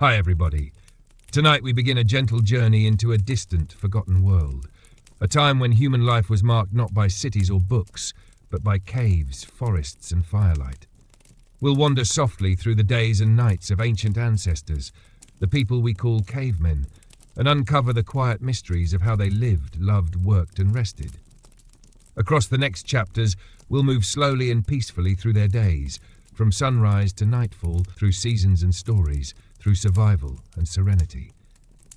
Hi everybody. Tonight we begin a gentle journey into a distant, forgotten world. A time when human life was marked not by cities or books, but by caves, forests and firelight. We'll wander softly through the days and nights of ancient ancestors, the people we call cavemen, and uncover the quiet mysteries of how they lived, loved, worked and rested. Across the next chapters, we'll move slowly and peacefully through their days, from sunrise to nightfall, through seasons and stories, through survival and serenity.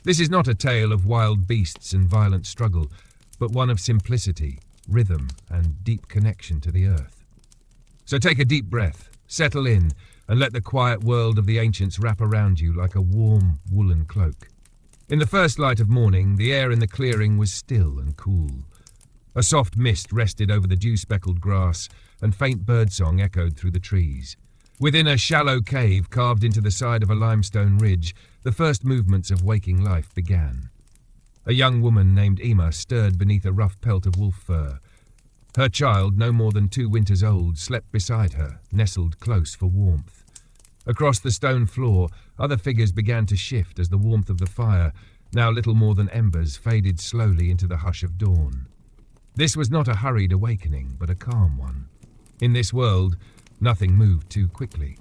This is not a tale of wild beasts and violent struggle, but one of simplicity, rhythm, and deep connection to the earth. So take a deep breath, settle in, and let the quiet world of the ancients wrap around you like a warm, woolen cloak. In the first light of morning, the air in the clearing was still and cool. A soft mist rested over the dew-speckled grass, and faint birdsong echoed through the trees. Within a shallow cave carved into the side of a limestone ridge, the first movements of waking life began. A young woman named Ima stirred beneath a rough pelt of wolf fur. Her child, no more than 2 winters old, slept beside her, nestled close for warmth. Across the stone floor, other figures began to shift as the warmth of the fire, now little more than embers, faded slowly into the hush of dawn. This was not a hurried awakening, but a calm one. In this world, nothing moved too quickly.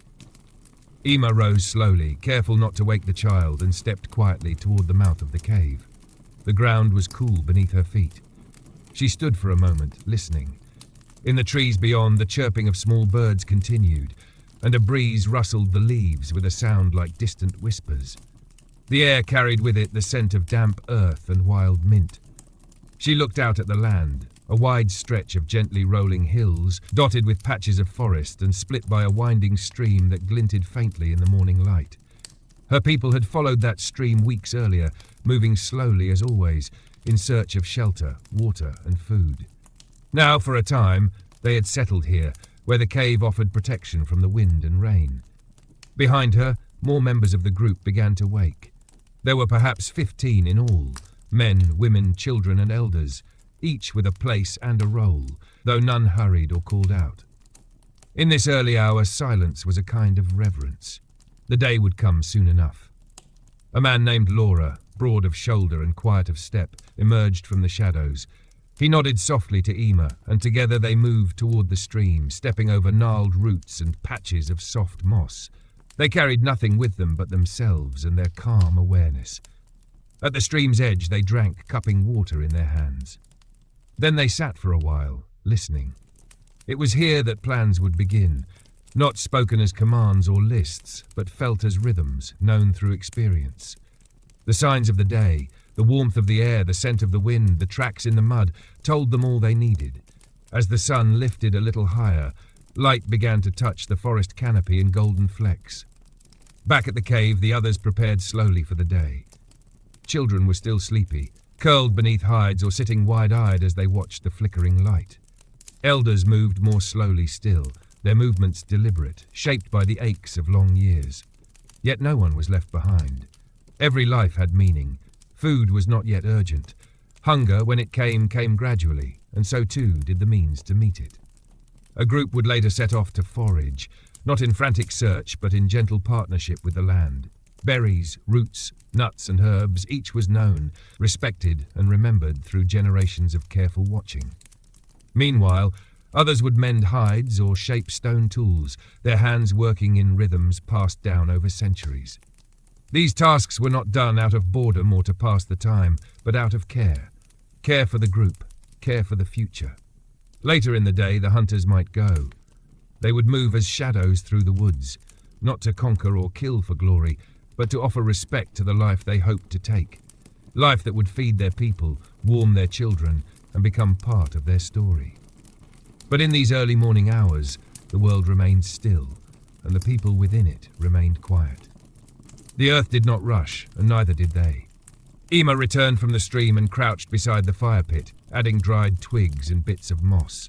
Ima rose slowly, careful not to wake the child, and stepped quietly toward the mouth of the cave. The ground was cool beneath her feet. She stood for a moment, listening. In the trees beyond, the chirping of small birds continued, and a breeze rustled the leaves with a sound like distant whispers. The air carried with it the scent of damp earth and wild mint. She looked out at the land, a wide stretch of gently rolling hills, dotted with patches of forest and split by a winding stream that glinted faintly in the morning light. Her people had followed that stream weeks earlier, moving slowly as always, in search of shelter, water and food. Now, for a time, they had settled here, where the cave offered protection from the wind and rain. Behind her, more members of the group began to wake. There were perhaps 15 in all, men, women, children and elders, each with a place and a role, though none hurried or called out. In this early hour, silence was a kind of reverence. The day would come soon enough. A man named Laura, broad of shoulder and quiet of step, emerged from the shadows. He nodded softly to Ima, and together they moved toward the stream, stepping over gnarled roots and patches of soft moss. They carried nothing with them but themselves and their calm awareness. At the stream's edge, they drank, cupping water in their hands. Then they sat for a while, listening. It was here that plans would begin, not spoken as commands or lists, but felt as rhythms, known through experience. The signs of the day, the warmth of the air, the scent of the wind, the tracks in the mud, told them all they needed. As the sun lifted a little higher, light began to touch the forest canopy in golden flecks. Back at the cave, the others prepared slowly for the day. Children were still sleepy, curled beneath hides or sitting wide-eyed as they watched the flickering light. Elders moved more slowly still, their movements deliberate, shaped by the aches of long years. Yet no one was left behind. Every life had meaning. Food was not yet urgent. Hunger, when it came gradually, and so too did the means to meet it. A group would later set off to forage, not in frantic search, but in gentle partnership with the land. Berries, roots, nuts and herbs, each was known, respected and remembered through generations of careful watching. Meanwhile, others would mend hides or shape stone tools, their hands working in rhythms passed down over centuries. These tasks were not done out of boredom or to pass the time, but out of care. Care for the group, care for the future. Later in the day, the hunters might go. They would move as shadows through the woods, not to conquer or kill for glory, but to offer respect to the life they hoped to take. Life that would feed their people, warm their children, and become part of their story. But in these early morning hours, the world remained still, and the people within it remained quiet. The earth did not rush, and neither did they. Ima returned from the stream and crouched beside the fire pit, adding dried twigs and bits of moss.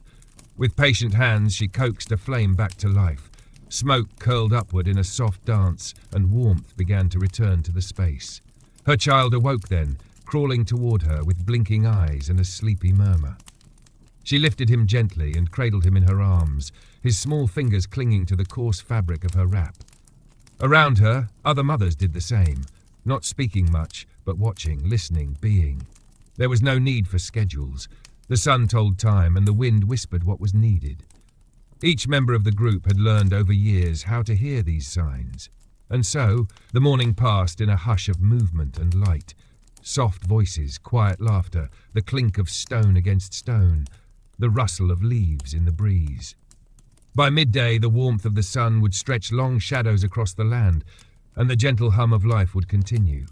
With patient hands, she coaxed a flame back to life. Smoke curled upward in a soft dance, and warmth began to return to the space. Her child awoke then, crawling toward her with blinking eyes and a sleepy murmur. She lifted him gently and cradled him in her arms, his small fingers clinging to the coarse fabric of her wrap. Around her, other mothers did the same, not speaking much, but watching, listening, being. There was no need for schedules. The sun told time, and the wind whispered what was needed. Each member of the group had learned over years how to hear these signs. And so, the morning passed in a hush of movement and light. Soft voices, quiet laughter, the clink of stone against stone, the rustle of leaves in the breeze. By midday, the warmth of the sun would stretch long shadows across the land, and the gentle hum of life would continue.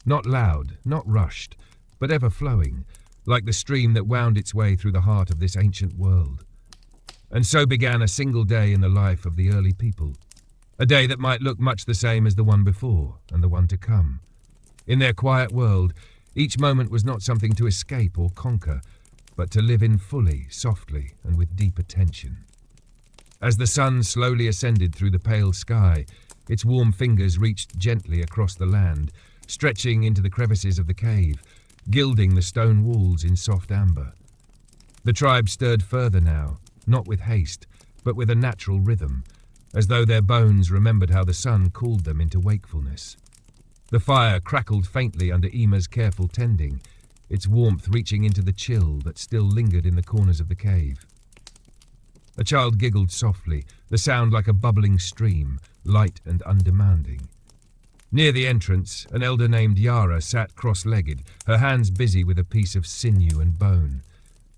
Not loud, not rushed, but ever flowing, like the stream that wound its way through the heart of this ancient world. And so began a single day in the life of the early people, a day that might look much the same as the one before and the one to come. In their quiet world, each moment was not something to escape or conquer, but to live in fully, softly, and with deep attention. As the sun slowly ascended through the pale sky, its warm fingers reached gently across the land, stretching into the crevices of the cave, gilding the stone walls in soft amber. The tribe stirred further now, not with haste, but with a natural rhythm, as though their bones remembered how the sun called them into wakefulness. The fire crackled faintly under Ima's careful tending, its warmth reaching into the chill that still lingered in the corners of the cave. A child giggled softly, the sound like a bubbling stream, light and undemanding. Near the entrance, an elder named Yara sat cross-legged, her hands busy with a piece of sinew and bone.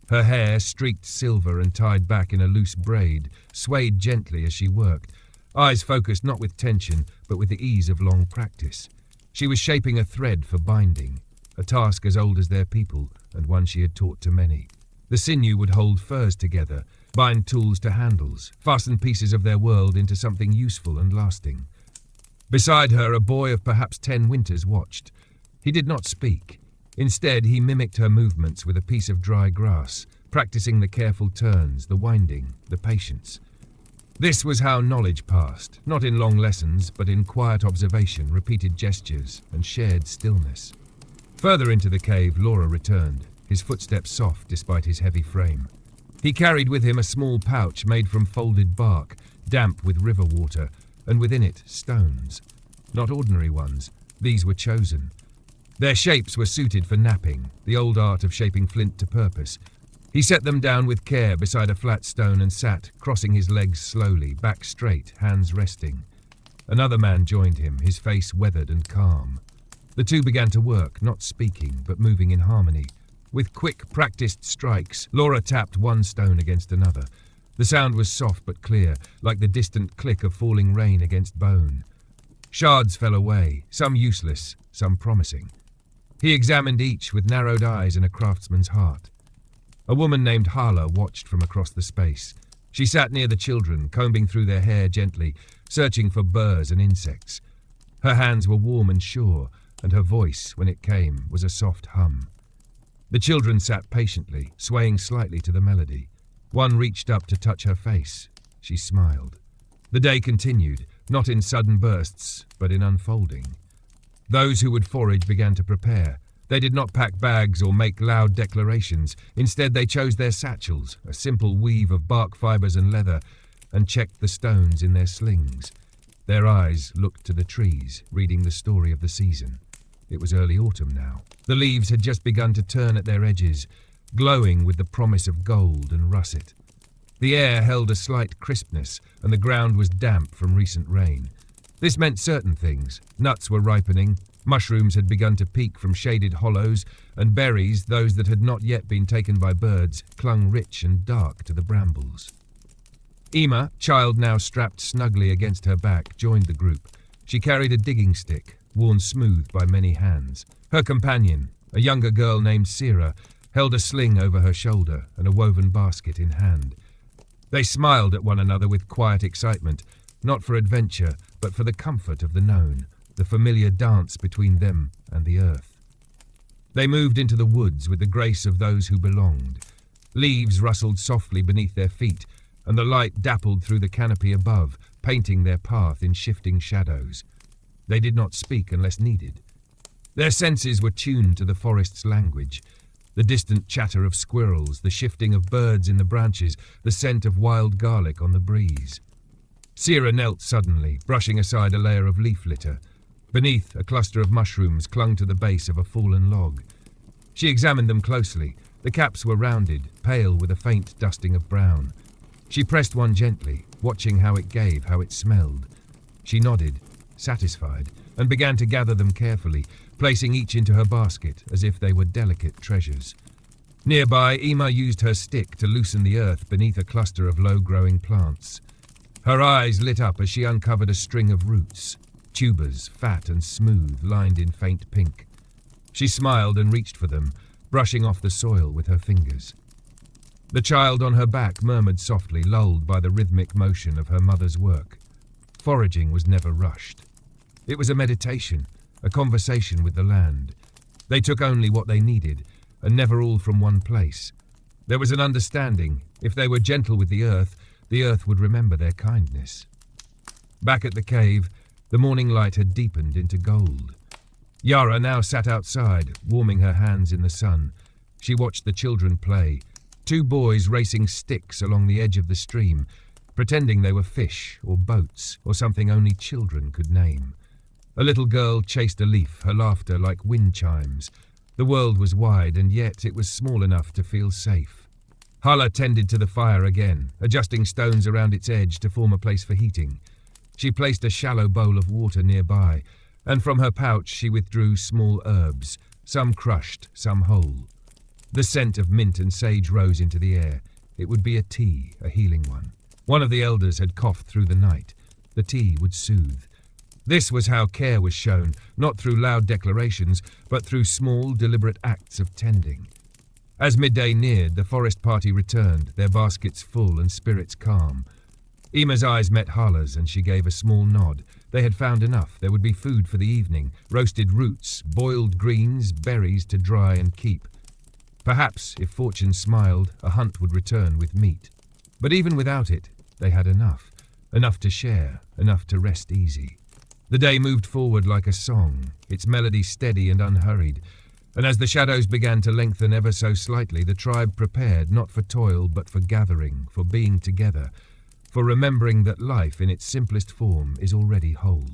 Her hair, streaked silver and tied back in a loose braid, swayed gently as she worked, eyes focused not with tension, but with the ease of long practice. She was shaping a thread for binding, a task as old as their people, and one she had taught to many. The sinew would hold furs together, bind tools to handles, fasten pieces of their world into something useful and lasting. Beside her, a boy of perhaps 10 winters watched. He did not speak. Instead, he mimicked her movements with a piece of dry grass, practicing the careful turns, the winding, the patience. This was how knowledge passed, not in long lessons, but in quiet observation, repeated gestures, and shared stillness. Further into the cave, Laura returned, his footsteps soft despite his heavy frame. He carried with him a small pouch made from folded bark, damp with river water, and within it, stones. Not ordinary ones, these were chosen. Their shapes were suited for knapping, the old art of shaping flint to purpose. He set them down with care beside a flat stone and sat, crossing his legs slowly, back straight, hands resting. Another man joined him, his face weathered and calm. The two began to work, not speaking, but moving in harmony. With quick, practiced strikes, Laura tapped one stone against another. The sound was soft but clear, like the distant click of falling rain against bone. Shards fell away, some useless, some promising. He examined each with narrowed eyes and a craftsman's heart. A woman named Hala watched from across the space. She sat near the children, combing through their hair gently, searching for burrs and insects. Her hands were warm and sure, and her voice, when it came, was a soft hum. The children sat patiently, swaying slightly to the melody. One reached up to touch her face. She smiled. The day continued, not in sudden bursts, but in unfolding. Those who would forage began to prepare. They did not pack bags or make loud declarations. Instead, they chose their satchels, a simple weave of bark fibers and leather, and checked the stones in their slings. Their eyes looked to the trees, reading the story of the season. It was early autumn now. The leaves had just begun to turn at their edges, glowing with the promise of gold and russet. The air held a slight crispness, and the ground was damp from recent rain. This meant certain things. Nuts were ripening, mushrooms had begun to peek from shaded hollows, and berries, those that had not yet been taken by birds, clung rich and dark to the brambles. Ima, child now strapped snugly against her back, joined the group. She carried a digging stick, worn smooth by many hands. Her companion, a younger girl named Sira, held a sling over her shoulder and a woven basket in hand. They smiled at one another with quiet excitement, not for adventure, but for the comfort of the known, the familiar dance between them and the earth. They moved into the woods with the grace of those who belonged. Leaves rustled softly beneath their feet, and the light dappled through the canopy above, painting their path in shifting shadows. They did not speak unless needed. Their senses were tuned to the forest's language, the distant chatter of squirrels, the shifting of birds in the branches, the scent of wild garlic on the breeze. Sierra knelt suddenly, brushing aside a layer of leaf litter. Beneath, a cluster of mushrooms clung to the base of a fallen log. She examined them closely. The caps were rounded, pale with a faint dusting of brown. She pressed one gently, watching how it gave, how it smelled. She nodded, satisfied, and began to gather them carefully, placing each into her basket as if they were delicate treasures. Nearby, Ima used her stick to loosen the earth beneath a cluster of low-growing plants. Her eyes lit up as she uncovered a string of roots, tubers, fat and smooth, lined in faint pink. She smiled and reached for them, brushing off the soil with her fingers. The child on her back murmured softly, lulled by the rhythmic motion of her mother's work. Foraging was never rushed. It was a meditation, a conversation with the land. They took only what they needed, and never all from one place. There was an understanding. If they were gentle with the earth would remember their kindness. Back at the cave, the morning light had deepened into gold. Yara now sat outside, warming her hands in the sun. She watched the children play, 2 boys racing sticks along the edge of the stream, pretending they were fish or boats or something only children could name. A little girl chased a leaf, her laughter like wind chimes. The world was wide, and yet it was small enough to feel safe. Hala tended to the fire again, adjusting stones around its edge to form a place for heating. She placed a shallow bowl of water nearby, and from her pouch she withdrew small herbs, some crushed, some whole. The scent of mint and sage rose into the air. It would be a tea, a healing one. One of the elders had coughed through the night. The tea would soothe. This was how care was shown, not through loud declarations, but through small, deliberate acts of tending. As midday neared, the forest party returned, their baskets full and spirits calm. Ima's eyes met Hala's, and she gave a small nod. They had found enough. There would be food for the evening, roasted roots, boiled greens, berries to dry and keep. Perhaps, if fortune smiled, a hunt would return with meat. But even without it, they had enough. Enough to share, enough to rest easy. The day moved forward like a song, its melody steady and unhurried, and as the shadows began to lengthen ever so slightly, the tribe prepared not for toil but for gathering, for being together, for remembering that life in its simplest form is already whole.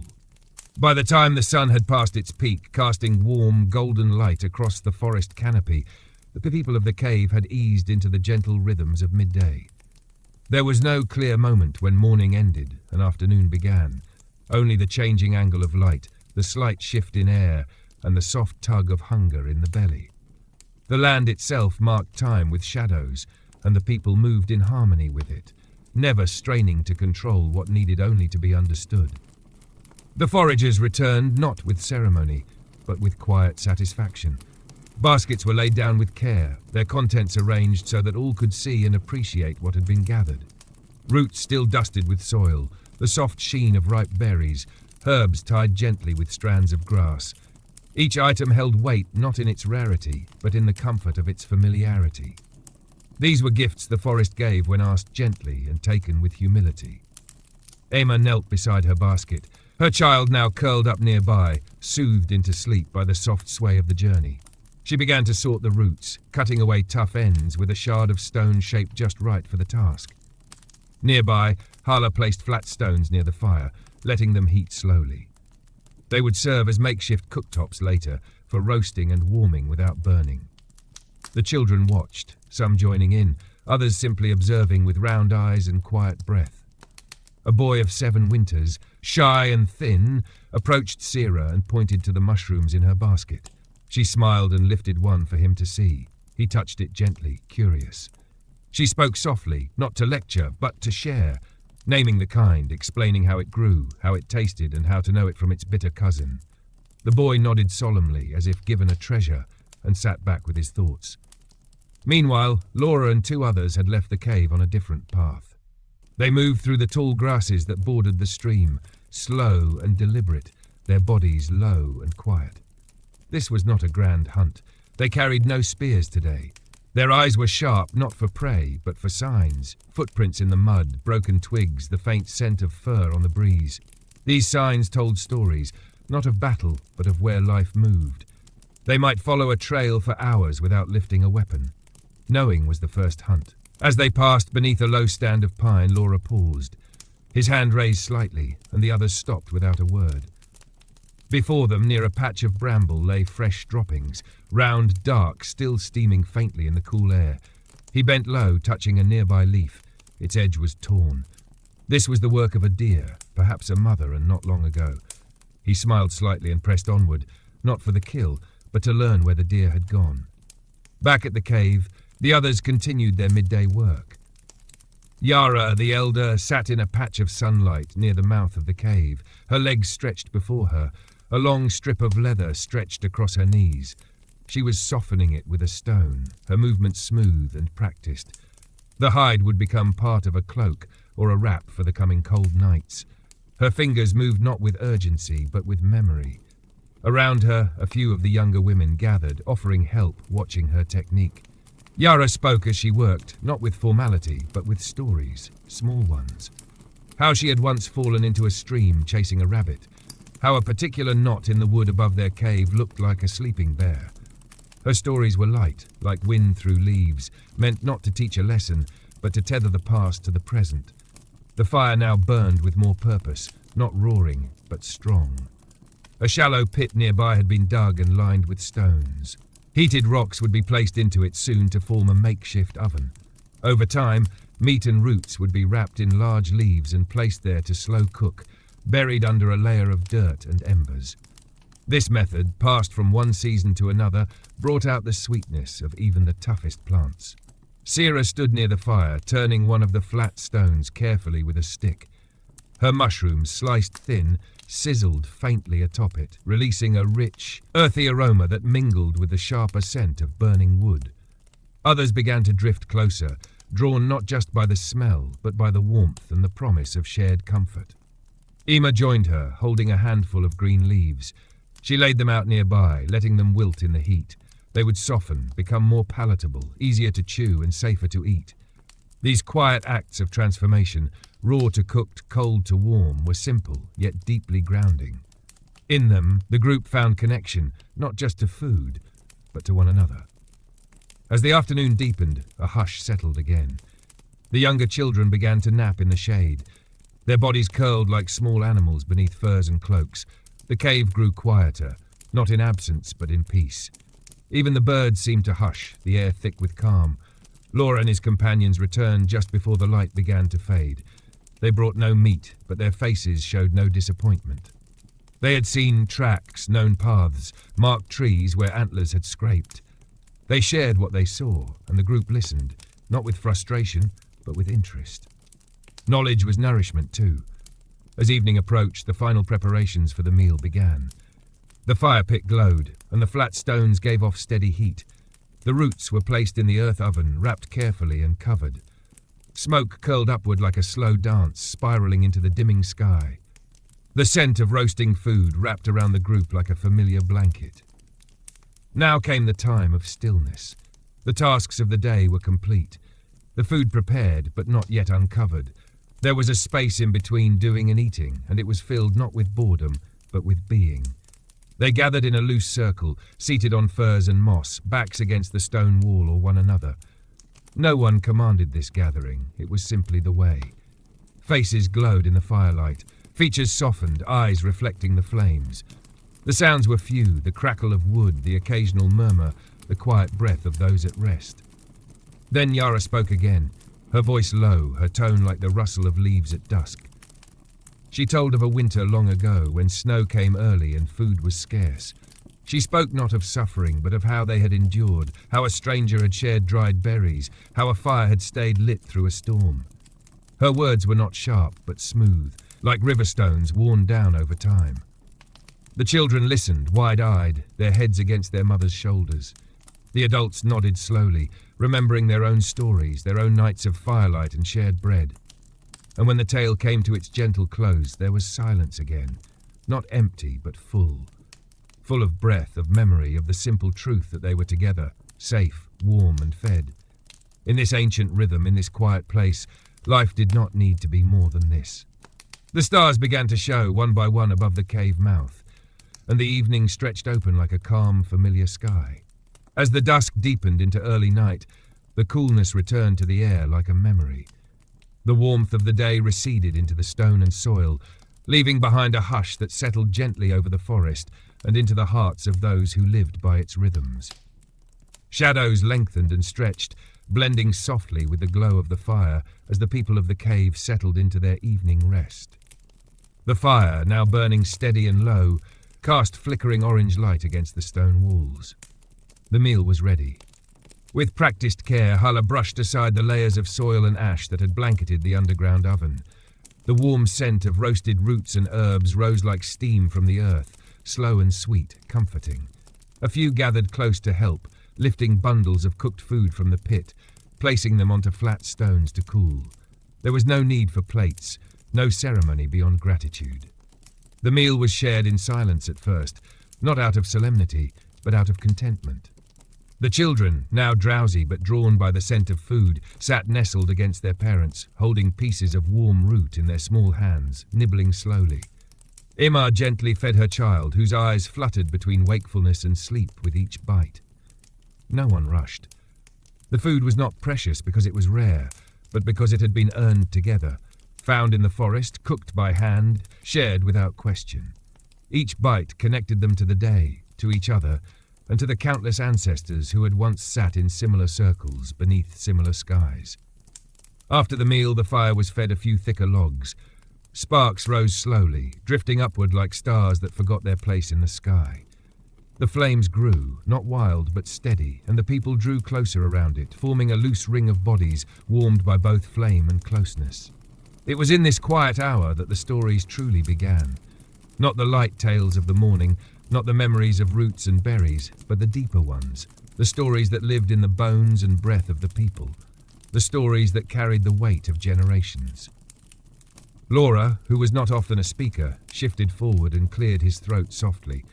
By the time the sun had passed its peak, casting warm, golden light across the forest canopy, the people of the cave had eased into the gentle rhythms of midday. There was no clear moment when morning ended and afternoon began. Only the changing angle of light, the slight shift in air, and the soft tug of hunger in the belly. The land itself marked time with shadows, and the people moved in harmony with it, never straining to control what needed only to be understood. The foragers returned not with ceremony, but with quiet satisfaction. Baskets were laid down with care, their contents arranged so that all could see and appreciate what had been gathered. Roots still dusted with soil, the soft sheen of ripe berries, herbs tied gently with strands of grass. Each item held weight not in its rarity, but in the comfort of its familiarity. These were gifts the forest gave when asked gently and taken with humility. Emma knelt beside her basket, her child now curled up nearby, soothed into sleep by the soft sway of the journey. She began to sort the roots, cutting away tough ends with a shard of stone shaped just right for the task. Nearby, Hala placed flat stones near the fire, letting them heat slowly. They would serve as makeshift cooktops later, for roasting and warming without burning. The children watched, some joining in, others simply observing with round eyes and quiet breath. A boy of 7 winters, shy and thin, approached Sierra and pointed to the mushrooms in her basket. She smiled and lifted one for him to see. He touched it gently, curious. She spoke softly, not to lecture, but to share, naming the kind, explaining how it grew, how it tasted, and how to know it from its bitter cousin. The boy nodded solemnly, as if given a treasure, and sat back with his thoughts. Meanwhile, Laura and 2 others had left the cave on a different path. They moved through the tall grasses that bordered the stream, slow and deliberate, their bodies low and quiet. This was not a grand hunt. They carried no spears today. Their eyes were sharp, not for prey, but for signs. Footprints in the mud, broken twigs, the faint scent of fur on the breeze. These signs told stories, not of battle, but of where life moved. They might follow a trail for hours without lifting a weapon. Knowing was the first hunt. As they passed beneath a low stand of pine, Laura paused. His hand raised slightly, and the others stopped without a word. Before them, near a patch of bramble, lay fresh droppings, round, dark, still steaming faintly in the cool air. He bent low, touching a nearby leaf. Its edge was torn. This was the work of a deer, perhaps a mother, and not long ago. He smiled slightly and pressed onward, not for the kill, but to learn where the deer had gone. Back at the cave, the others continued their midday work. Yara, the elder, sat in a patch of sunlight near the mouth of the cave, her legs stretched before her, a long strip of leather stretched across her knees. She was softening it with a stone, her movements smooth and practiced. The hide would become part of a cloak or a wrap for the coming cold nights. Her fingers moved not with urgency, but with memory. Around her, a few of the younger women gathered, offering help, watching her technique. Yara spoke as she worked, not with formality, but with stories, small ones. How she had once fallen into a stream chasing a rabbit. How a particular knot in the wood above their cave looked like a sleeping bear. Her stories were light, like wind through leaves, meant not to teach a lesson, but to tether the past to the present. The fire now burned with more purpose, not roaring, but strong. A shallow pit nearby had been dug and lined with stones. Heated rocks would be placed into it soon to form a makeshift oven. Over time, meat and roots would be wrapped in large leaves and placed there to slow cook, buried under a layer of dirt and embers. This method, passed from one season to another, brought out the sweetness of even the toughest plants. Sira stood near the fire, turning one of the flat stones carefully with a stick. Her mushrooms, sliced thin, sizzled faintly atop it, releasing a rich, earthy aroma that mingled with the sharper scent of burning wood. Others began to drift closer, drawn not just by the smell, but by the warmth and the promise of shared comfort. Ema joined her, holding a handful of green leaves. She laid them out nearby, letting them wilt in the heat. They would soften, become more palatable, easier to chew and safer to eat. These quiet acts of transformation, raw to cooked, cold to warm, were simple, yet deeply grounding. In them, the group found connection, not just to food, but to one another. As the afternoon deepened, a hush settled again. The younger children began to nap in the shade. Their bodies curled like small animals beneath furs and cloaks. The cave grew quieter, not in absence, but in peace. Even the birds seemed to hush, the air thick with calm. Laura and his companions returned just before the light began to fade. They brought no meat, but their faces showed no disappointment. They had seen tracks, known paths, marked trees where antlers had scraped. They shared what they saw, and the group listened, not with frustration, but with interest. Knowledge was nourishment too. As evening approached, the final preparations for the meal began. The fire pit glowed, and the flat stones gave off steady heat. The roots were placed in the earth oven, wrapped carefully and covered. Smoke curled upward like a slow dance, spiraling into the dimming sky. The scent of roasting food wrapped around the group like a familiar blanket. Now came the time of stillness. The tasks of the day were complete. The food prepared, but not yet uncovered. There was a space in between doing and eating, and it was filled not with boredom, but with being. They gathered in a loose circle, seated on furs and moss, backs against the stone wall or one another. No one commanded this gathering, it was simply the way. Faces glowed in the firelight, features softened, eyes reflecting the flames. The sounds were few, the crackle of wood, the occasional murmur, the quiet breath of those at rest. Then Yara spoke again, her voice low, her tone like the rustle of leaves at dusk. She told of a winter long ago when snow came early and food was scarce. She spoke not of suffering, but of how they had endured, how a stranger had shared dried berries, how a fire had stayed lit through a storm. Her words were not sharp, but smooth, like river stones worn down over time. The children listened, wide-eyed, their heads against their mother's shoulders. The adults nodded slowly, remembering their own stories, their own nights of firelight and shared bread. And when the tale came to its gentle close, there was silence again, not empty, but full of breath, of memory, of the simple truth that they were together, safe, warm and fed. In this ancient rhythm, in this quiet place, life did not need to be more than this. The stars began to show, one by one, above the cave mouth, and the evening stretched open like a calm, familiar sky. As the dusk deepened into early night, the coolness returned to the air like a memory. The warmth of the day receded into the stone and soil, leaving behind a hush that settled gently over the forest and into the hearts of those who lived by its rhythms. Shadows lengthened and stretched, blending softly with the glow of the fire as the people of the cave settled into their evening rest. The fire, now burning steady and low, cast flickering orange light against the stone walls. The meal was ready. With practiced care, Hala brushed aside the layers of soil and ash that had blanketed the underground oven. The warm scent of roasted roots and herbs rose like steam from the earth, slow and sweet, comforting. A few gathered close to help, lifting bundles of cooked food from the pit, placing them onto flat stones to cool. There was no need for plates, no ceremony beyond gratitude. The meal was shared in silence at first, not out of solemnity, but out of contentment. The children, now drowsy but drawn by the scent of food, sat nestled against their parents, holding pieces of warm root in their small hands, nibbling slowly. Imma gently fed her child, whose eyes fluttered between wakefulness and sleep with each bite. No one rushed. The food was not precious because it was rare, but because it had been earned together, found in the forest, cooked by hand, shared without question. Each bite connected them to the day, to each other, and to the countless ancestors who had once sat in similar circles beneath similar skies. After the meal, the fire was fed a few thicker logs. Sparks rose slowly, drifting upward like stars that forgot their place in the sky. The flames grew, not wild but steady, and the people drew closer around it, forming a loose ring of bodies warmed by both flame and closeness. It was in this quiet hour that the stories truly began. Not the light tales of the morning, not the memories of roots and berries, but the deeper ones, the stories that lived in the bones and breath of the people, the stories that carried the weight of generations. Laura, who was not often a speaker, shifted forward and cleared his throat softly.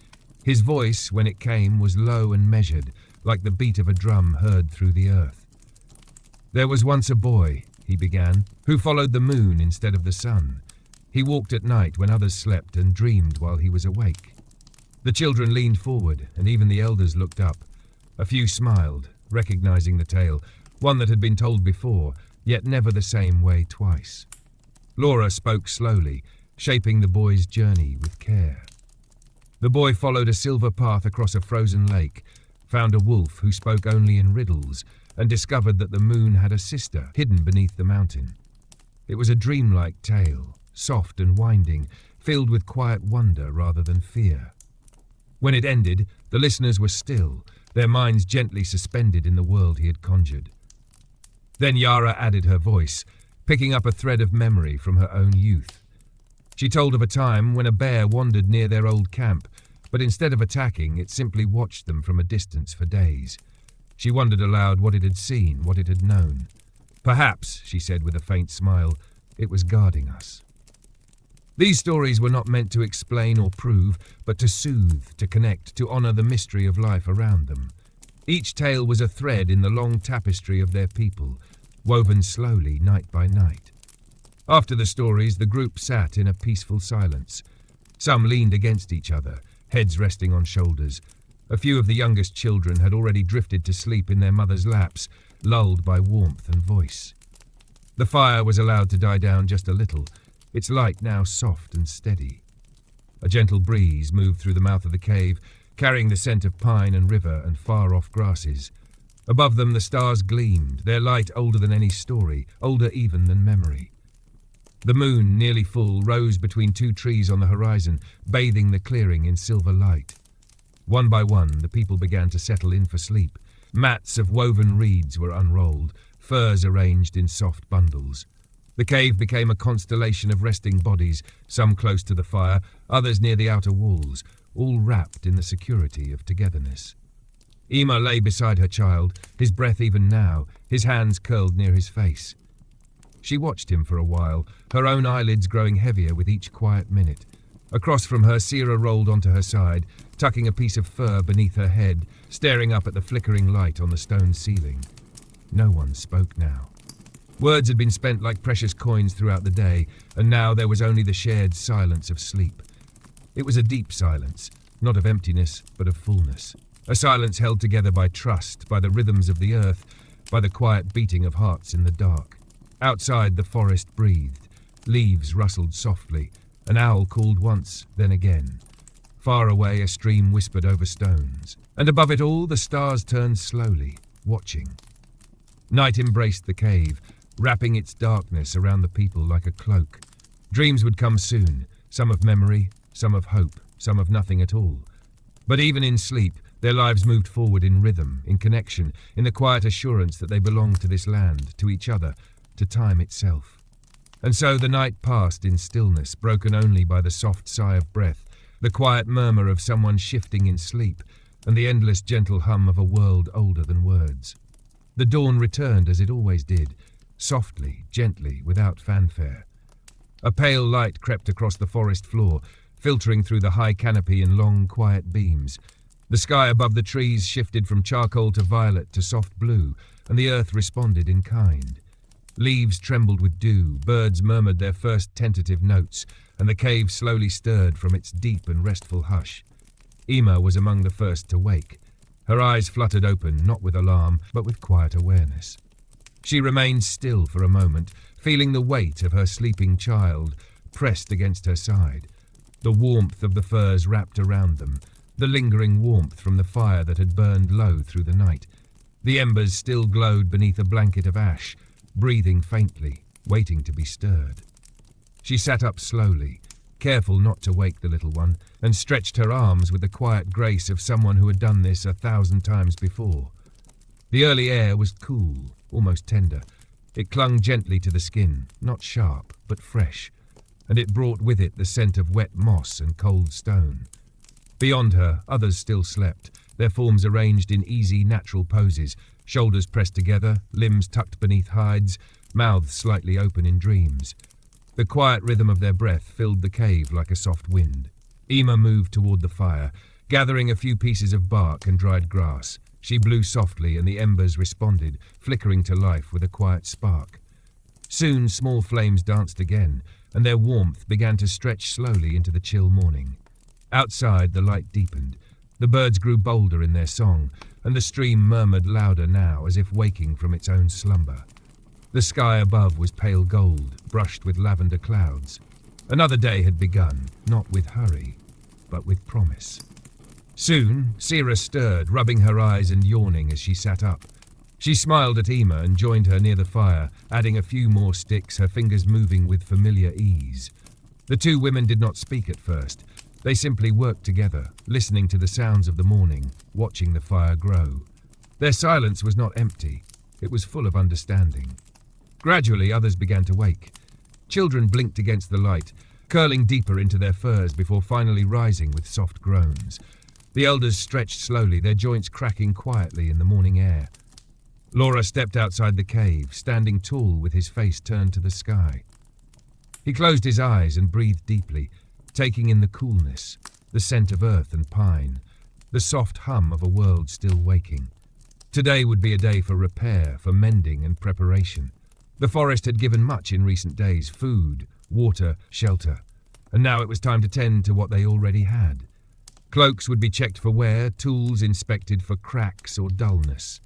His voice, when it came, was low and measured, like the beat of a drum heard through the earth. "There was once a boy," he began, "who followed the moon instead of the sun. He walked at night when others slept and dreamed while he was awake." The children leaned forward, and even the elders looked up. A few smiled, recognizing the tale, one that had been told before, yet never the same way twice. Laura spoke slowly, shaping the boy's journey with care. The boy followed a silver path across a frozen lake, found a wolf who spoke only in riddles, and discovered that the moon had a sister hidden beneath the mountain. It was a dreamlike tale, soft and winding, filled with quiet wonder rather than fear. When it ended, the listeners were still, their minds gently suspended in the world he had conjured. Then Yara added her voice, picking up a thread of memory from her own youth. She told of a time when a bear wandered near their old camp, but instead of attacking, it simply watched them from a distance for days. She wondered aloud what it had seen, what it had known. "Perhaps," she said with a faint smile, "it was guarding us." These stories were not meant to explain or prove, but to soothe, to connect, to honor the mystery of life around them. Each tale was a thread in the long tapestry of their people, woven slowly, night by night. After the stories, the group sat in a peaceful silence. Some leaned against each other, heads resting on shoulders. A few of the youngest children had already drifted to sleep in their mothers' laps, lulled by warmth and voice. The fire was allowed to die down just a little, its light now soft and steady. A gentle breeze moved through the mouth of the cave, carrying the scent of pine and river and far-off grasses. Above them the stars gleamed, their light older than any story, older even than memory. The moon, nearly full, rose between two trees on the horizon, bathing the clearing in silver light. One by one, the people began to settle in for sleep. Mats of woven reeds were unrolled, furs arranged in soft bundles. The cave became a constellation of resting bodies, some close to the fire, others near the outer walls, all wrapped in the security of togetherness. Imma lay beside her child, his breath even now, his hands curled near his face. She watched him for a while, her own eyelids growing heavier with each quiet minute. Across from her, Sira rolled onto her side, tucking a piece of fur beneath her head, staring up at the flickering light on the stone ceiling. No one spoke now. Words had been spent like precious coins throughout the day, and now there was only the shared silence of sleep. It was a deep silence, not of emptiness, but of fullness. A silence held together by trust, by the rhythms of the earth, by the quiet beating of hearts in the dark. Outside, the forest breathed. Leaves rustled softly. An owl called once, then again. Far away, a stream whispered over stones. And above it all, the stars turned slowly, watching. Night embraced the cave, wrapping its darkness around the people like a cloak. Dreams would come soon, some of memory, some of hope, some of nothing at all. But even in sleep, their lives moved forward in rhythm, in connection, in the quiet assurance that they belonged to this land, to each other, to time itself. And so the night passed in stillness, broken only by the soft sigh of breath, the quiet murmur of someone shifting in sleep, and the endless gentle hum of a world older than words. The dawn returned as it always did, softly, gently, without fanfare. A pale light crept across the forest floor, filtering through the high canopy in long, quiet beams. The sky above the trees shifted from charcoal to violet to soft blue, and the earth responded in kind. Leaves trembled with dew, birds murmured their first tentative notes, and the cave slowly stirred from its deep and restful hush. Ema was among the first to wake. Her eyes fluttered open, not with alarm, but with quiet awareness. She remained still for a moment, feeling the weight of her sleeping child pressed against her side. The warmth of the furs wrapped around them, the lingering warmth from the fire that had burned low through the night. The embers still glowed beneath a blanket of ash, breathing faintly, waiting to be stirred. She sat up slowly, careful not to wake the little one, and stretched her arms with the quiet grace of someone who had done this 1,000 times before. The early air was cool, almost tender. It clung gently to the skin, not sharp, but fresh, and it brought with it the scent of wet moss and cold stone. Beyond her, others still slept, their forms arranged in easy, natural poses, shoulders pressed together, limbs tucked beneath hides, mouths slightly open in dreams. The quiet rhythm of their breath filled the cave like a soft wind. Ema moved toward the fire, gathering a few pieces of bark and dried grass. She blew softly, and the embers responded, flickering to life with a quiet spark. Soon small flames danced again, and their warmth began to stretch slowly into the chill morning. Outside, the light deepened. The birds grew bolder in their song, and the stream murmured louder now, as if waking from its own slumber. The sky above was pale gold, brushed with lavender clouds. Another day had begun, not with hurry, but with promise. Soon, Sira stirred, rubbing her eyes and yawning as she sat up. She smiled at Ema and joined her near the fire, adding a few more sticks, her fingers moving with familiar ease. The two women did not speak at first. They simply worked together, listening to the sounds of the morning, watching the fire grow. Their silence was not empty. It was full of understanding. Gradually, others began to wake. Children blinked against the light, curling deeper into their furs before finally rising with soft groans. The elders stretched slowly, their joints cracking quietly in the morning air. Laura stepped outside the cave, standing tall with his face turned to the sky. He closed his eyes and breathed deeply, taking in the coolness, the scent of earth and pine, the soft hum of a world still waking. Today would be a day for repair, for mending and preparation. The forest had given much in recent days, food, water, shelter, and now it was time to tend to what they already had. Cloaks would be checked for wear, tools inspected for cracks or dullness.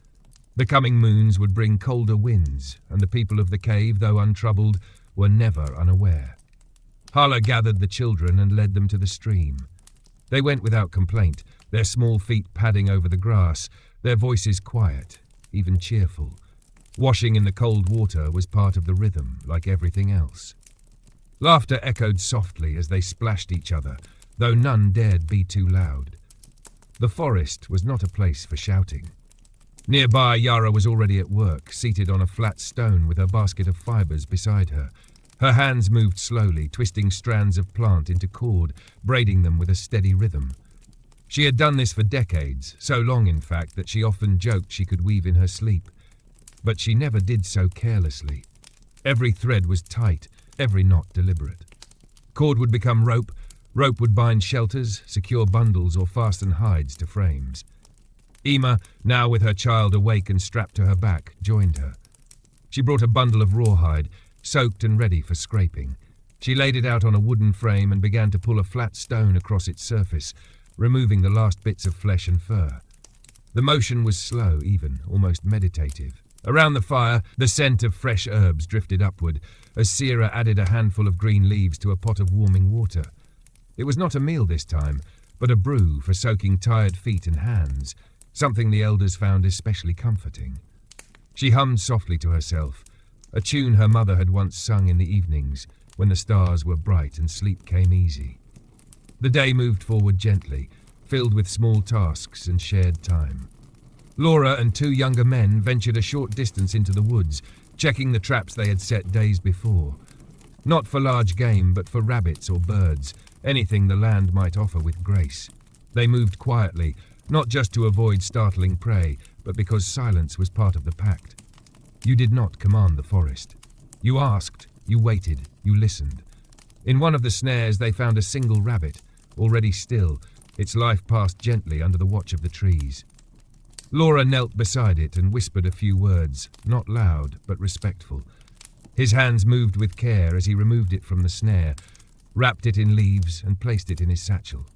The coming moons would bring colder winds, and the people of the cave, though untroubled, were never unaware. Hala gathered the children and led them to the stream. They went without complaint, their small feet padding over the grass, their voices quiet, even cheerful. Washing in the cold water was part of the rhythm, like everything else. Laughter echoed softly as they splashed each other, though none dared be too loud. The forest was not a place for shouting. Nearby, Yara was already at work, seated on a flat stone with her basket of fibers beside her. Her hands moved slowly, twisting strands of plant into cord, braiding them with a steady rhythm. She had done this for decades, so long, in fact, that she often joked she could weave in her sleep. But she never did so carelessly. Every thread was tight, every knot deliberate. Cord would become rope, rope would bind shelters, secure bundles or fasten hides to frames. Ema, now with her child awake and strapped to her back, joined her. She brought a bundle of rawhide, soaked and ready for scraping. She laid it out on a wooden frame and began to pull a flat stone across its surface, removing the last bits of flesh and fur. The motion was slow, even, almost meditative. Around the fire, the scent of fresh herbs drifted upward as Sierra added a handful of green leaves to a pot of warming water. It was not a meal this time, but a brew for soaking tired feet and hands, something the elders found especially comforting. She hummed softly to herself, a tune her mother had once sung in the evenings when the stars were bright and sleep came easy. The day moved forward gently, filled with small tasks and shared time. Laura and two younger men ventured a short distance into the woods, checking the traps they had set days before. Not for large game, but for rabbits or birds, anything the land might offer with grace. They moved quietly, not just to avoid startling prey, but because silence was part of the pact. You did not command the forest. You asked, you waited, you listened. In one of the snares they found a single rabbit, already still, its life passed gently under the watch of the trees. Laura knelt beside it and whispered a few words, not loud, but respectful. His hands moved with care as he removed it from the snare, wrapped it in leaves and placed it in his satchel.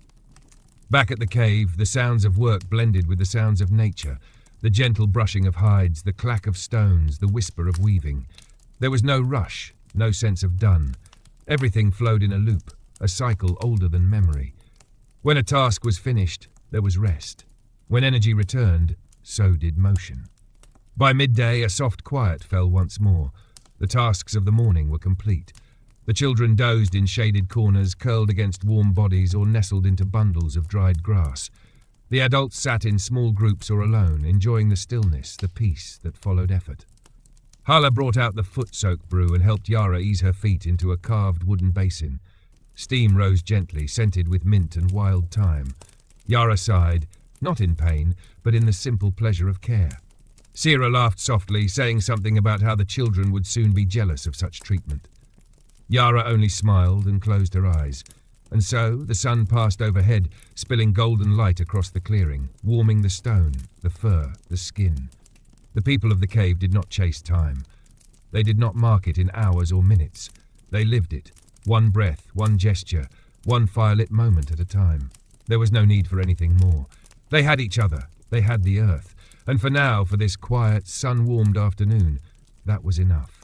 Back at the cave, the sounds of work blended with the sounds of nature, the gentle brushing of hides, the clack of stones, the whisper of weaving. There was no rush, no sense of done. Everything flowed in a loop, a cycle older than memory. When a task was finished, there was rest. When energy returned, so did motion. By midday, a soft quiet fell once more. The tasks of the morning were complete. The children dozed in shaded corners, curled against warm bodies or nestled into bundles of dried grass. The adults sat in small groups or alone, enjoying the stillness, the peace that followed effort. Hala brought out the foot-soak brew and helped Yara ease her feet into a carved wooden basin. Steam rose gently, scented with mint and wild thyme. Yara sighed, not in pain, but in the simple pleasure of care. Sierra laughed softly, saying something about how the children would soon be jealous of such treatment. Yara only smiled and closed her eyes, and so the sun passed overhead, spilling golden light across the clearing, warming the stone, the fur, the skin. The people of the cave did not chase time. They did not mark it in hours or minutes. They lived it, one breath, one gesture, one firelit moment at a time. There was no need for anything more. They had each other, they had the earth, and for now, for this quiet, sun-warmed afternoon, that was enough.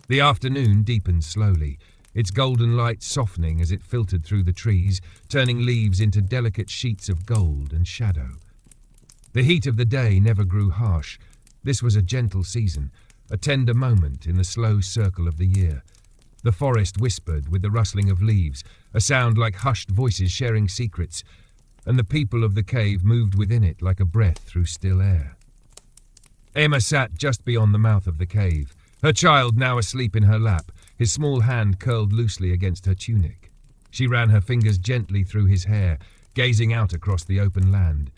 The afternoon deepened slowly, its golden light softening as it filtered through the trees, turning leaves into delicate sheets of gold and shadow. The heat of the day never grew harsh. This was a gentle season, a tender moment in the slow circle of the year. The forest whispered with the rustling of leaves, a sound like hushed voices sharing secrets, and the people of the cave moved within it like a breath through still air. Emma sat just beyond the mouth of the cave, her child now asleep in her lap, his small hand curled loosely against her tunic. She ran her fingers gently through his hair, gazing out across the open land.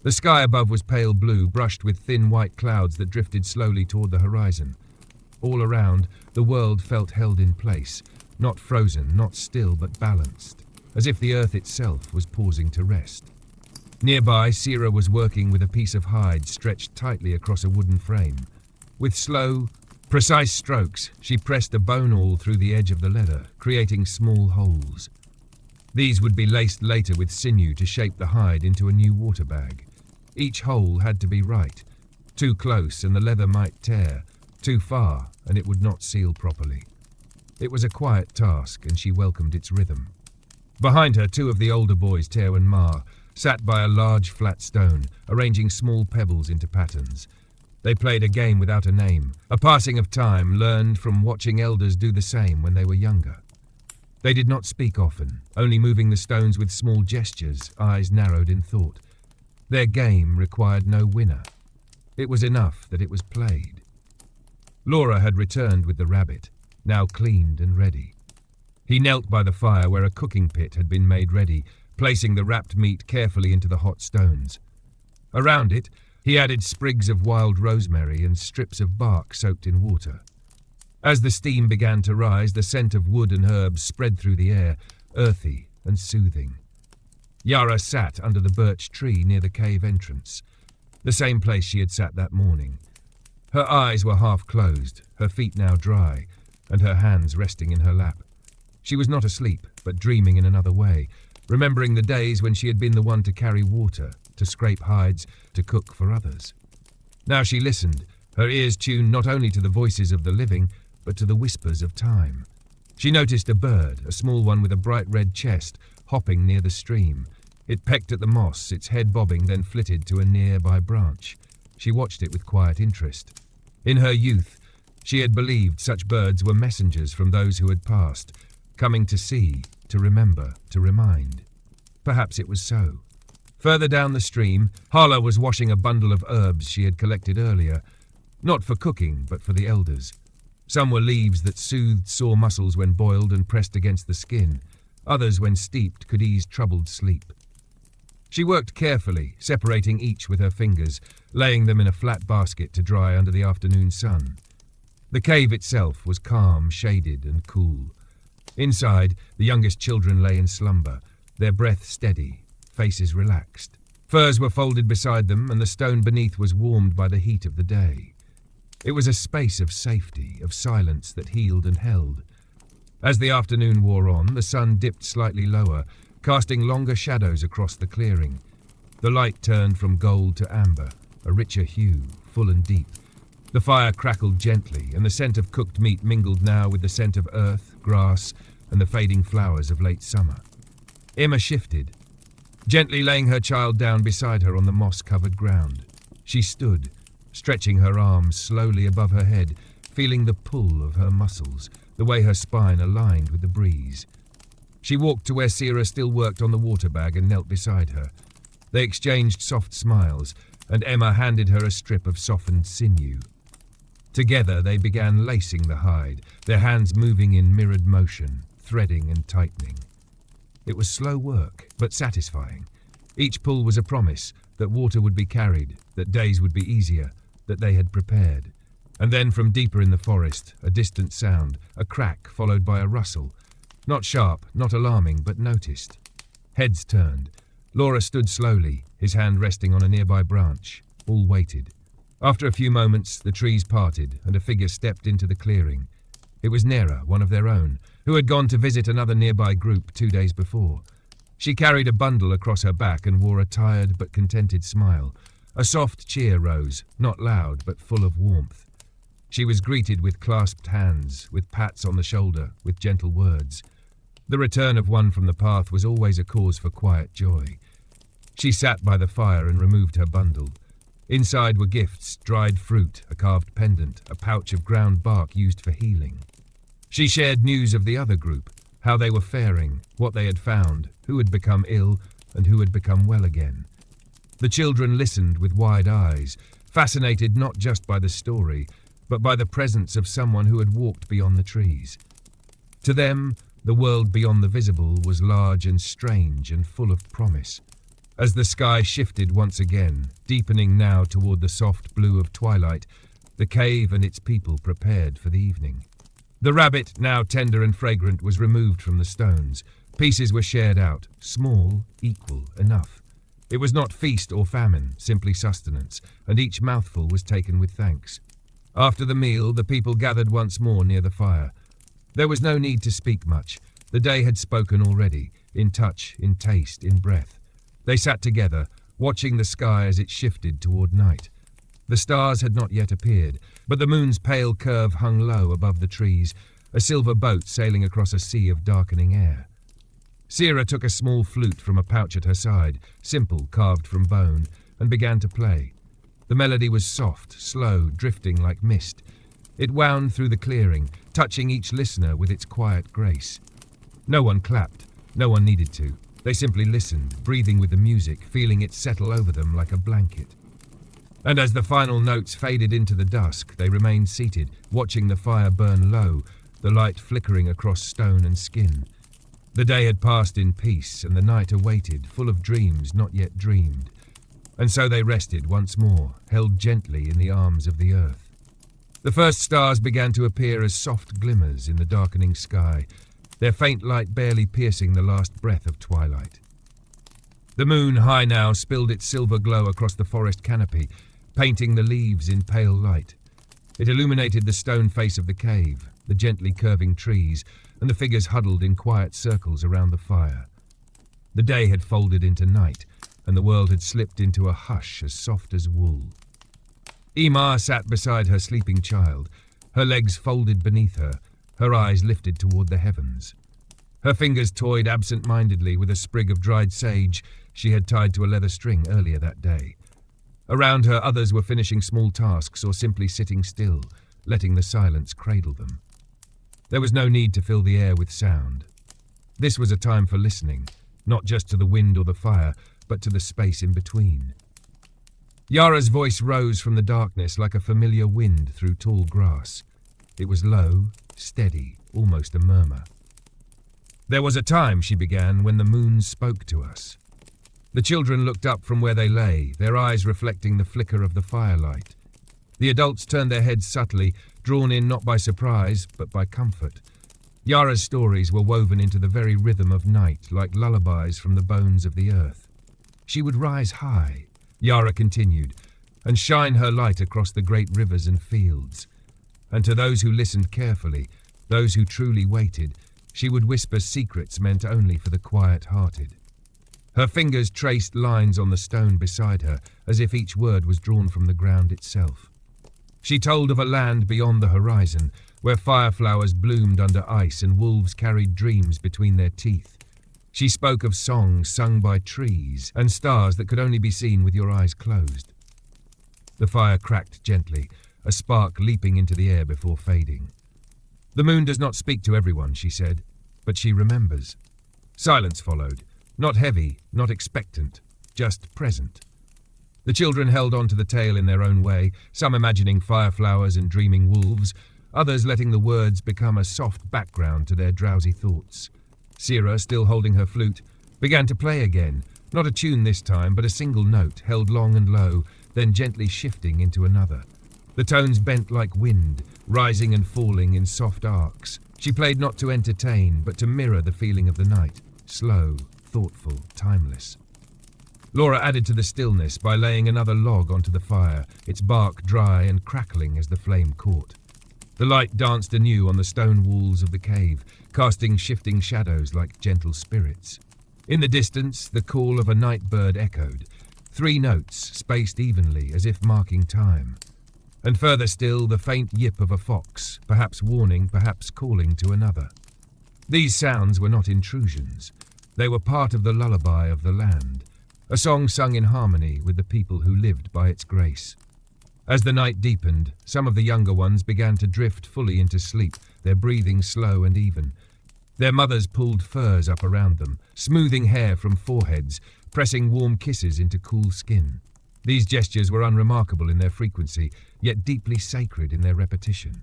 The sky above was pale blue, brushed with thin white clouds that drifted slowly toward the horizon. All around, the world felt held in place, not frozen, not still, but balanced, as if the earth itself was pausing to rest. Nearby, Sierra was working with a piece of hide stretched tightly across a wooden frame. With slow, precise strokes, she pressed a bone awl through the edge of the leather, creating small holes. These would be laced later with sinew to shape the hide into a new water bag. Each hole had to be right. Too close and the leather might tear. Too far and it would not seal properly. It was a quiet task and she welcomed its rhythm. Behind her, two of the older boys, Teo and Ma, sat by a large flat stone, arranging small pebbles into patterns. They played a game without a name, a passing of time learned from watching elders do the same when they were younger. They did not speak often, only moving the stones with small gestures, eyes narrowed in thought. Their game required no winner. It was enough that it was played. Laura had returned with the rabbit, now cleaned and ready. He knelt by the fire where a cooking pit had been made ready, placing the wrapped meat carefully into the hot stones. Around it, he added sprigs of wild rosemary and strips of bark soaked in water. As the steam began to rise, the scent of wood and herbs spread through the air, earthy and soothing. Yara sat under the birch tree near the cave entrance, the same place she had sat that morning. Her eyes were half closed, her feet now dry, and her hands resting in her lap. She was not asleep, but dreaming in another way, remembering the days when she had been the one to carry water, to scrape hides, to cook for others. Now she listened, her ears tuned not only to the voices of the living, but to the whispers of time. She noticed a bird, a small one with a bright red chest, hopping near the stream. It pecked at the moss, its head bobbing, then flitted to a nearby branch. She watched it with quiet interest. In her youth, she had believed such birds were messengers from those who had passed, coming to see, to remember, to remind. Perhaps it was so. Further down the stream, Hala was washing a bundle of herbs she had collected earlier, not for cooking, but for the elders. Some were leaves that soothed sore muscles when boiled and pressed against the skin. Others, when steeped, could ease troubled sleep. She worked carefully, separating each with her fingers, laying them in a flat basket to dry under the afternoon sun. The cave itself was calm, shaded, and cool. Inside, the youngest children lay in slumber, their breath steady, faces relaxed. Furs were folded beside them, and the stone beneath was warmed by the heat of the day. It was a space of safety, of silence that healed and held. As the afternoon wore on, the sun dipped slightly lower, casting longer shadows across the clearing. The light turned from gold to amber, a richer hue, full and deep. The fire crackled gently, and the scent of cooked meat mingled now with the scent of earth, grass, and the fading flowers of late summer. Emma shifted, gently laying her child down beside her on the moss-covered ground. She stood, stretching her arms slowly above her head, feeling the pull of her muscles, the way her spine aligned with the breeze. She walked to where Sira still worked on the water bag and knelt beside her. They exchanged soft smiles, and Emma handed her a strip of softened sinew. Together they began lacing the hide, their hands moving in mirrored motion, threading and tightening. It was slow work, but satisfying. Each pull was a promise that water would be carried, that days would be easier, that they had prepared. And then from deeper in the forest, a distant sound, a crack followed by a rustle. Not sharp, not alarming, but noticed. Heads turned. Laura stood slowly, his hand resting on a nearby branch. All waited. After a few moments, the trees parted, and a figure stepped into the clearing. It was Nera, one of their own, who had gone to visit another nearby group 2 days before. She carried a bundle across her back and wore a tired but contented smile. A soft cheer rose, not loud, but full of warmth. She was greeted with clasped hands, with pats on the shoulder, with gentle words. The return of one from the path was always a cause for quiet joy. She sat by the fire and removed her bundle. Inside were gifts, dried fruit, a carved pendant, a pouch of ground bark used for healing. She shared news of the other group, how they were faring, what they had found, who had become ill, and who had become well again. The children listened with wide eyes, fascinated not just by the story, but by the presence of someone who had walked beyond the trees. To them, the world beyond the visible was large and strange and full of promise. As the sky shifted once again, deepening now toward the soft blue of twilight, the cave and its people prepared for the evening. The rabbit, now tender and fragrant, was removed from the stones. Pieces were shared out, small, equal, enough. It was not feast or famine, simply sustenance, and each mouthful was taken with thanks. After the meal, the people gathered once more near the fire. There was no need to speak much. The day had spoken already, in touch, in taste, in breath. They sat together, watching the sky as it shifted toward night. The stars had not yet appeared, but the moon's pale curve hung low above the trees, a silver boat sailing across a sea of darkening air. Sira took a small flute from a pouch at her side, simple, carved from bone, and began to play. The melody was soft, slow, drifting like mist. It wound through the clearing, touching each listener with its quiet grace. No one clapped, no one needed to. They simply listened, breathing with the music, feeling it settle over them like a blanket. And as the final notes faded into the dusk, they remained seated, watching the fire burn low, the light flickering across stone and skin. The day had passed in peace, and the night awaited, full of dreams not yet dreamed. And so they rested once more, held gently in the arms of the earth. The first stars began to appear as soft glimmers in the darkening sky, their faint light barely piercing the last breath of twilight. The moon, high now, spilled its silver glow across the forest canopy, painting the leaves in pale light. It illuminated the stone face of the cave, the gently curving trees, and the figures huddled in quiet circles around the fire. The day had folded into night, and the world had slipped into a hush as soft as wool. Emma sat beside her sleeping child, her legs folded beneath her eyes lifted toward the heavens. Her fingers toyed absent-mindedly with a sprig of dried sage she had tied to a leather string earlier that day. Around her, others were finishing small tasks or simply sitting still, letting the silence cradle them. There was no need to fill the air with sound. This was a time for listening, not just to the wind or the fire, but to the space in between. Yara's voice rose from the darkness like a familiar wind through tall grass. It was low, steady, almost a murmur. There was a time, she began, when the moon spoke to us. The children looked up from where they lay, their eyes reflecting the flicker of the firelight. The adults turned their heads subtly, drawn in not by surprise, but by comfort. Yara's stories were woven into the very rhythm of night, like lullabies from the bones of the earth. She would rise high, Yara continued, and shine her light across the great rivers and fields. And to those who listened carefully, those who truly waited, she would whisper secrets meant only for the quiet-hearted. Her fingers traced lines on the stone beside her, as if each word was drawn from the ground itself. She told of a land beyond the horizon, where fireflowers bloomed under ice and wolves carried dreams between their teeth. She spoke of songs sung by trees and stars that could only be seen with your eyes closed. The fire cracked gently, a spark leaping into the air before fading. The moon does not speak to everyone, she said, but she remembers. Silence followed, not heavy, not expectant, just present. The children held on to the tale in their own way, some imagining fireflowers and dreaming wolves, others letting the words become a soft background to their drowsy thoughts. Sira, still holding her flute, began to play again, not a tune this time, but a single note, held long and low, then gently shifting into another. The tones bent like wind, rising and falling in soft arcs. She played not to entertain, but to mirror the feeling of the night, slow, thoughtful, timeless. Laura added to the stillness by laying another log onto the fire, its bark dry and crackling as the flame caught. The light danced anew on the stone walls of the cave, casting shifting shadows like gentle spirits. In the distance, the call of a night bird echoed, 3 notes spaced evenly as if marking time. And further still, the faint yip of a fox, perhaps warning, perhaps calling to another. These sounds were not intrusions. They were part of the lullaby of the land, a song sung in harmony with the people who lived by its grace. As the night deepened, some of the younger ones began to drift fully into sleep, their breathing slow and even. Their mothers pulled furs up around them, smoothing hair from foreheads, pressing warm kisses into cool skin. These gestures were unremarkable in their frequency, yet deeply sacred in their repetition.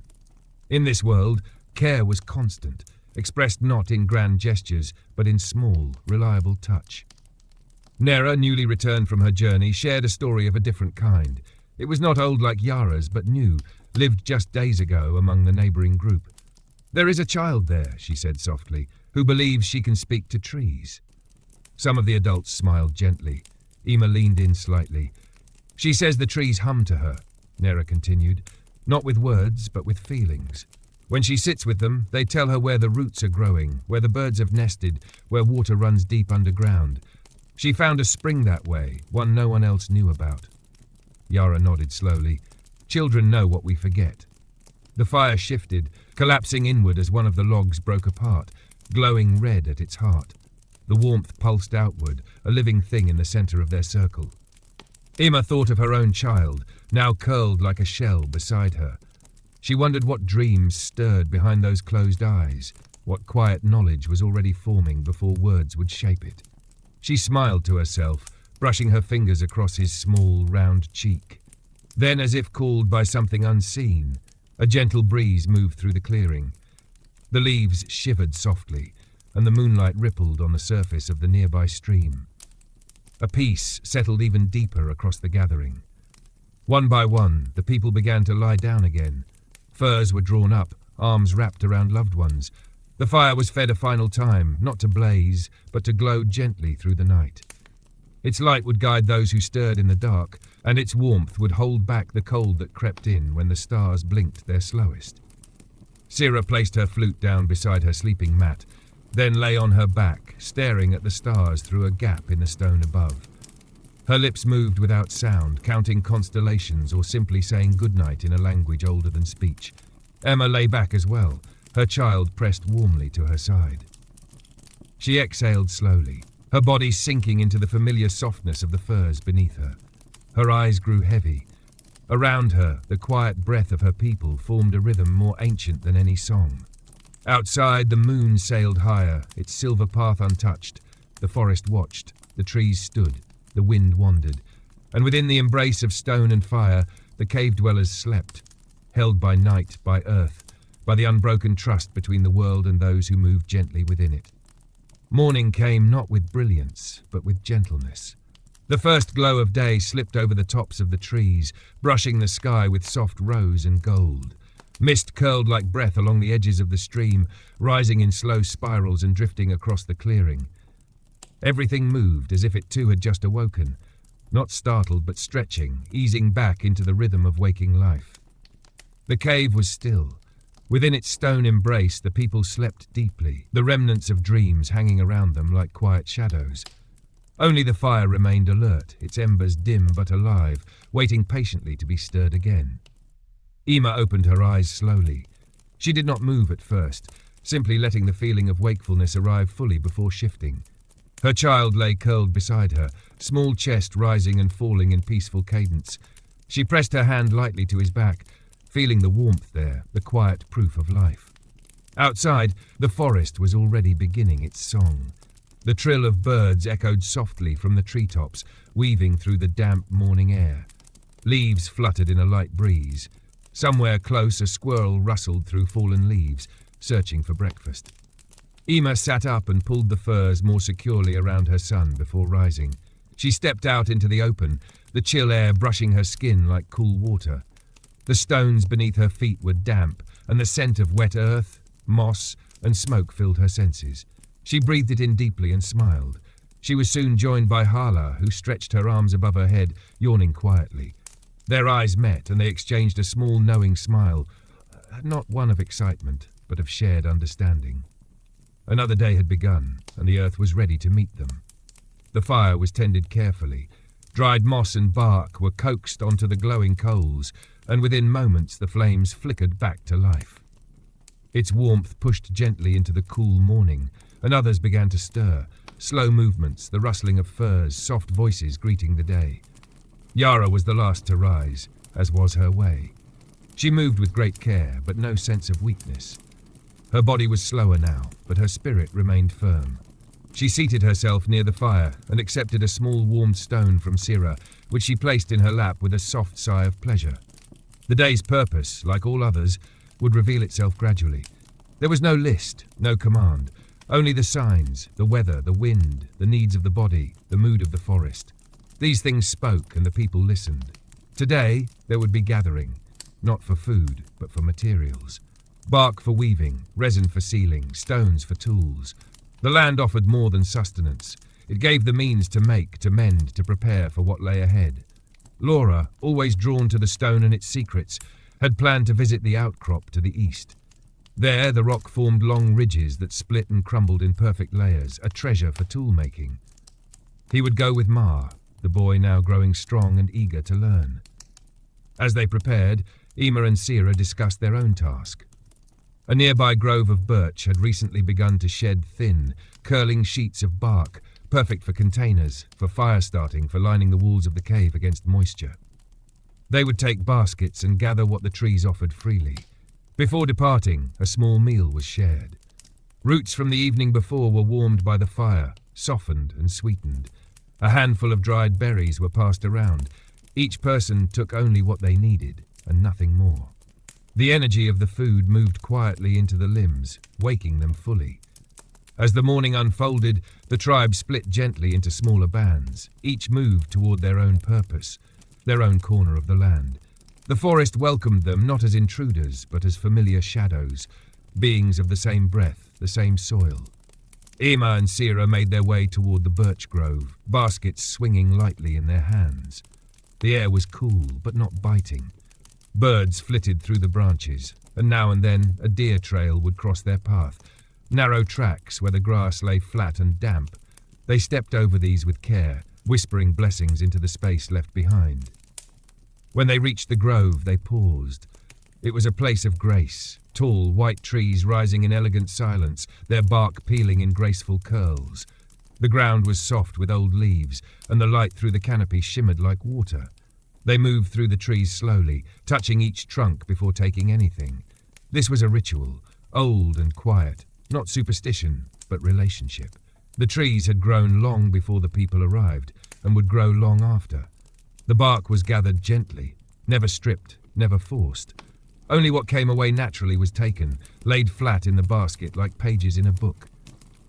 In this world, care was constant, expressed not in grand gestures, but in small, reliable touch. Nera, newly returned from her journey, shared a story of a different kind. It was not old like Yara's, but new, lived just days ago among the neighbouring group. "There is a child there," she said softly, "who believes she can speak to trees." Some of the adults smiled gently. Emma leaned in slightly. "She says the trees hum to her," Nera continued, "not with words, but with feelings. When she sits with them, they tell her where the roots are growing, where the birds have nested, where water runs deep underground. She found a spring that way, one no one else knew about." Yara nodded slowly. "Children know what we forget." The fire shifted, collapsing inward as one of the logs broke apart, glowing red at its heart. The warmth pulsed outward, a living thing in the centre of their circle. Emma thought of her own child, now curled like a shell beside her. She wondered what dreams stirred behind those closed eyes, what quiet knowledge was already forming before words would shape it. She smiled to herself, brushing her fingers across his small, round cheek. Then, as if called by something unseen, a gentle breeze moved through the clearing. The leaves shivered softly, and the moonlight rippled on the surface of the nearby stream. A peace settled even deeper across the gathering. One by one, the people began to lie down again. Furs were drawn up, arms wrapped around loved ones. The fire was fed a final time, not to blaze, but to glow gently through the night. Its light would guide those who stirred in the dark, and its warmth would hold back the cold that crept in when the stars blinked their slowest. Sira placed her flute down beside her sleeping mat, then lay on her back, staring at the stars through a gap in the stone above. Her lips moved without sound, counting constellations or simply saying goodnight in a language older than speech. Emma lay back as well, her child pressed warmly to her side. She exhaled slowly, her body sinking into the familiar softness of the furs beneath her. Her eyes grew heavy. Around her, the quiet breath of her people formed a rhythm more ancient than any song. Outside, the moon sailed higher, its silver path untouched. The forest watched, the trees stood, the wind wandered, and within the embrace of stone and fire, the cave-dwellers slept, held by night, by earth, by the unbroken trust between the world and those who moved gently within it. Morning came not with brilliance, but with gentleness. The first glow of day slipped over the tops of the trees, brushing the sky with soft rose and gold. Mist curled like breath along the edges of the stream, rising in slow spirals and drifting across the clearing. Everything moved as if it too had just awoken, not startled but stretching, easing back into the rhythm of waking life. The cave was still. Within its stone embrace, the people slept deeply, the remnants of dreams hanging around them like quiet shadows. Only the fire remained alert, its embers dim but alive, waiting patiently to be stirred again. Ema opened her eyes slowly. She did not move at first, simply letting the feeling of wakefulness arrive fully before shifting. Her child lay curled beside her, small chest rising and falling in peaceful cadence. She pressed her hand lightly to his back, feeling the warmth there, the quiet proof of life. Outside, the forest was already beginning its song. The trill of birds echoed softly from the treetops, weaving through the damp morning air. Leaves fluttered in a light breeze. Somewhere close, a squirrel rustled through fallen leaves, searching for breakfast. Ema sat up and pulled the furs more securely around her son before rising. She stepped out into the open, the chill air brushing her skin like cool water. The stones beneath her feet were damp, and the scent of wet earth, moss, and smoke filled her senses. She breathed it in deeply and smiled. She was soon joined by Hala, who stretched her arms above her head, yawning quietly. Their eyes met, and they exchanged a small, knowing smile, not one of excitement, but of shared understanding. Another day had begun, and the earth was ready to meet them. The fire was tended carefully. Dried moss and bark were coaxed onto the glowing coals, and within moments the flames flickered back to life. Its warmth pushed gently into the cool morning, and others began to stir, slow movements, the rustling of furs, soft voices greeting the day. Yara was the last to rise, as was her way. She moved with great care, but no sense of weakness. Her body was slower now, but her spirit remained firm. She seated herself near the fire and accepted a small warmed stone from Sira, which she placed in her lap with a soft sigh of pleasure. The day's purpose, like all others, would reveal itself gradually. There was no list, no command, only the signs, the weather, the wind, the needs of the body, the mood of the forest. These things spoke and the people listened. Today, there would be gathering, not for food, but for materials. Bark for weaving, resin for sealing, stones for tools. The land offered more than sustenance. It gave the means to make, to mend, to prepare for what lay ahead. Laura, always drawn to the stone and its secrets, had planned to visit the outcrop to the east. There, the rock formed long ridges that split and crumbled in perfect layers, a treasure for tool-making. He would go with Ma, the boy now growing strong and eager to learn. As they prepared, Ema and Sira discussed their own task. A nearby grove of birch had recently begun to shed thin, curling sheets of bark, perfect for containers, for fire starting, for lining the walls of the cave against moisture. They would take baskets and gather what the trees offered freely. Before departing, a small meal was shared. Roots from the evening before were warmed by the fire, softened and sweetened. A handful of dried berries were passed around. Each person took only what they needed, and nothing more. The energy of the food moved quietly into the limbs, waking them fully. As the morning unfolded, the tribe split gently into smaller bands. Each moved toward their own purpose, their own corner of the land. The forest welcomed them not as intruders, but as familiar shadows, beings of the same breath, the same soil. Ema and Sira made their way toward the birch grove, baskets swinging lightly in their hands. The air was cool, but not biting. Birds flitted through the branches, and now and then a deer trail would cross their path, narrow tracks where the grass lay flat and damp. They stepped over these with care, whispering blessings into the space left behind. When they reached the grove, they paused. It was a place of grace, tall, white trees rising in elegant silence, their bark peeling in graceful curls. The ground was soft with old leaves, and the light through the canopy shimmered like water. They moved through the trees slowly, touching each trunk before taking anything. This was a ritual, old and quiet, not superstition, but relationship. The trees had grown long before the people arrived, and would grow long after. The bark was gathered gently, never stripped, never forced. Only what came away naturally was taken, laid flat in the basket like pages in a book.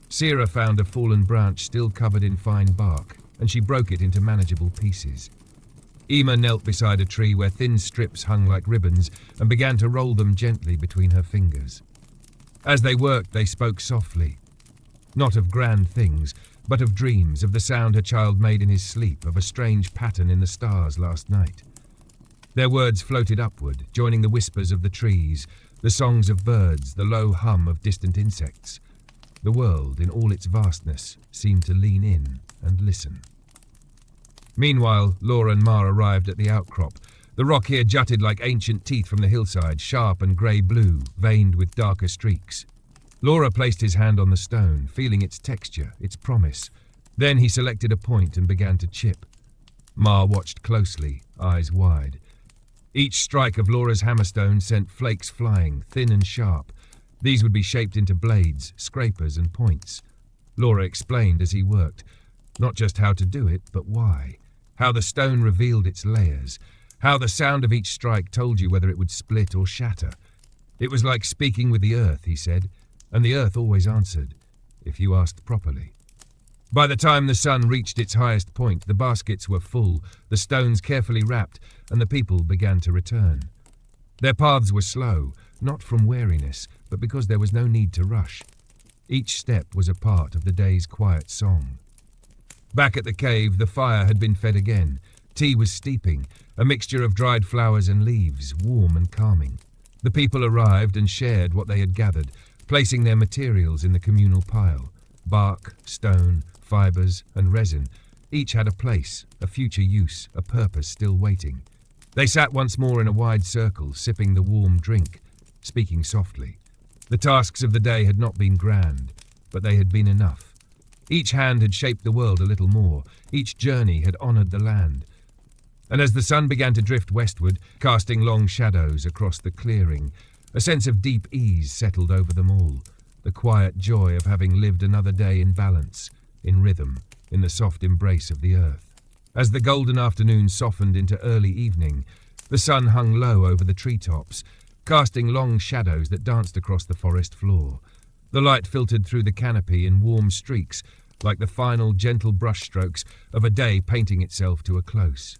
Sierra found a fallen branch still covered in fine bark, and she broke it into manageable pieces. Ema knelt beside a tree where thin strips hung like ribbons and began to roll them gently between her fingers. As they worked, they spoke softly, not of grand things, but of dreams, of the sound her child made in his sleep, of a strange pattern in the stars last night. Their words floated upward, joining the whispers of the trees, the songs of birds, the low hum of distant insects. The world, in all its vastness, seemed to lean in and listen. Meanwhile, Laura and Ma arrived at the outcrop. The rock here jutted like ancient teeth from the hillside, sharp and grey-blue, veined with darker streaks. Laura placed his hand on the stone, feeling its texture, its promise. Then he selected a point and began to chip. Ma watched closely, eyes wide. Each strike of Laura's hammerstone sent flakes flying, thin and sharp. These would be shaped into blades, scrapers and points. Laura explained as he worked, not just how to do it, but why. How the stone revealed its layers. How the sound of each strike told you whether it would split or shatter. It was like speaking with the earth, he said, and the earth always answered, if you asked properly. By the time the sun reached its highest point, the baskets were full, the stones carefully wrapped, and the people began to return. Their paths were slow, not from weariness, but because there was no need to rush. Each step was a part of the day's quiet song. Back at the cave, the fire had been fed again. Tea was steeping, a mixture of dried flowers and leaves, warm and calming. The people arrived and shared what they had gathered, placing their materials in the communal pile. Bark, stone, fibres and resin. Each had a place, a future use, a purpose still waiting. They sat once more in a wide circle, sipping the warm drink, speaking softly. The tasks of the day had not been grand, but they had been enough. Each hand had shaped the world a little more. Each journey had honoured the land. And as the sun began to drift westward, casting long shadows across the clearing, a sense of deep ease settled over them all, the quiet joy of having lived another day in balance, in rhythm, in the soft embrace of the earth. As the golden afternoon softened into early evening, the sun hung low over the treetops, casting long shadows that danced across the forest floor. The light filtered through the canopy in warm streaks, like the final gentle brushstrokes of a day painting itself to a close.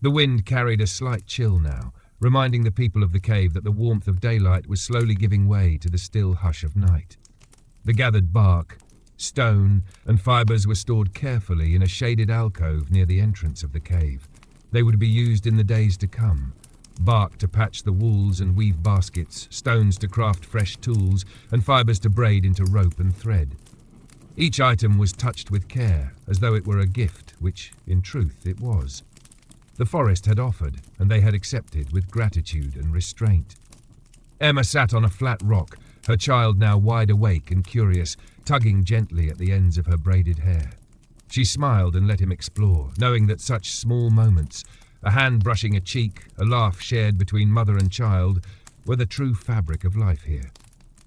The wind carried a slight chill now, reminding the people of the cave that the warmth of daylight was slowly giving way to the still hush of night. The gathered bark, stone, and fibres were stored carefully in a shaded alcove near the entrance of the cave. They would be used in the days to come. Bark to patch the walls and weave baskets, stones to craft fresh tools, and fibres to braid into rope and thread. Each item was touched with care, as though it were a gift, which, in truth, it was. The forest had offered, and they had accepted with gratitude and restraint. Emma sat on a flat rock, her child now wide awake and curious, tugging gently at the ends of her braided hair. She smiled and let him explore, knowing that such small moments, a hand brushing a cheek, a laugh shared between mother and child, were the true fabric of life here.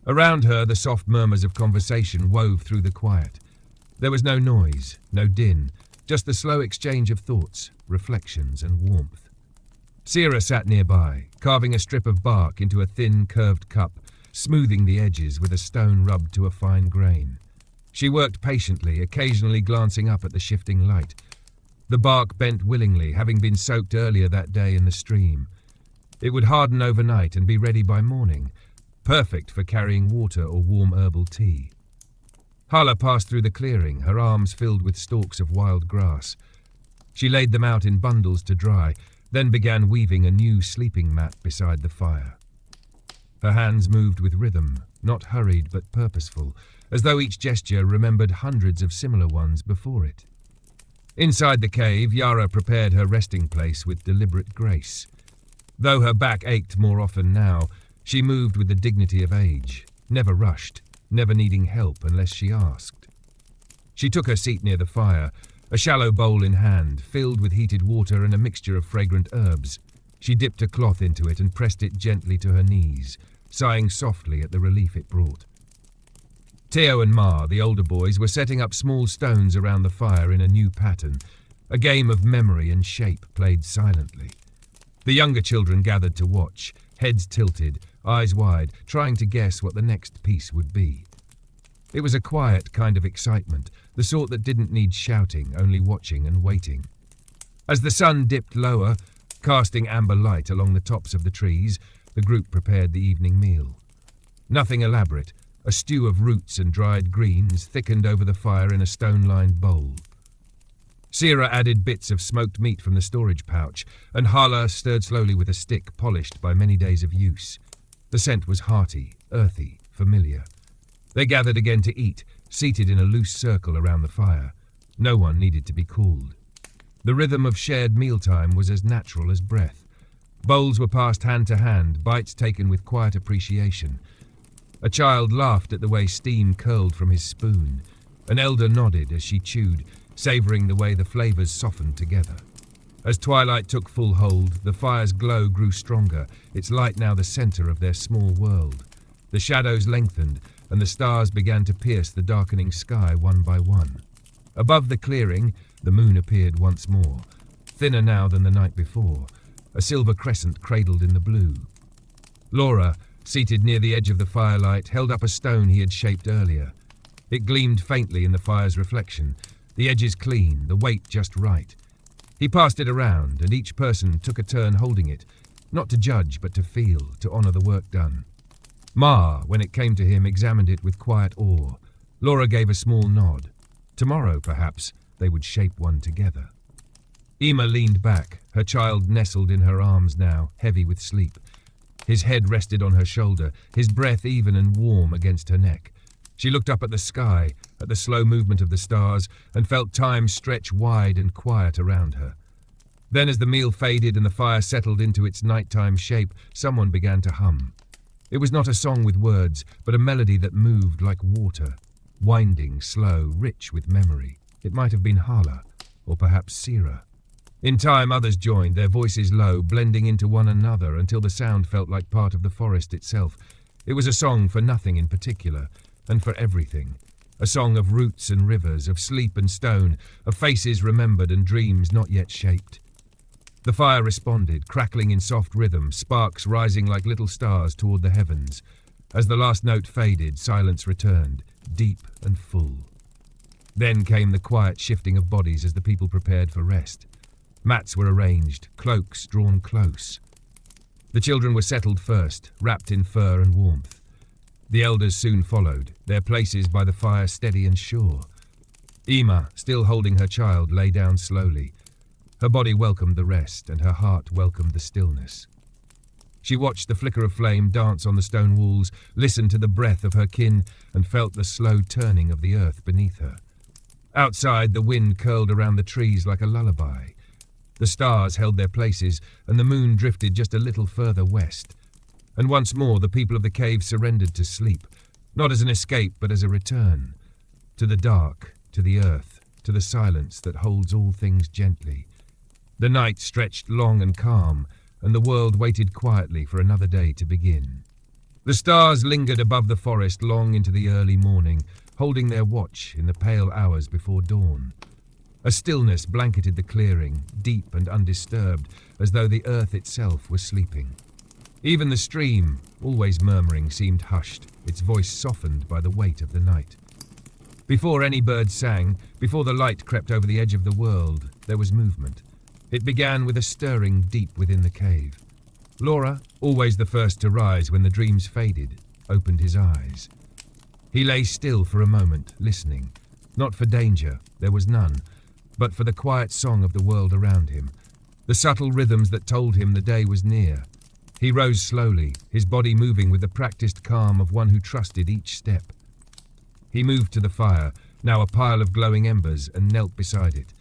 Around her, the soft murmurs of conversation wove through the quiet. There was no noise, no din, just the slow exchange of thoughts, reflections and warmth. Sierra sat nearby, carving a strip of bark into a thin, curved cup, smoothing the edges with a stone rubbed to a fine grain. She worked patiently, occasionally glancing up at the shifting light. The bark bent willingly, having been soaked earlier that day in the stream. It would harden overnight and be ready by morning, perfect for carrying water or warm herbal tea. Hala passed through the clearing, her arms filled with stalks of wild grass. She laid them out in bundles to dry, then began weaving a new sleeping mat beside the fire. Her hands moved with rhythm, not hurried but purposeful, as though each gesture remembered hundreds of similar ones before it. Inside the cave, Yara prepared her resting place with deliberate grace. Though her back ached more often now, she moved with the dignity of age, never rushed, never needing help unless she asked. She took her seat near the fire, a shallow bowl in hand, filled with heated water and a mixture of fragrant herbs. She dipped a cloth into it and pressed it gently to her knees, sighing softly at the relief it brought. Theo and Ma, the older boys, were setting up small stones around the fire in a new pattern, a game of memory and shape played silently. The younger children gathered to watch, heads tilted, eyes wide, trying to guess what the next piece would be. It was a quiet kind of excitement, the sort that didn't need shouting, only watching and waiting. As the sun dipped lower, casting amber light along the tops of the trees, the group prepared the evening meal. Nothing elaborate, a stew of roots and dried greens thickened over the fire in a stone-lined bowl. Sira added bits of smoked meat from the storage pouch, and Hala stirred slowly with a stick polished by many days of use. The scent was hearty, earthy, familiar. They gathered again to eat, seated in a loose circle around the fire. No one needed to be called. The rhythm of shared mealtime was as natural as breath. Bowls were passed hand to hand, bites taken with quiet appreciation. A child laughed at the way steam curled from his spoon. An elder nodded as she chewed, savouring the way the flavours softened together. As twilight took full hold, the fire's glow grew stronger, its light now the centre of their small world. The shadows lengthened, and the stars began to pierce the darkening sky one by one. Above the clearing, the moon appeared once more, thinner now than the night before, a silver crescent cradled in the blue. Laura, seated near the edge of the firelight, held up a stone he had shaped earlier. It gleamed faintly in the fire's reflection, the edges clean, the weight just right. He passed it around, and each person took a turn holding it, not to judge but to feel, to honour the work done. Ma, when it came to him, examined it with quiet awe. Laura gave a small nod. Tomorrow, perhaps, they would shape one together. Ema leaned back, her child nestled in her arms now, heavy with sleep. His head rested on her shoulder, his breath even and warm against her neck. She looked up at the sky, at the slow movement of the stars, and felt time stretch wide and quiet around her. Then as the meal faded and the fire settled into its nighttime shape, someone began to hum. It was not a song with words, but a melody that moved like water, winding, slow, rich with memory. It might have been Hala, or perhaps Sira. In time others joined, their voices low, blending into one another until the sound felt like part of the forest itself. It was a song for nothing in particular, and for everything. A song of roots and rivers, of sleep and stone, of faces remembered and dreams not yet shaped. The fire responded, crackling in soft rhythm, sparks rising like little stars toward the heavens. As the last note faded, silence returned, deep and full. Then came the quiet shifting of bodies as the people prepared for rest. Mats were arranged, cloaks drawn close. The children were settled first, wrapped in fur and warmth. The elders soon followed, their places by the fire steady and sure. Ema, still holding her child, lay down slowly. Her body welcomed the rest, and her heart welcomed the stillness. She watched the flicker of flame dance on the stone walls, listened to the breath of her kin, and felt the slow turning of the earth beneath her. Outside, the wind curled around the trees like a lullaby. The stars held their places, and the moon drifted just a little further west. And once more the people of the cave surrendered to sleep, not as an escape but as a return. To the dark, to the earth, to the silence that holds all things gently. The night stretched long and calm, and the world waited quietly for another day to begin. The stars lingered above the forest long into the early morning, holding their watch in the pale hours before dawn. A stillness blanketed the clearing, deep and undisturbed, as though the earth itself was sleeping. Even the stream, always murmuring, seemed hushed, its voice softened by the weight of the night. Before any bird sang, before the light crept over the edge of the world, there was movement. It began with a stirring deep within the cave. Laura, always the first to rise when the dreams faded, opened his eyes. He lay still for a moment, listening, not for danger, there was none, but for the quiet song of the world around him, the subtle rhythms that told him the day was near. He rose slowly, his body moving with the practiced calm of one who trusted each step. He moved to the fire, now a pile of glowing embers, and knelt beside it.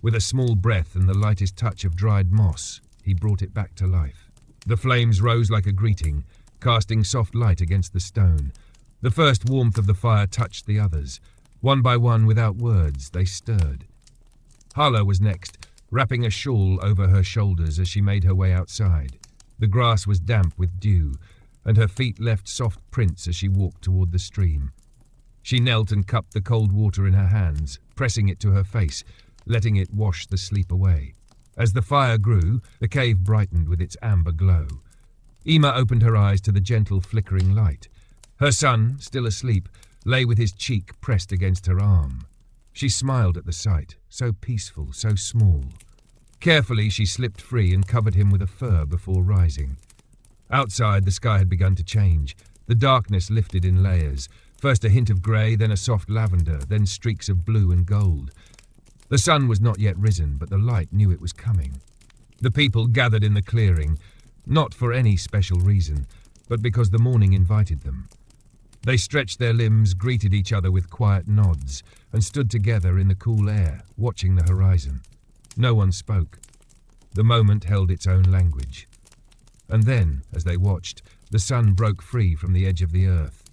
With a small breath and the lightest touch of dried moss, he brought it back to life. The flames rose like a greeting, casting soft light against the stone. The first warmth of the fire touched the others. One by one, without words, they stirred. Hala was next, wrapping a shawl over her shoulders as she made her way outside. The grass was damp with dew, and her feet left soft prints as she walked toward the stream. She knelt and cupped the cold water in her hands, pressing it to her face, letting it wash the sleep away. As the fire grew, the cave brightened with its amber glow. Ema opened her eyes to the gentle flickering light. Her son, still asleep, lay with his cheek pressed against her arm. She smiled at the sight, so peaceful, so small. Carefully, she slipped free and covered him with a fur before rising. Outside, the sky had begun to change. The darkness lifted in layers, first a hint of grey, then a soft lavender, then streaks of blue and gold. The sun was not yet risen, but the light knew it was coming. The people gathered in the clearing, not for any special reason, but because the morning invited them. They stretched their limbs, greeted each other with quiet nods, and stood together in the cool air, watching the horizon. No one spoke. The moment held its own language. And then, as they watched, the sun broke free from the edge of the earth.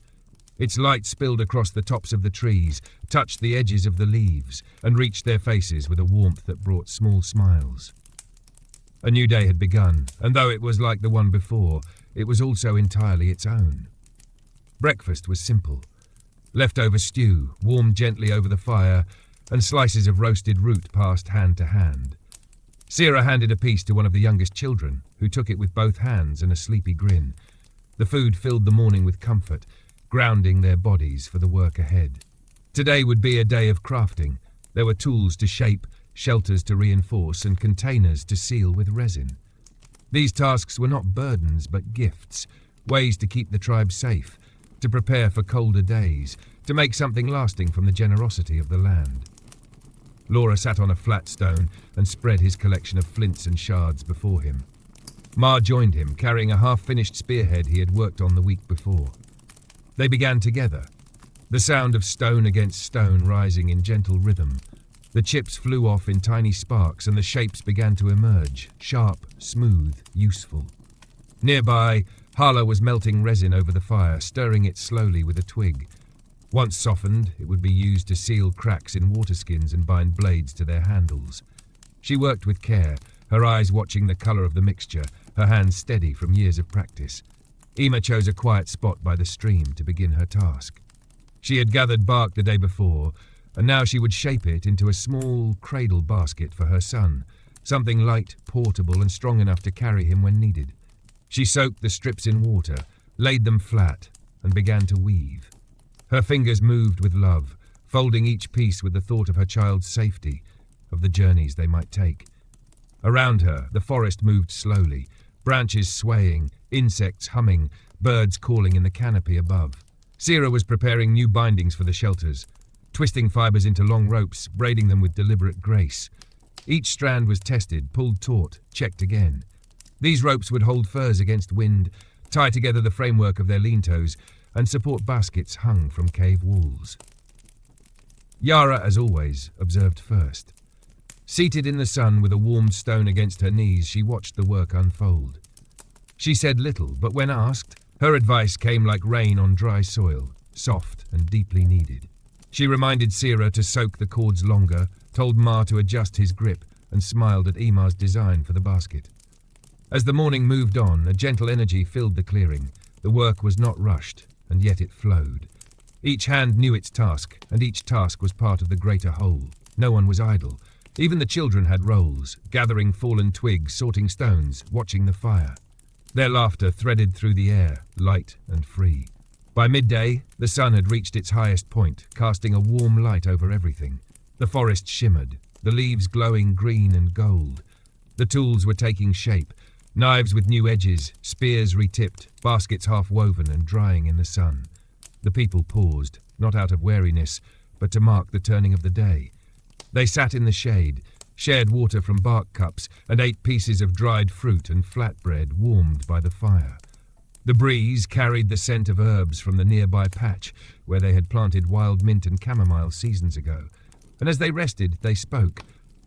Its light spilled across the tops of the trees, touched the edges of the leaves, and reached their faces with a warmth that brought small smiles. A new day had begun, and though it was like the one before, it was also entirely its own. Breakfast was simple. Leftover stew, warmed gently over the fire, and slices of roasted root passed hand to hand. Sira handed a piece to one of the youngest children, who took it with both hands and a sleepy grin. The food filled the morning with comfort, grounding their bodies for the work ahead. Today would be a day of crafting. There were tools to shape, shelters to reinforce, and containers to seal with resin. These tasks were not burdens, but gifts, ways to keep the tribe safe, to prepare for colder days, to make something lasting from the generosity of the land. Laura sat on a flat stone and spread his collection of flints and shards before him. Ma joined him, carrying a half-finished spearhead he had worked on the week before. They began together, the sound of stone against stone rising in gentle rhythm. The chips flew off in tiny sparks and the shapes began to emerge, sharp, smooth, useful. Nearby, Hala was melting resin over the fire, stirring it slowly with a twig. Once softened, it would be used to seal cracks in water skins and bind blades to their handles. She worked with care, her eyes watching the colour of the mixture, her hands steady from years of practice. Ema chose a quiet spot by the stream to begin her task. She had gathered bark the day before, and now she would shape it into a small cradle basket for her son, something light, portable, and strong enough to carry him when needed. She soaked the strips in water, laid them flat, and began to weave. Her fingers moved with love, folding each piece with the thought of her child's safety, of the journeys they might take. Around her, the forest moved slowly, branches swaying, insects humming, birds calling in the canopy above. Sira was preparing new bindings for the shelters, twisting fibers into long ropes, braiding them with deliberate grace. Each strand was tested, pulled taut, checked again. These ropes would hold furs against wind, tie together the framework of their lean-tos, and support baskets hung from cave walls. Yara, as always, observed first. Seated in the sun with a warmed stone against her knees, she watched the work unfold. She said little, but when asked, her advice came like rain on dry soil, soft and deeply needed. She reminded Sira to soak the cords longer, told Ma to adjust his grip, and smiled at Ema's design for the basket. As the morning moved on, a gentle energy filled the clearing. The work was not rushed, and yet it flowed. Each hand knew its task, and each task was part of the greater whole. No one was idle. Even the children had roles, gathering fallen twigs, sorting stones, watching the fire. Their laughter threaded through the air, light and free. By midday, the sun had reached its highest point, casting a warm light over everything. The forest shimmered, the leaves glowing green and gold. The tools were taking shape, knives with new edges, spears retipped, baskets half woven and drying in the sun. The people paused, not out of weariness, but to mark the turning of the day. They sat in the shade, shared water from bark cups, and ate pieces of dried fruit and flatbread warmed by the fire. The breeze carried the scent of herbs from the nearby patch, where they had planted wild mint and chamomile seasons ago. And as they rested, they spoke,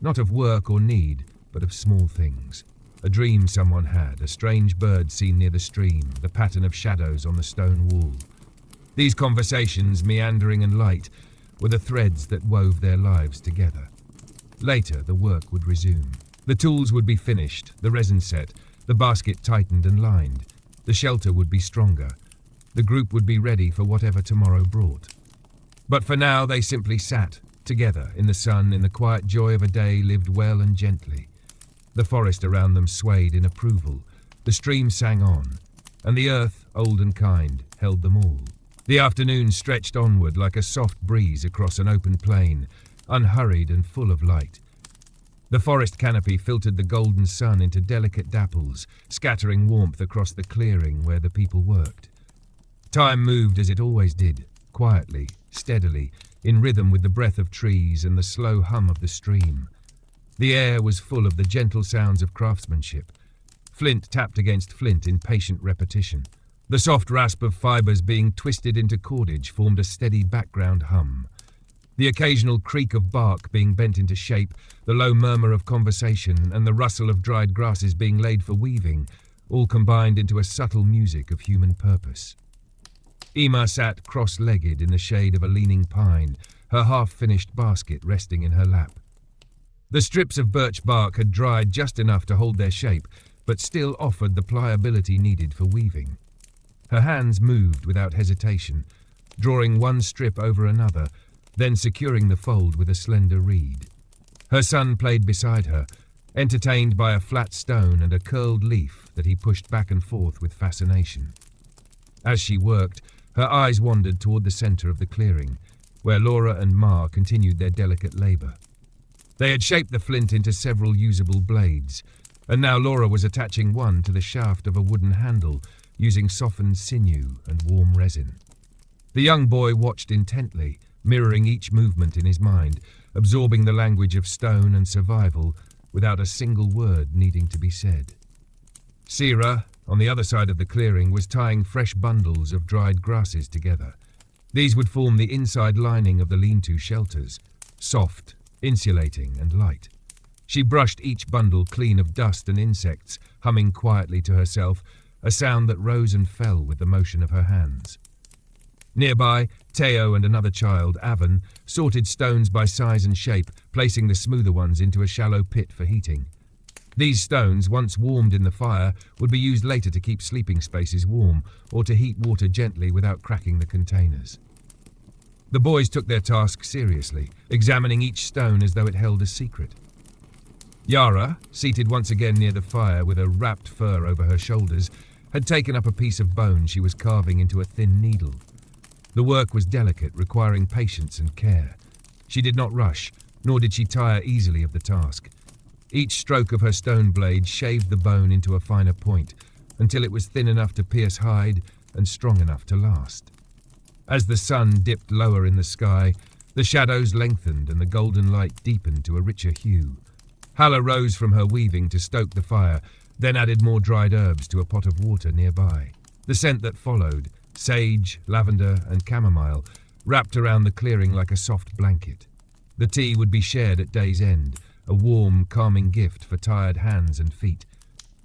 not of work or need, but of small things. A dream someone had, a strange bird seen near the stream, the pattern of shadows on the stone wall. These conversations, meandering and light, were the threads that wove their lives together. Later, the work would resume. The tools would be finished, the resin set, the basket tightened and lined. The shelter would be stronger. The group would be ready for whatever tomorrow brought. But for now, they simply sat, together, in the sun, in the quiet joy of a day lived well and gently. The forest around them swayed in approval. The stream sang on, and the earth, old and kind, held them all. The afternoon stretched onward like a soft breeze across an open plain, unhurried and full of light. The forest canopy filtered the golden sun into delicate dapples, scattering warmth across the clearing where the people worked. Time moved as it always did, quietly, steadily, in rhythm with the breath of trees and the slow hum of the stream. The air was full of the gentle sounds of craftsmanship. Flint tapped against flint in patient repetition. The soft rasp of fibres being twisted into cordage formed a steady background hum. The occasional creak of bark being bent into shape, the low murmur of conversation, and the rustle of dried grasses being laid for weaving, all combined into a subtle music of human purpose. Ema sat cross-legged in the shade of a leaning pine, her half-finished basket resting in her lap. The strips of birch bark had dried just enough to hold their shape, but still offered the pliability needed for weaving. Her hands moved without hesitation, drawing one strip over another, then securing the fold with a slender reed. Her son played beside her, entertained by a flat stone and a curled leaf that he pushed back and forth with fascination. As she worked, her eyes wandered toward the center of the clearing, where Laura and Ma continued their delicate labor. They had shaped the flint into several usable blades, and now Laura was attaching one to the shaft of a wooden handle, using softened sinew and warm resin. The young boy watched intently, mirroring each movement in his mind, absorbing the language of stone and survival without a single word needing to be said. Sira, on the other side of the clearing, was tying fresh bundles of dried grasses together. These would form the inside lining of the lean-to shelters, soft, insulating and light. She brushed each bundle clean of dust and insects, humming quietly to herself, a sound that rose and fell with the motion of her hands. Nearby, Teo and another child, Avon, sorted stones by size and shape, placing the smoother ones into a shallow pit for heating. These stones, once warmed in the fire, would be used later to keep sleeping spaces warm or to heat water gently without cracking the containers. The boys took their task seriously, examining each stone as though it held a secret. Yara, seated once again near the fire with a wrapped fur over her shoulders, had taken up a piece of bone she was carving into a thin needle. The work was delicate, requiring patience and care. She did not rush, nor did she tire easily of the task. Each stroke of her stone blade shaved the bone into a finer point, until it was thin enough to pierce hide and strong enough to last. As the sun dipped lower in the sky, the shadows lengthened and the golden light deepened to a richer hue. Hala rose from her weaving to stoke the fire, then added more dried herbs to a pot of water nearby. The scent that followed, sage, lavender, and chamomile, wrapped around the clearing like a soft blanket. The tea would be shared at day's end, a warm, calming gift for tired hands and feet.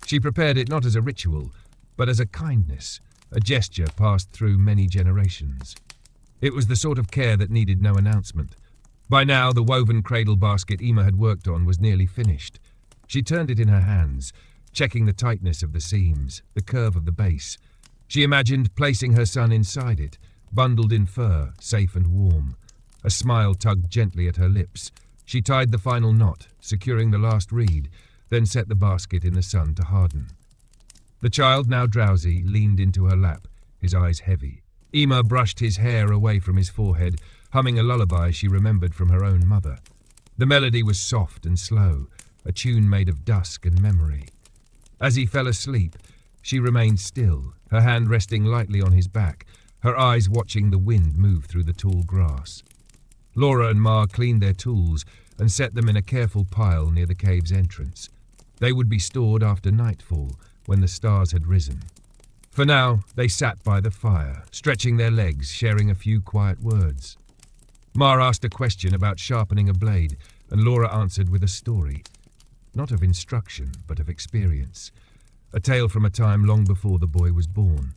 She prepared it not as a ritual, but as a kindness, a gesture passed through many generations. It was the sort of care that needed no announcement. By now, the woven cradle basket Ema had worked on was nearly finished. She turned it in her hands, checking the tightness of the seams, the curve of the base. She imagined placing her son inside it, bundled in fur, safe and warm. A smile tugged gently at her lips. She tied the final knot, securing the last reed, then set the basket in the sun to harden. The child, now drowsy, leaned into her lap, his eyes heavy. Ema brushed his hair away from his forehead, humming a lullaby she remembered from her own mother. The melody was soft and slow, a tune made of dusk and memory. As he fell asleep, she remained still, her hand resting lightly on his back, her eyes watching the wind move through the tall grass. Laura and Ma cleaned their tools and set them in a careful pile near the cave's entrance. They would be stored after nightfall, when the stars had risen. For now, they sat by the fire, stretching their legs, sharing a few quiet words. Ma asked a question about sharpening a blade, and Laura answered with a story, not of instruction, but of experience, a tale from a time long before the boy was born.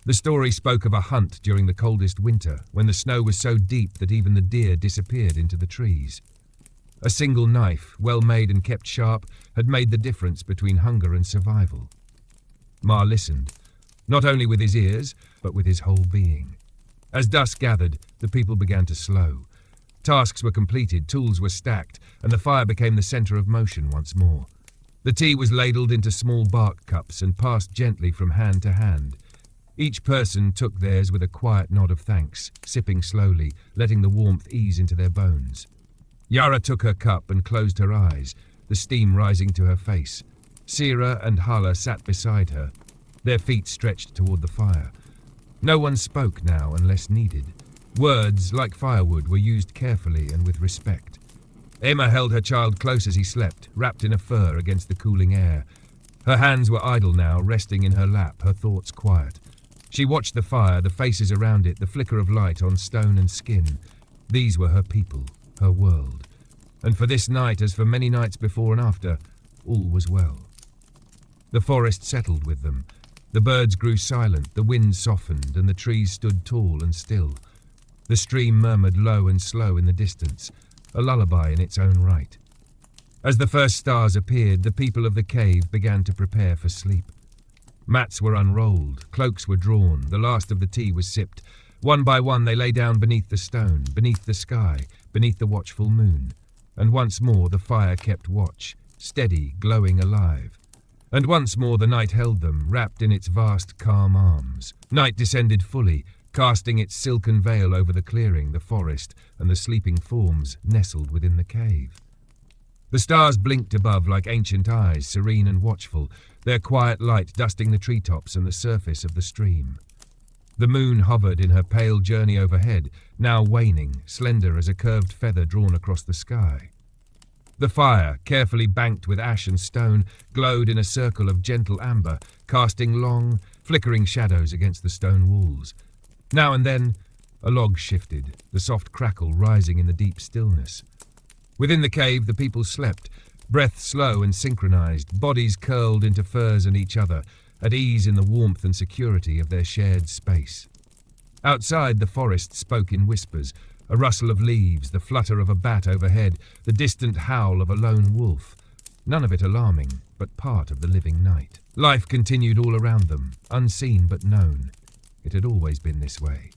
The story spoke of a hunt during the coldest winter, when the snow was so deep that even the deer disappeared into the trees. A single knife, well made and kept sharp, had made the difference between hunger and survival. Ma listened, not only with his ears, but with his whole being. As dusk gathered, the people began to slow. Tasks were completed, tools were stacked, and the fire became the centre of motion once more. The tea was ladled into small bark cups and passed gently from hand to hand. Each person took theirs with a quiet nod of thanks, sipping slowly, letting the warmth ease into their bones. Yara took her cup and closed her eyes, the steam rising to her face. Sira and Hala sat beside her, their feet stretched toward the fire. No one spoke now unless needed. Words, like firewood, were used carefully and with respect. Emma held her child close as he slept, wrapped in a fur against the cooling air. Her hands were idle now, resting in her lap, her thoughts quiet. She watched the fire, the faces around it, the flicker of light on stone and skin. These were her people, her world. And for this night, as for many nights before and after, all was well. The forest settled with them. The birds grew silent, the wind softened, and the trees stood tall and still. The stream murmured low and slow in the distance, a lullaby in its own right. As the first stars appeared, the people of the cave began to prepare for sleep. Mats were unrolled, cloaks were drawn, the last of the tea was sipped. One by one they lay down beneath the stone, beneath the sky, beneath the watchful moon. And once more the fire kept watch, steady, glowing alive. And once more the night held them, wrapped in its vast, calm arms. Night descended fully, casting its silken veil over the clearing, the forest, and the sleeping forms nestled within the cave. The stars blinked above like ancient eyes, serene and watchful, their quiet light dusting the treetops and the surface of the stream. The moon hovered in her pale journey overhead, now waning, slender as a curved feather drawn across the sky. The fire, carefully banked with ash and stone, glowed in a circle of gentle amber, casting long, flickering shadows against the stone walls. Now and then, a log shifted, the soft crackle rising in the deep stillness. Within the cave, the people slept, breath slow and synchronized, bodies curled into furs and each other, at ease in the warmth and security of their shared space. Outside, the forest spoke in whispers, a rustle of leaves, the flutter of a bat overhead, the distant howl of a lone wolf. None of it alarming, but part of the living night. Life continued all around them, unseen but known. It had always been this way.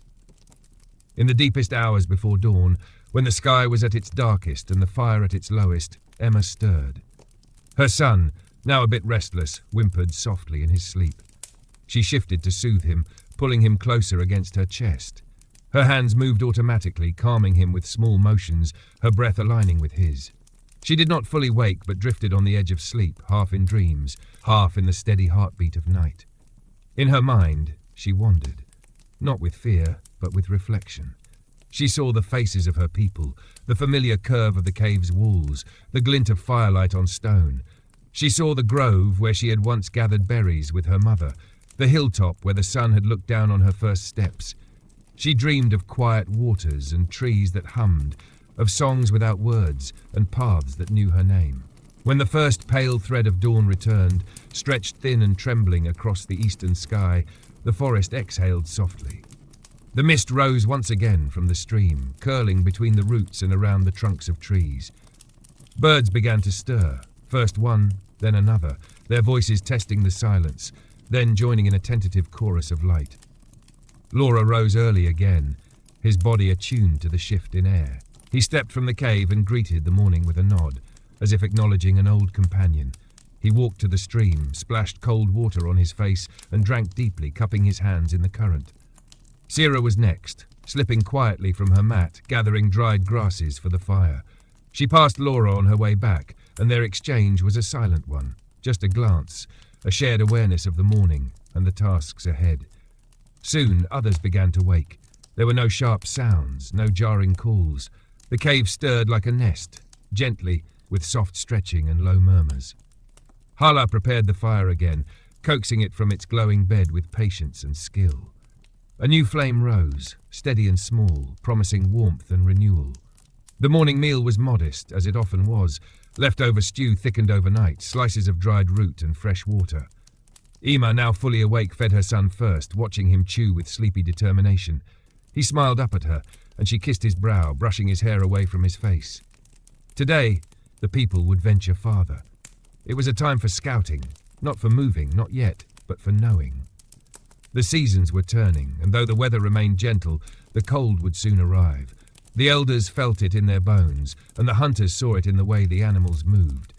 In the deepest hours before dawn, when the sky was at its darkest and the fire at its lowest, Emma stirred. Her son, now a bit restless, whimpered softly in his sleep. She shifted to soothe him, pulling him closer against her chest. Her hands moved automatically, calming him with small motions, her breath aligning with his. She did not fully wake, but drifted on the edge of sleep, half in dreams, half in the steady heartbeat of night. In her mind, she wandered, not with fear, but with reflection. She saw the faces of her people, the familiar curve of the cave's walls, the glint of firelight on stone. She saw the grove where she had once gathered berries with her mother, the hilltop where the sun had looked down on her first steps. She dreamed of quiet waters and trees that hummed, of songs without words and paths that knew her name. When the first pale thread of dawn returned, stretched thin and trembling across the eastern sky, the forest exhaled softly. The mist rose once again from the stream, curling between the roots and around the trunks of trees. Birds began to stir, first one, then another, their voices testing the silence, then joining in a tentative chorus of light. Laura rose early again, his body attuned to the shift in air. He stepped from the cave and greeted the morning with a nod, as if acknowledging an old companion. He walked to the stream, splashed cold water on his face, and drank deeply, cupping his hands in the current. Sira was next, slipping quietly from her mat, gathering dried grasses for the fire. She passed Laura on her way back, and their exchange was a silent one, just a glance, a shared awareness of the morning and the tasks ahead. Soon others began to wake. There were no sharp sounds, no jarring calls. The cave stirred like a nest, gently, with soft stretching and low murmurs. Hala prepared the fire again, coaxing it from its glowing bed with patience and skill. A new flame rose, steady and small, promising warmth and renewal. The morning meal was modest, as it often was. Leftover stew thickened overnight, slices of dried root and fresh water. Ema, now fully awake, fed her son first, watching him chew with sleepy determination. He smiled up at her, and she kissed his brow, brushing his hair away from his face. Today, the people would venture farther. It was a time for scouting, not for moving, not yet, but for knowing. The seasons were turning, and though the weather remained gentle, the cold would soon arrive. The elders felt it in their bones, and the hunters saw it in the way the animals moved.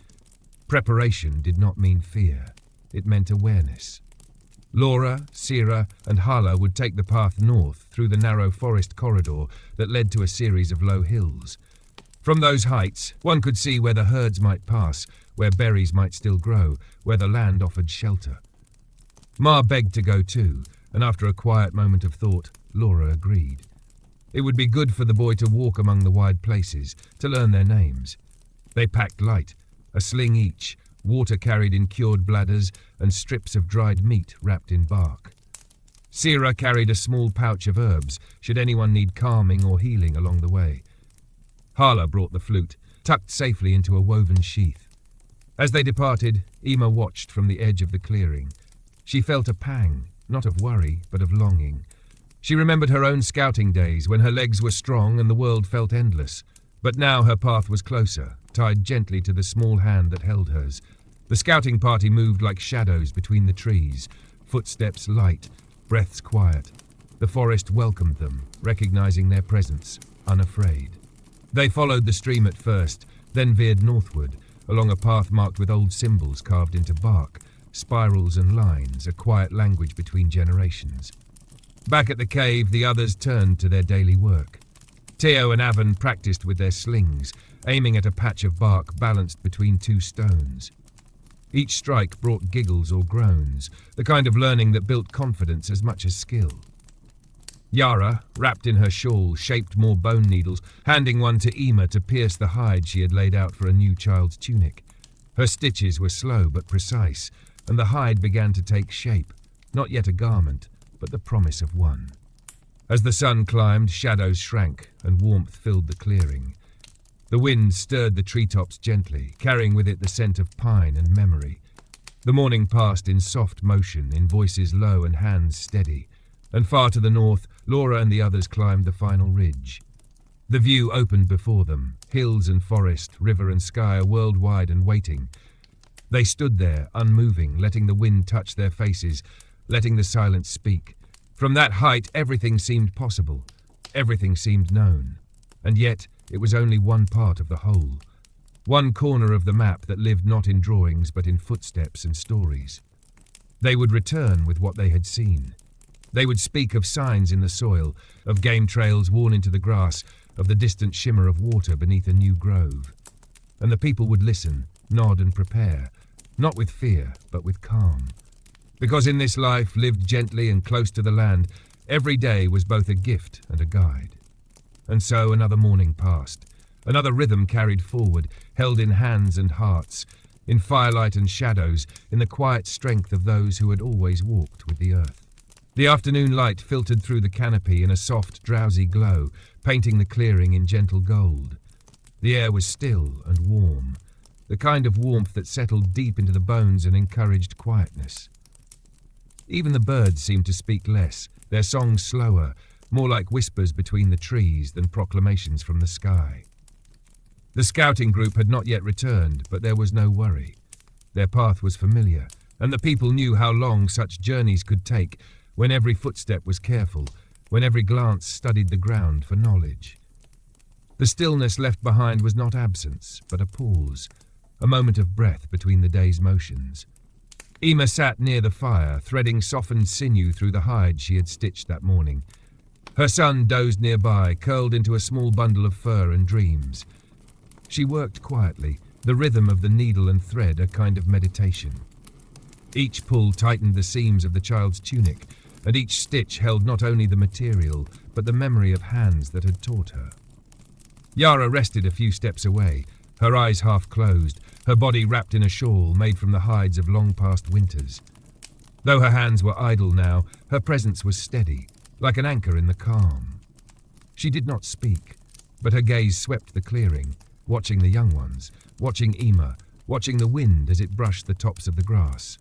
Preparation did not mean fear. It meant awareness. Laura, Sira, and Hala would take the path north through the narrow forest corridor that led to a series of low hills. From those heights, one could see where the herds might pass, where berries might still grow, where the land offered shelter. Ma begged to go too, and after a quiet moment of thought, Laura agreed. It would be good for the boy to walk among the wide places, to learn their names. They packed light, a sling each, water carried in cured bladders, and strips of dried meat wrapped in bark. Sira carried a small pouch of herbs, should anyone need calming or healing along the way. Hala brought the flute, tucked safely into a woven sheath. As they departed, Ema watched from the edge of the clearing. She felt a pang, not of worry, but of longing. She remembered her own scouting days, when her legs were strong and the world felt endless. But now her path was closer, tied gently to the small hand that held hers. The scouting party moved like shadows between the trees, footsteps light, breaths quiet. The forest welcomed them, recognizing their presence, unafraid. They followed the stream at first, then veered northward, along a path marked with old symbols carved into bark, spirals and lines, a quiet language between generations. Back at the cave, the others turned to their daily work. Teo and Avon practiced with their slings, aiming at a patch of bark balanced between two stones. Each strike brought giggles or groans, the kind of learning that built confidence as much as skill. Yara, wrapped in her shawl, shaped more bone needles, handing one to Ema to pierce the hide she had laid out for a new child's tunic. Her stitches were slow but precise, and the hide began to take shape, not yet a garment, but the promise of one. As the sun climbed, shadows shrank, and warmth filled the clearing. The wind stirred the treetops gently, carrying with it the scent of pine and memory. The morning passed in soft motion, in voices low and hands steady, and far to the north, Laura and the others climbed the final ridge. The view opened before them, hills and forest, river and sky, a world wide and waiting. They stood there, unmoving, letting the wind touch their faces, letting the silence speak. From that height, everything seemed possible. Everything seemed known. And yet, it was only one part of the whole. One corner of the map that lived not in drawings, but in footsteps and stories. They would return with what they had seen. They would speak of signs in the soil, of game trails worn into the grass, of the distant shimmer of water beneath a new grove. And the people would listen, nod and prepare, not with fear, but with calm. Because in this life, lived gently and close to the land, every day was both a gift and a guide. And so another morning passed, another rhythm carried forward, held in hands and hearts, in firelight and shadows, in the quiet strength of those who had always walked with the earth. The afternoon light filtered through the canopy in a soft, drowsy glow, painting the clearing in gentle gold. The air was still and warm, the kind of warmth that settled deep into the bones and encouraged quietness. Even the birds seemed to speak less, their songs slower, more like whispers between the trees than proclamations from the sky. The scouting group had not yet returned, but there was no worry. Their path was familiar, and the people knew how long such journeys could take, when every footstep was careful, when every glance studied the ground for knowledge. The stillness left behind was not absence, but a pause, a moment of breath between the day's motions. Ema sat near the fire, threading softened sinew through the hide she had stitched that morning. Her son dozed nearby, curled into a small bundle of fur and dreams. She worked quietly, the rhythm of the needle and thread a kind of meditation. Each pull tightened the seams of the child's tunic, and each stitch held not only the material, but the memory of hands that had taught her. Yara rested a few steps away, her eyes half closed, her body wrapped in a shawl made from the hides of long-past winters. Though her hands were idle now, her presence was steady, like an anchor in the calm. She did not speak. but her gaze swept the clearing, watching the young ones, watching Ema, watching the wind as it brushed the tops of the grass.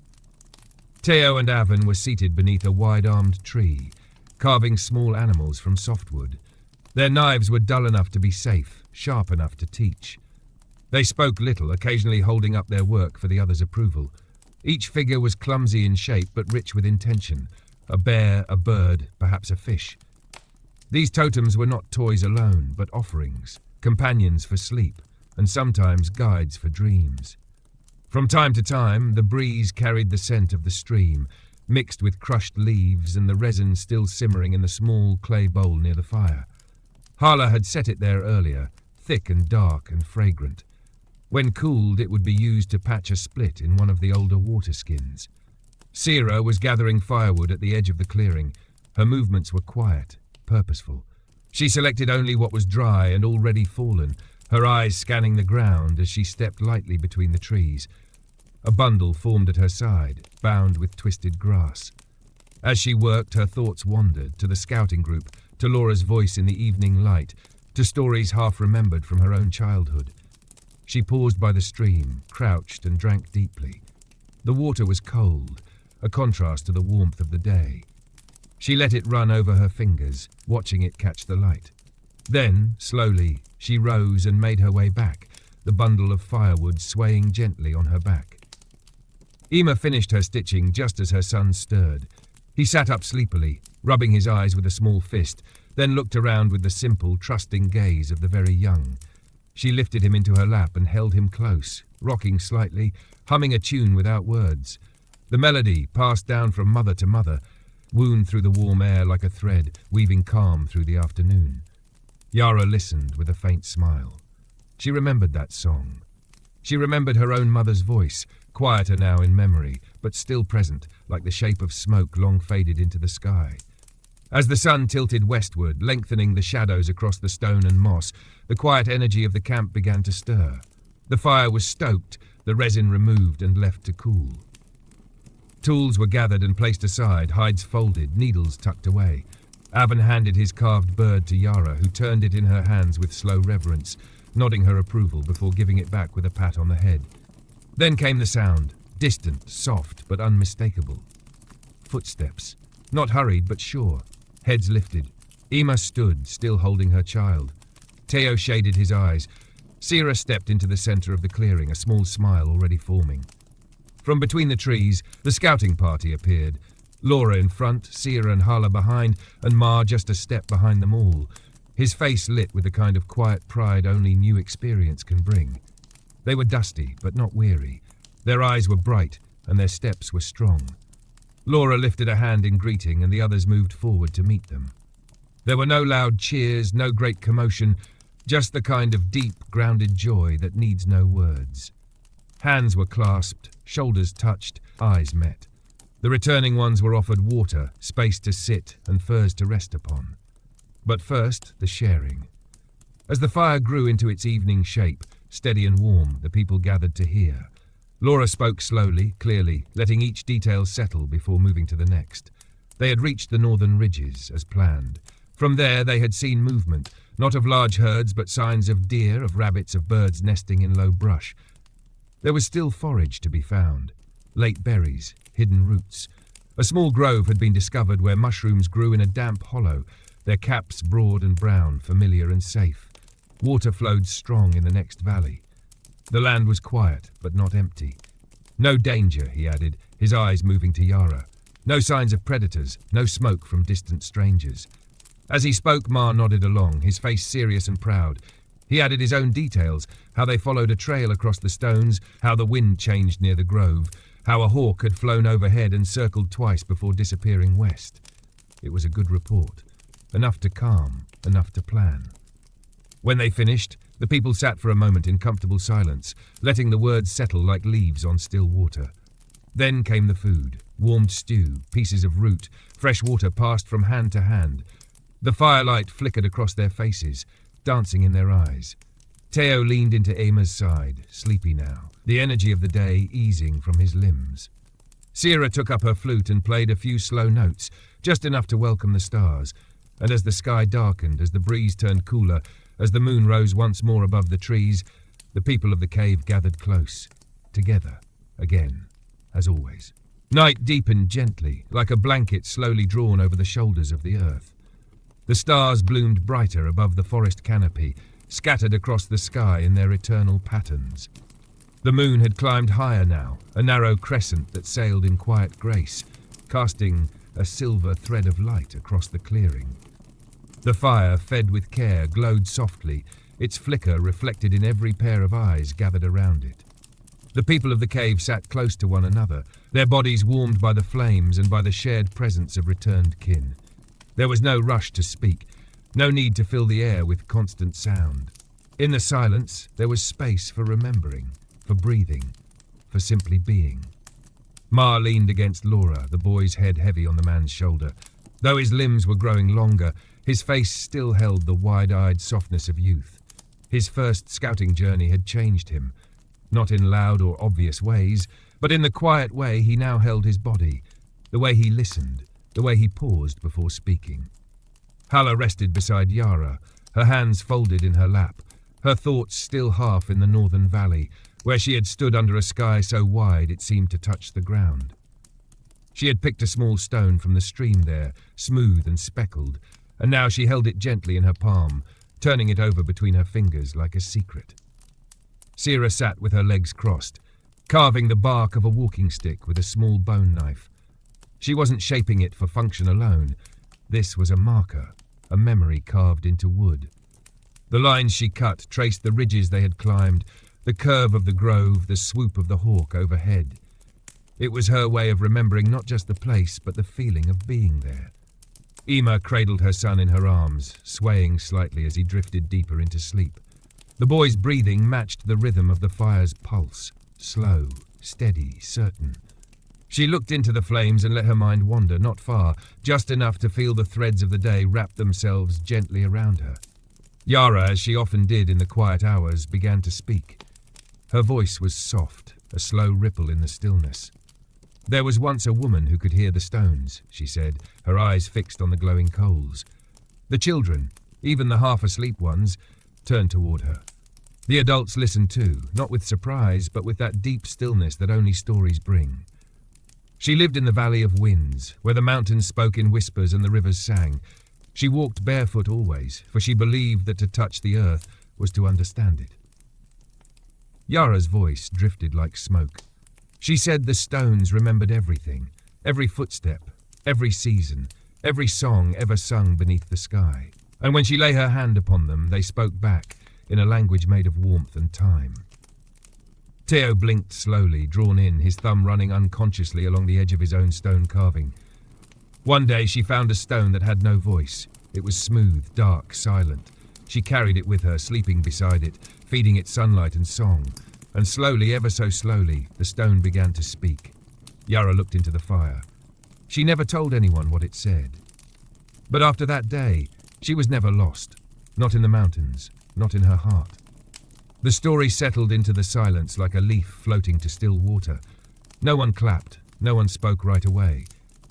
Teo and Avon were seated beneath a wide-armed tree, carving small animals from softwood. Their knives were dull enough to be safe, sharp enough to teach. They spoke little, occasionally holding up their work for the others' approval. Each figure was clumsy in shape but rich with intention. A bear, a bird, perhaps a fish. These totems were not toys alone, but offerings, companions for sleep, and sometimes guides for dreams. From time to time, the breeze carried the scent of the stream, mixed with crushed leaves and the resin still simmering in the small clay bowl near the fire. Hala had set it there earlier, thick and dark and fragrant. When cooled, it would be used to patch a split in one of the older water skins. Sira was gathering firewood at the edge of the clearing. Her movements were quiet, purposeful. She selected only what was dry and already fallen, her eyes scanning the ground as she stepped lightly between the trees. A bundle formed at her side, bound with twisted grass. As she worked, her thoughts wandered to the scouting group, to Laura's voice in the evening light, to stories half-remembered from her own childhood. She paused by the stream, crouched and drank deeply. The water was cold, a contrast to the warmth of the day. She let it run over her fingers, watching it catch the light. Then, slowly, she rose and made her way back, the bundle of firewood swaying gently on her back. Ema finished her stitching just as her son stirred. He sat up sleepily, rubbing his eyes with a small fist, then looked around with the simple, trusting gaze of the very young. She lifted him into her lap and held him close, rocking slightly, humming a tune without words. The melody, passed down from mother to mother, wound through the warm air like a thread, weaving calm through the afternoon. Yara listened with a faint smile. She remembered that song. She remembered her own mother's voice, quieter now in memory, but still present, like the shape of smoke long faded into the sky. As the sun tilted westward, lengthening the shadows across the stone and moss, the quiet energy of the camp began to stir. The fire was stoked, the resin removed and left to cool. Tools were gathered and placed aside, hides folded, needles tucked away. Avon handed his carved bird to Yara, who turned it in her hands with slow reverence, nodding her approval before giving it back with a pat on the head. Then came the sound, distant, soft, but unmistakable. Footsteps, not hurried but sure, heads lifted. Ema stood, still holding her child. Teo shaded his eyes. Sira stepped into the center of the clearing, a small smile already forming. From between the trees, the scouting party appeared. Laura in front, Sira and Hala behind, and Ma just a step behind them all. His face lit with the kind of quiet pride only new experience can bring. They were dusty, but not weary. Their eyes were bright, and their steps were strong. Laura lifted a hand in greeting, and the others moved forward to meet them. There were no loud cheers, no great commotion, just the kind of deep, grounded joy that needs no words. Hands were clasped, shoulders touched, eyes met. The returning ones were offered water, space to sit, and furs to rest upon. But first, the sharing. As the fire grew into its evening shape, steady and warm, the people gathered to hear. Laura spoke slowly, clearly, letting each detail settle before moving to the next. They had reached the northern ridges, as planned. From there they had seen movement, not of large herds, but signs of deer, of rabbits, of birds nesting in low brush. There was still forage to be found. Late berries, hidden roots. A small grove had been discovered where mushrooms grew in a damp hollow, their caps broad and brown, familiar and safe. Water flowed strong in the next valley. The land was quiet, but not empty. No danger, he added, his eyes moving to Yara. No signs of predators, no smoke from distant strangers. As he spoke, Ma nodded along, his face serious and proud. He added his own details, how they followed a trail across the stones, how the wind changed near the grove, how a hawk had flown overhead and circled twice before disappearing west. It was a good report. Enough to calm, enough to plan. When they finished, the people sat for a moment in comfortable silence, letting the words settle like leaves on still water. Then came the food, warmed stew, pieces of root, fresh water passed from hand to hand. The firelight flickered across their faces, dancing in their eyes. Teo leaned into Ema's side, sleepy now, the energy of the day easing from his limbs. Sira took up her flute and played a few slow notes, just enough to welcome the stars, and as the sky darkened, as the breeze turned cooler, As the moon rose once more above the trees, the people of the cave gathered close, together, again, as always. Night deepened gently, like a blanket slowly drawn over the shoulders of the earth. The stars bloomed brighter above the forest canopy, scattered across the sky in their eternal patterns. The moon had climbed higher now, a narrow crescent that sailed in quiet grace, casting a silver thread of light across the clearing. The fire, fed with care, glowed softly, its flicker reflected in every pair of eyes gathered around it. The people of the cave sat close to one another, their bodies warmed by the flames and by the shared presence of returned kin. There was no rush to speak, no need to fill the air with constant sound. In the silence, there was space for remembering, for breathing, for simply being. Ma leaned against Laura, the boy's head heavy on the man's shoulder. Though his limbs were growing longer, his face still held the wide-eyed softness of youth. His first scouting journey had changed him, not in loud or obvious ways, but in the quiet way he now held his body, the way he listened, the way he paused before speaking. Hala rested beside Yara, her hands folded in her lap, her thoughts still half in the northern valley, where she had stood under a sky so wide it seemed to touch the ground. She had picked a small stone from the stream there, smooth and speckled, and now she held it gently in her palm, turning it over between her fingers like a secret. Sira sat with her legs crossed, carving the bark of a walking stick with a small bone knife. She wasn't shaping it for function alone. This was a marker, a memory carved into wood. The lines she cut traced the ridges they had climbed, the curve of the grove, the swoop of the hawk overhead. It was her way of remembering not just the place, but the feeling of being there. Ema cradled her son in her arms, swaying slightly as he drifted deeper into sleep. The boy's breathing matched the rhythm of the fire's pulse, slow, steady, certain. She looked into the flames and let her mind wander, not far, just enough to feel the threads of the day wrap themselves gently around her. Yara, as she often did in the quiet hours, began to speak. Her voice was soft, a slow ripple in the stillness. "There was once a woman who could hear the stones," she said, her eyes fixed on the glowing coals. The children, even the half-asleep ones, turned toward her. The adults listened too, not with surprise, but with that deep stillness that only stories bring. She lived in the Valley of Winds, where the mountains spoke in whispers and the rivers sang. She walked barefoot always, for she believed that to touch the earth was to understand it. Yara's voice drifted like smoke. She said the stones remembered everything, every footstep, every season, every song ever sung beneath the sky. And when she lay her hand upon them, they spoke back in a language made of warmth and time. Theo blinked slowly, drawn in, his thumb running unconsciously along the edge of his own stone carving. One day she found a stone that had no voice. It was smooth, dark, silent. She carried it with her, sleeping beside it, feeding it sunlight and song. And slowly, ever so slowly, the stone began to speak. Yara looked into the fire. She never told anyone what it said. But after that day, she was never lost. Not in the mountains, not in her heart. The story settled into the silence like a leaf floating to still water. No one clapped, no one spoke right away.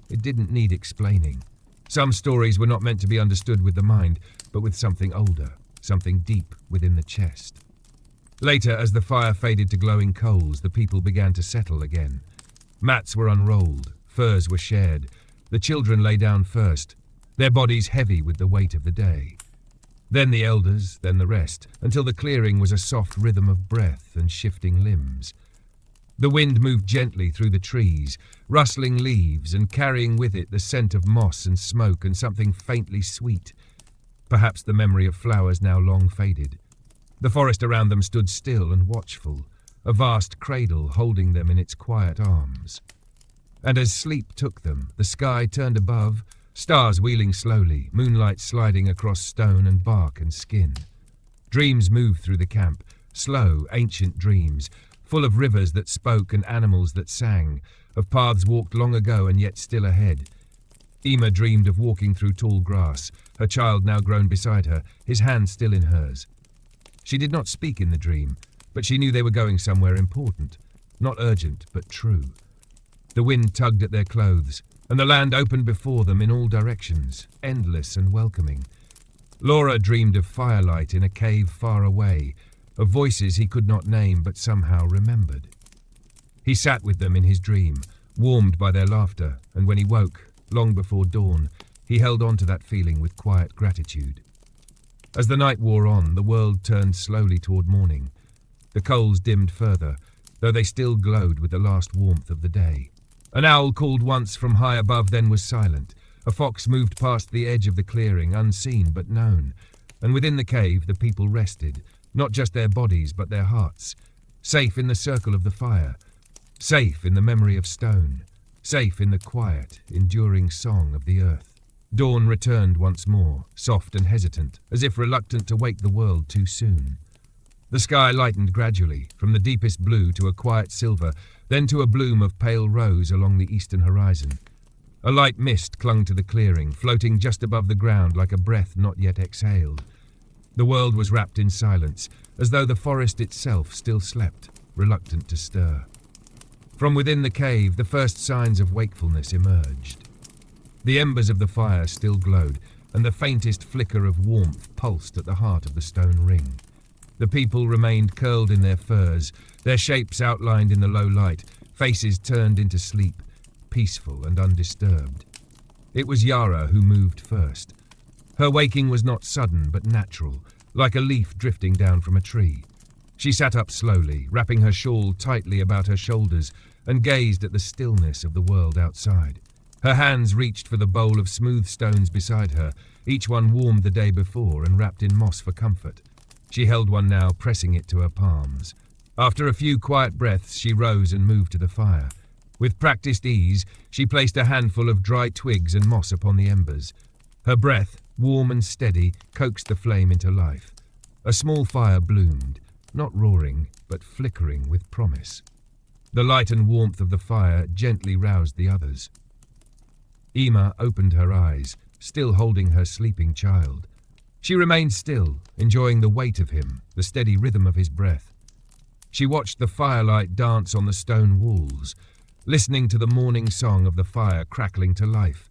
It didn't need explaining. Some stories were not meant to be understood with the mind, but with something older, something deep within the chest. Later, as the fire faded to glowing coals, the people began to settle again. Mats were unrolled, furs were shared. The children lay down first, their bodies heavy with the weight of the day. Then the elders, then the rest, until the clearing was a soft rhythm of breath and shifting limbs. The wind moved gently through the trees, rustling leaves and carrying with it the scent of moss and smoke and something faintly sweet, perhaps the memory of flowers now long faded. The forest around them stood still and watchful, a vast cradle holding them in its quiet arms. And as sleep took them, the sky turned above, stars wheeling slowly, moonlight sliding across stone and bark and skin. Dreams moved through the camp, slow, ancient dreams, full of rivers that spoke and animals that sang, of paths walked long ago and yet still ahead. Ema dreamed of walking through tall grass, her child now grown beside her, his hand still in hers. She did not speak in the dream, but she knew they were going somewhere important, not urgent, but true. The wind tugged at their clothes, and the land opened before them in all directions, endless and welcoming. Laura dreamed of firelight in a cave far away, of voices he could not name but somehow remembered. He sat with them in his dream, warmed by their laughter, and when he woke, long before dawn, he held on to that feeling with quiet gratitude. As the night wore on, the world turned slowly toward morning. The coals dimmed further, though they still glowed with the last warmth of the day. An owl called once from high above, then was silent. A fox moved past the edge of the clearing, unseen but known. And within the cave the people rested, not just their bodies but their hearts, safe in the circle of the fire, safe in the memory of stone, safe in the quiet, enduring song of the earth. Dawn returned once more, soft and hesitant, as if reluctant to wake the world too soon. The sky lightened gradually, from the deepest blue to a quiet silver, then to a bloom of pale rose along the eastern horizon. A light mist clung to the clearing, floating just above the ground like a breath not yet exhaled. The world was wrapped in silence, as though the forest itself still slept, reluctant to stir. From within the cave, the first signs of wakefulness emerged. The embers of the fire still glowed, and the faintest flicker of warmth pulsed at the heart of the stone ring. The people remained curled in their furs, their shapes outlined in the low light, faces turned into sleep, peaceful and undisturbed. It was Yara who moved first. Her waking was not sudden but natural, like a leaf drifting down from a tree. She sat up slowly, wrapping her shawl tightly about her shoulders, and gazed at the stillness of the world outside. Her hands reached for the bowl of smooth stones beside her, each one warmed the day before and wrapped in moss for comfort. She held one now, pressing it to her palms. After a few quiet breaths, she rose and moved to the fire. With practiced ease, she placed a handful of dry twigs and moss upon the embers. Her breath, warm and steady, coaxed the flame into life. A small fire bloomed, not roaring, but flickering with promise. The light and warmth of the fire gently roused the others. Ema opened her eyes, still holding her sleeping child. She remained still, enjoying the weight of him, the steady rhythm of his breath. She watched the firelight dance on the stone walls, listening to the morning song of the fire crackling to life.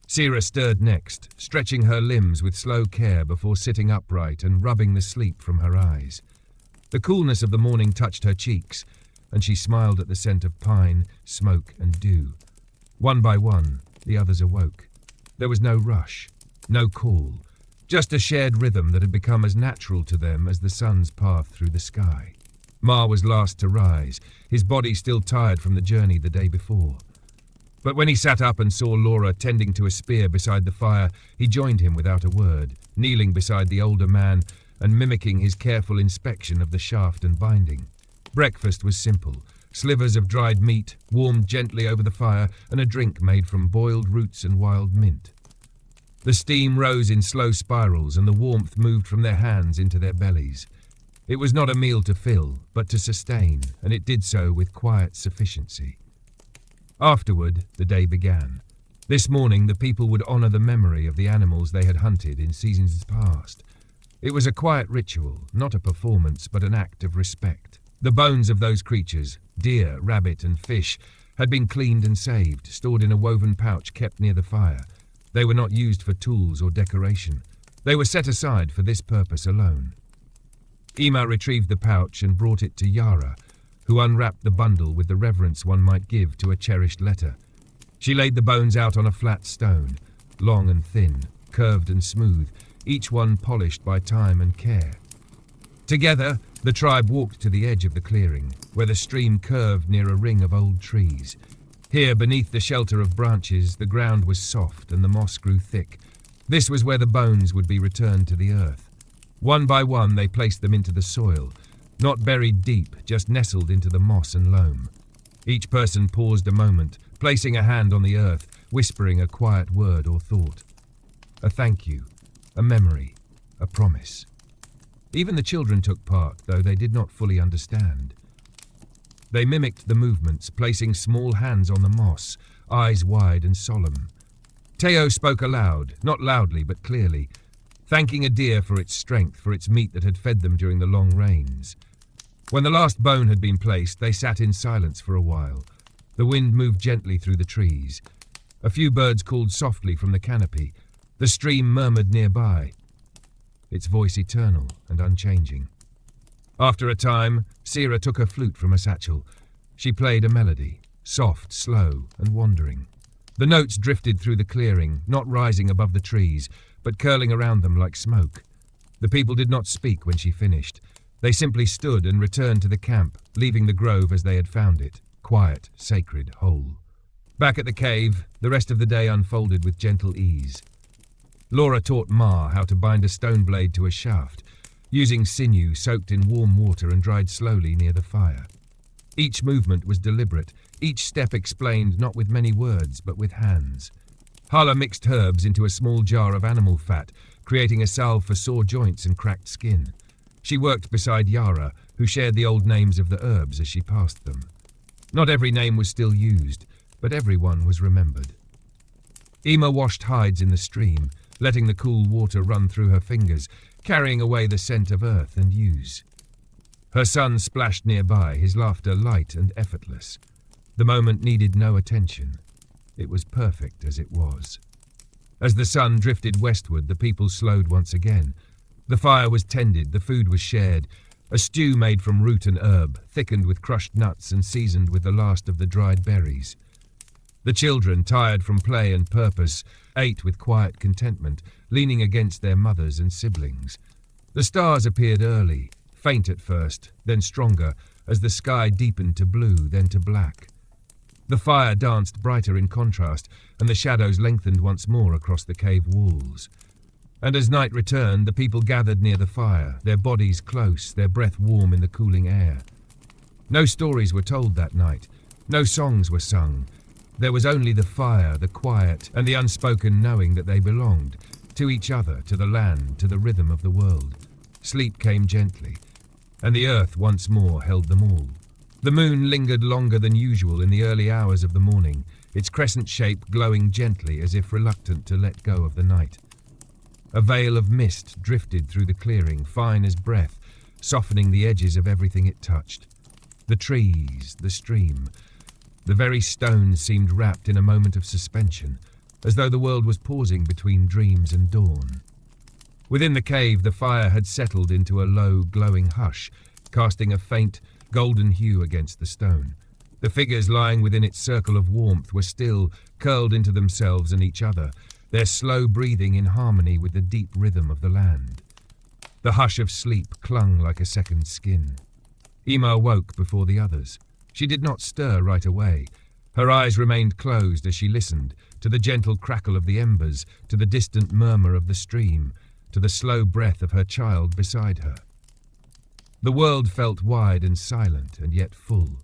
Sira stirred next, stretching her limbs with slow care before sitting upright and rubbing the sleep from her eyes. The coolness of the morning touched her cheeks, and she smiled at the scent of pine, smoke, and dew. One by one, the others awoke. There was no rush, no call, just a shared rhythm that had become as natural to them as the sun's path through the sky. Ma was last to rise, his body still tired from the journey the day before. But when he sat up and saw Laura tending to a spear beside the fire, he joined him without a word, kneeling beside the older man and mimicking his careful inspection of the shaft and binding. Breakfast was simple. Slivers of dried meat, warmed gently over the fire, and a drink made from boiled roots and wild mint. The steam rose in slow spirals, and the warmth moved from their hands into their bellies. It was not a meal to fill, but to sustain, and it did so with quiet sufficiency. Afterward, the day began. This morning, the people would honor the memory of the animals they had hunted in seasons past. It was a quiet ritual, not a performance, but an act of respect. The bones of those creatures, deer, rabbit, and fish, had been cleaned and saved, stored in a woven pouch kept near the fire. They were not used for tools or decoration. They were set aside for this purpose alone. Ema retrieved the pouch and brought it to Yara, who unwrapped the bundle with the reverence one might give to a cherished letter. She laid the bones out on a flat stone, long and thin, curved and smooth, each one polished by time and care. Together, the tribe walked to the edge of the clearing, where the stream curved near a ring of old trees. Here, beneath the shelter of branches, the ground was soft and the moss grew thick. This was where the bones would be returned to the earth. One by one, they placed them into the soil, not buried deep, just nestled into the moss and loam. Each person paused a moment, placing a hand on the earth, whispering a quiet word or thought. A thank you, a memory, a promise. Even the children took part, though they did not fully understand. They mimicked the movements, placing small hands on the moss, eyes wide and solemn. Teo spoke aloud, not loudly but clearly, thanking a deer for its strength, for its meat that had fed them during the long rains. When the last bone had been placed, they sat in silence for a while. The wind moved gently through the trees. A few birds called softly from the canopy. The stream murmured nearby. its voice eternal and unchanging. After a time, Sira took her flute from a satchel. She played a melody, soft, slow, and wandering. The notes drifted through the clearing, not rising above the trees, but curling around them like smoke. The people did not speak when she finished. They simply stood and returned to the camp, leaving the grove as they had found it, quiet, sacred, whole. Back at the cave, the rest of the day unfolded with gentle ease. Laura taught Ma how to bind a stone blade to a shaft, using sinew soaked in warm water and dried slowly near the fire. Each movement was deliberate, each step explained not with many words, but with hands. Hala mixed herbs into a small jar of animal fat, creating a salve for sore joints and cracked skin. She worked beside Yara, who shared the old names of the herbs as she passed them. Not every name was still used, but everyone was remembered. Ema washed hides in the stream, letting the cool water run through her fingers, carrying away the scent of earth and yews. Her son splashed nearby, his laughter light and effortless. The moment needed no attention. It was perfect as it was. As the sun drifted westward, the people slowed once again. The fire was tended, the food was shared, a stew made from root and herb, thickened with crushed nuts and seasoned with the last of the dried berries. The children, tired from play and purpose, ate with quiet contentment, leaning against their mothers and siblings. The stars appeared early, faint at first, then stronger, as the sky deepened to blue, then to black. The fire danced brighter in contrast, and the shadows lengthened once more across the cave walls. And as night returned, the people gathered near the fire, their bodies close, their breath warm in the cooling air. No stories were told that night, no songs were sung. There was only the fire, the quiet, and the unspoken knowing that they belonged, to each other, to the land, to the rhythm of the world. Sleep came gently, and the earth once more held them all. The moon lingered longer than usual in the early hours of the morning, its crescent shape glowing gently as if reluctant to let go of the night. A veil of mist drifted through the clearing, fine as breath, softening the edges of everything it touched. The trees, the stream, the very stones seemed wrapped in a moment of suspension, as though the world was pausing between dreams and dawn. Within the cave, the fire had settled into a low, glowing hush, casting a faint, golden hue against the stone. The figures lying within its circle of warmth were still, curled into themselves and each other, their slow breathing in harmony with the deep rhythm of the land. The hush of sleep clung like a second skin. Ema awoke before the others. She did not stir right away. Her eyes remained closed as she listened, to the gentle crackle of the embers, to the distant murmur of the stream, to the slow breath of her child beside her. The world felt wide and silent, and yet full.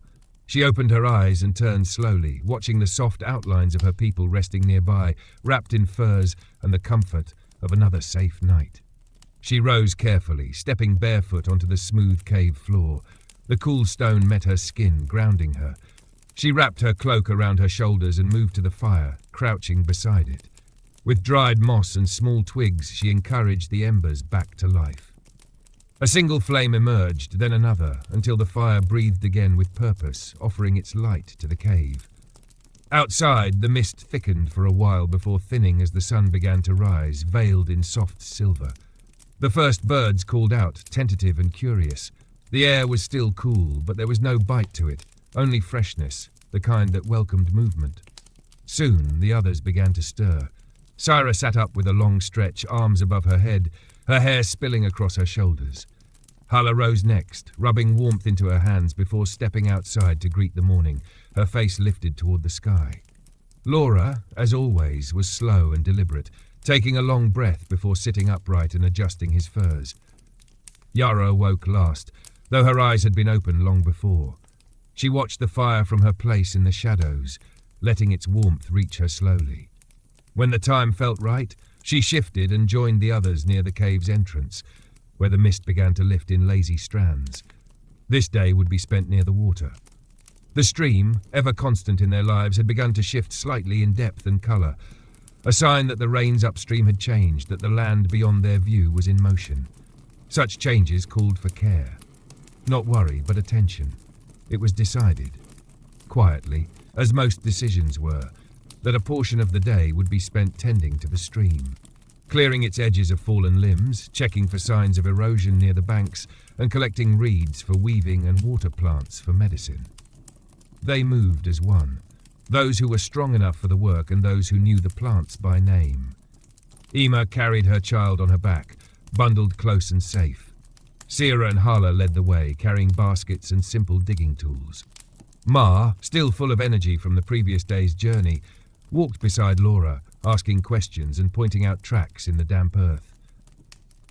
She opened her eyes and turned slowly, watching the soft outlines of her people resting nearby, wrapped in furs and the comfort of another safe night. She rose carefully, stepping barefoot onto the smooth cave floor. The cool stone met her skin, grounding her. She wrapped her cloak around her shoulders and moved to the fire, crouching beside it. With dried moss and small twigs, she encouraged the embers back to life. A single flame emerged, then another, until the fire breathed again with purpose, offering its light to the cave. Outside, the mist thickened for a while before thinning as the sun began to rise, veiled in soft silver. The first birds called out, tentative and curious. The air was still cool, but there was no bite to it, only freshness, the kind that welcomed movement. Soon, the others began to stir. Syra sat up with a long stretch, arms above her head, her hair spilling across her shoulders. Hala rose next, rubbing warmth into her hands before stepping outside to greet the morning, her face lifted toward the sky. Laura, as always, was slow and deliberate, taking a long breath before sitting upright and adjusting his furs. Yara awoke last, though her eyes had been open long before. She watched the fire from her place in the shadows, letting its warmth reach her slowly. When the time felt right, she shifted and joined the others near the cave's entrance, where the mist began to lift in lazy strands. This day would be spent near the water. The stream, ever constant in their lives, had begun to shift slightly in depth and colour, a sign that the rains upstream had changed, that the land beyond their view was in motion. Such changes called for care. Not worry, but attention. It was decided, quietly, as most decisions were, that a portion of the day would be spent tending to the stream. clearing its edges of fallen limbs, checking for signs of erosion near the banks, and collecting reeds for weaving and water plants for medicine. They moved as one, those who were strong enough for the work and those who knew the plants by name. Ema carried her child on her back, bundled close and safe. Sierra and Hala led the way, carrying baskets and simple digging tools. Ma, still full of energy from the previous day's journey, walked beside Laura, asking questions and pointing out tracks in the damp earth.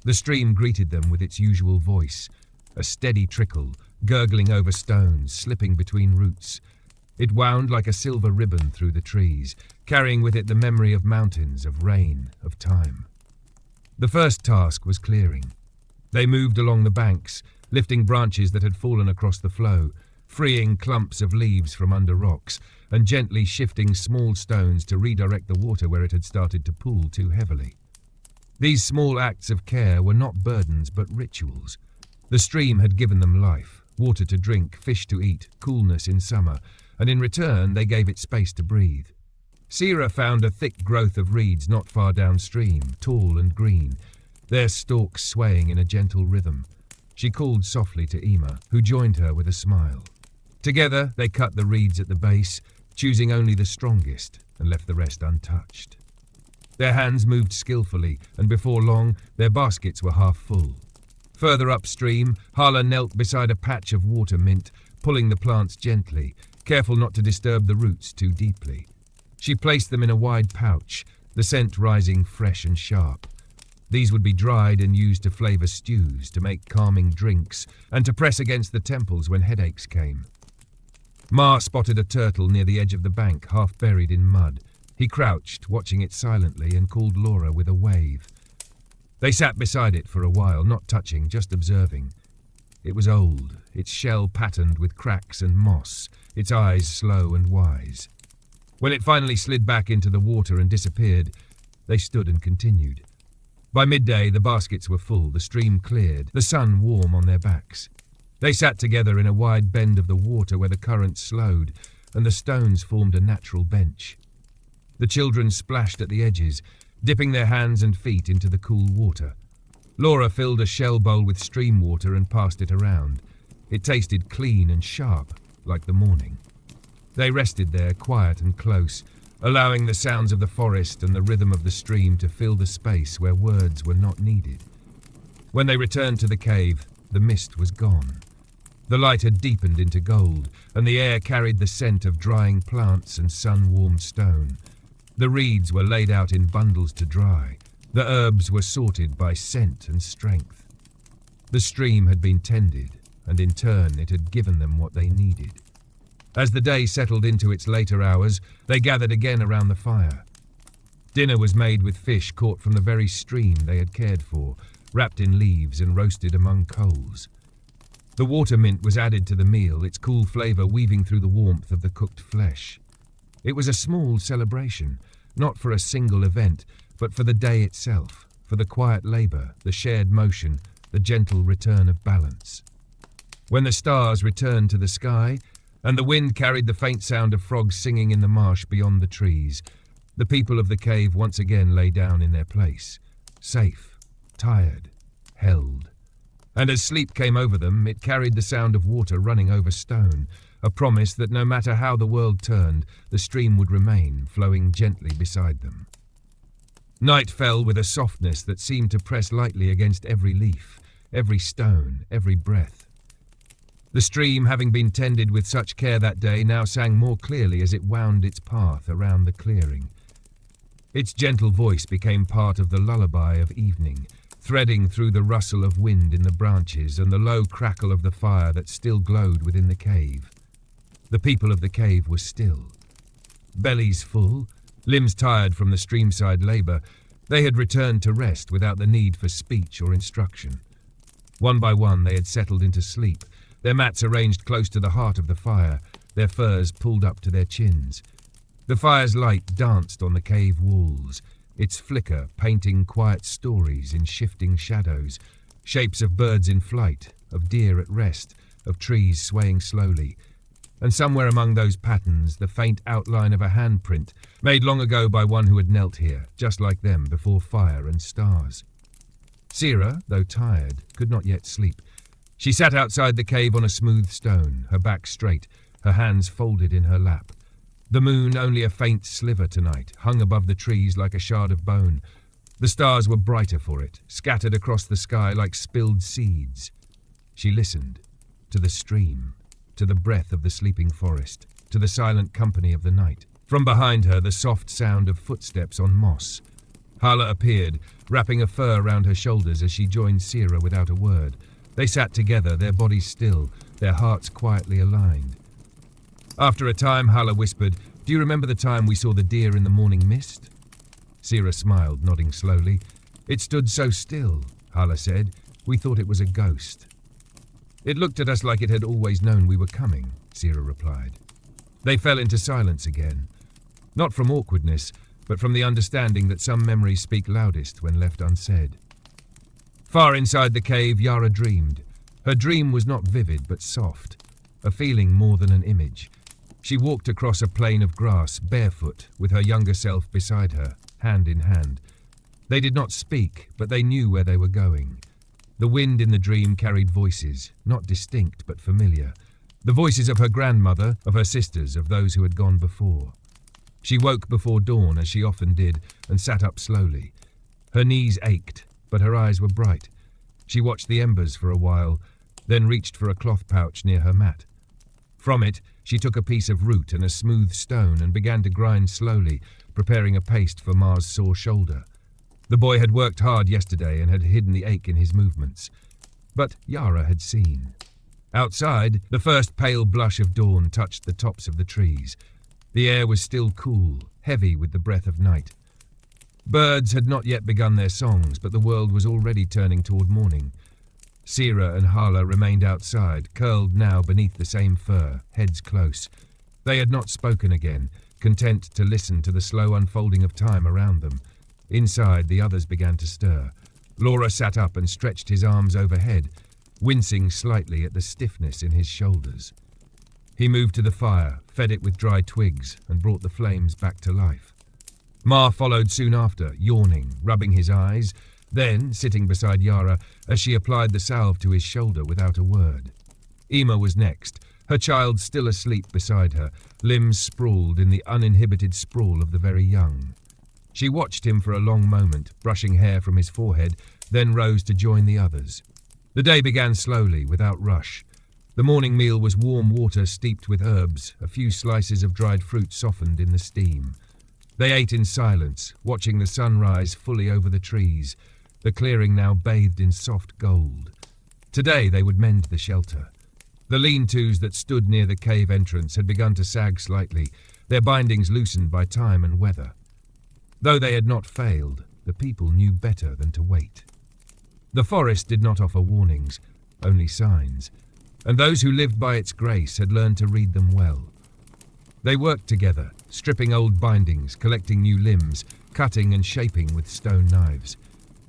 The stream greeted them with its usual voice, a steady trickle, gurgling over stones, slipping between roots. It wound like a silver ribbon through the trees, carrying with it the memory of mountains, of rain, of time. The first task was clearing. They moved along the banks, lifting branches that had fallen across the flow, freeing clumps of leaves from under rocks, and gently shifting small stones to redirect the water where it had started to pool too heavily. These small acts of care were not burdens but rituals. The stream had given them life, water to drink, fish to eat, coolness in summer, and in return they gave it space to breathe. Sierra found a thick growth of reeds not far downstream, tall and green, their stalks swaying in a gentle rhythm. She called softly to Ema, who joined her with a smile. Together they cut the reeds at the base, choosing only the strongest, and left the rest untouched. Their hands moved skillfully, and before long their baskets were half full. Further upstream, Hala knelt beside a patch of water mint, pulling the plants gently, careful not to disturb the roots too deeply. She placed them in a wide pouch, the scent rising fresh and sharp. These would be dried and used to flavour stews, to make calming drinks, and to press against the temples when headaches came. Ma spotted a turtle near the edge of the bank, half buried in mud. He crouched, watching it silently, and called Laura with a wave. They sat beside it for a while, not touching, just observing. It was old, its shell patterned with cracks and moss, its eyes slow and wise. When it finally slid back into the water and disappeared, they stood and continued. By midday, the baskets were full, the stream cleared, the sun warm on their backs. They sat together in a wide bend of the water where the current slowed, and the stones formed a natural bench. The children splashed at the edges, dipping their hands and feet into the cool water. Laura filled a shell bowl with stream water and passed it around. It tasted clean and sharp, like the morning. They rested there, quiet and close, allowing the sounds of the forest and the rhythm of the stream to fill the space where words were not needed. When they returned to the cave, the mist was gone. The light had deepened into gold, and the air carried the scent of drying plants and sun-warmed stone. The reeds were laid out in bundles to dry. The herbs were sorted by scent and strength. The stream had been tended, and in turn it had given them what they needed. As the day settled into its later hours, they gathered again around the fire. Dinner was made with fish caught from the very stream they had cared for, wrapped in leaves and roasted among coals. The water mint was added to the meal, its cool flavour weaving through the warmth of the cooked flesh. It was a small celebration, not for a single event, but for the day itself, for the quiet labour, the shared motion, the gentle return of balance. When the stars returned to the sky, and the wind carried the faint sound of frogs singing in the marsh beyond the trees, the people of the cave once again lay down in their place, safe, tired, held. And as sleep came over them, it carried the sound of water running over stone, a promise that no matter how the world turned, the stream would remain, flowing gently beside them. Night fell with a softness that seemed to press lightly against every leaf, every stone, every breath. The stream, having been tended with such care that day, now sang more clearly as it wound its path around the clearing. Its gentle voice became part of the lullaby of evening, threading through the rustle of wind in the branches and the low crackle of the fire that still glowed within the cave. The people of the cave were still. Bellies full, limbs tired from the streamside labour, they had returned to rest without the need for speech or instruction. One by one they had settled into sleep, their mats arranged close to the heart of the fire, their furs pulled up to their chins. The fire's light danced on the cave walls, its flicker painting quiet stories in shifting shadows, shapes of birds in flight, of deer at rest, of trees swaying slowly. and somewhere among those patterns the faint outline of a handprint, made long ago by one who had knelt here, just like them, before fire and stars. Sira, though tired, could not yet sleep. She sat outside the cave on a smooth stone, her back straight, her hands folded in her lap. The moon, only a faint sliver tonight, hung above the trees like a shard of bone. The stars were brighter for it, scattered across the sky like spilled seeds. She listened, to the stream, to the breath of the sleeping forest, to the silent company of the night. From behind her, the soft sound of footsteps on moss. Hala appeared, wrapping a fur round her shoulders as she joined Sira without a word. They sat together, their bodies still, their hearts quietly aligned. After a time, Hala whispered, "Do you remember the time we saw the deer in the morning mist?" Sira smiled, nodding slowly. "It stood so still," Hala said. "We thought it was a ghost." "It looked at us like it had always known we were coming," Sira replied. They fell into silence again. Not from awkwardness, but from the understanding that some memories speak loudest when left unsaid. Far inside the cave, Yara dreamed. Her dream was not vivid, but soft, a feeling more than an image. She walked across a plain of grass, barefoot, with her younger self beside her, hand in hand. They did not speak, but they knew where they were going. The wind in the dream carried voices, not distinct but familiar. The voices of her grandmother, of her sisters, of those who had gone before. She woke before dawn, as she often did, and sat up slowly. Her knees ached, but her eyes were bright. She watched the embers for a while, then reached for a cloth pouch near her mat. From it, she took a piece of root and a smooth stone and began to grind slowly, preparing a paste for Ma's sore shoulder. The boy had worked hard yesterday and had hidden the ache in his movements. But Yara had seen. Outside, the first pale blush of dawn touched the tops of the trees. The air was still cool, heavy with the breath of night. Birds had not yet begun their songs, but the world was already turning toward morning. Sira and Hala remained outside, curled now beneath the same fir, heads close. They had not spoken again, content to listen to the slow unfolding of time around them. Inside, the others began to stir. Laura sat up and stretched his arms overhead, wincing slightly at the stiffness in his shoulders. He moved to the fire, fed it with dry twigs, and brought the flames back to life. Ma followed soon after, yawning, rubbing his eyes, then sitting beside Yara as she applied the salve to his shoulder without a word. Ema was next, her child still asleep beside her, limbs sprawled in the uninhibited sprawl of the very young. She watched him for a long moment, brushing hair from his forehead, then rose to join the others. The day began slowly, without rush. The morning meal was warm water steeped with herbs, a few slices of dried fruit softened in the steam. They ate in silence, watching the sun rise fully over the trees, the clearing now bathed in soft gold. Today they would mend the shelter. The lean-tos that stood near the cave entrance had begun to sag slightly, their bindings loosened by time and weather. Though they had not failed, the people knew better than to wait. The forest did not offer warnings, only signs, and those who lived by its grace had learned to read them well. They worked together, stripping old bindings, collecting new limbs, cutting and shaping with stone knives.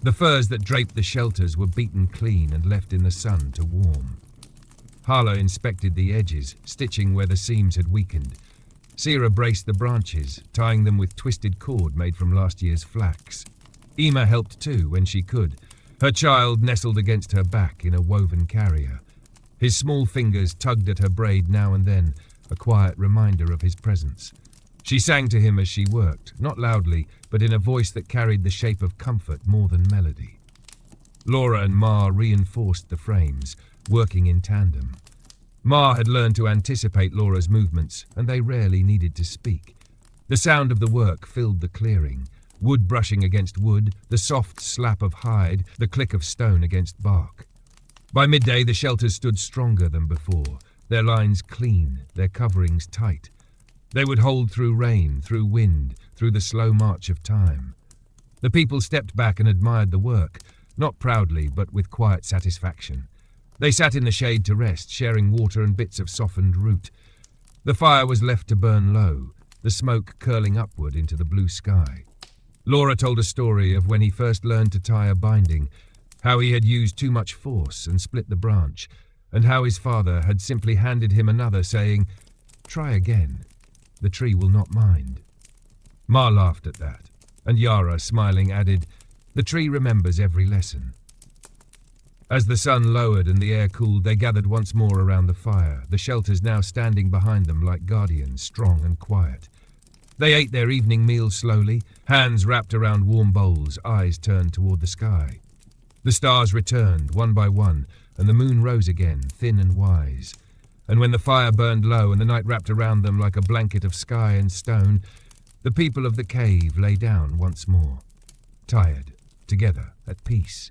The furs that draped the shelters were beaten clean and left in the sun to warm. Hala inspected the edges, stitching where the seams had weakened. Sira braced the branches, tying them with twisted cord made from last year's flax. Ema helped too when she could, her child nestled against her back in a woven carrier. His small fingers tugged at her braid now and then, a quiet reminder of his presence. She sang to him as she worked, not loudly, but in a voice that carried the shape of comfort more than melody. Laura and Ma reinforced the frames, working in tandem. Ma had learned to anticipate Laura's movements, and they rarely needed to speak. The sound of the work filled the clearing, wood brushing against wood, the soft slap of hide, the click of stone against bark. By midday, the shelters stood stronger than before, their lines clean, their coverings tight. They would hold through rain, through wind, through the slow march of time. The people stepped back and admired the work, not proudly, but with quiet satisfaction. They sat in the shade to rest, sharing water and bits of softened root. The fire was left to burn low, the smoke curling upward into the blue sky. Laura told a story of when he first learned to tie a binding, how he had used too much force and split the branch, and how his father had simply handed him another, saying, Try again. The tree will not mind. Ma laughed at that, and Yara, smiling, added, The tree remembers every lesson. As the sun lowered and the air cooled, they gathered once more around the fire, the shelters now standing behind them like guardians, strong and quiet. They ate their evening meal slowly, hands wrapped around warm bowls, eyes turned toward the sky. The stars returned, one by one, and the moon rose again, thin and wise. And when the fire burned low and the night wrapped around them like a blanket of sky and stone, the people of the cave lay down once more, tired, together, at peace.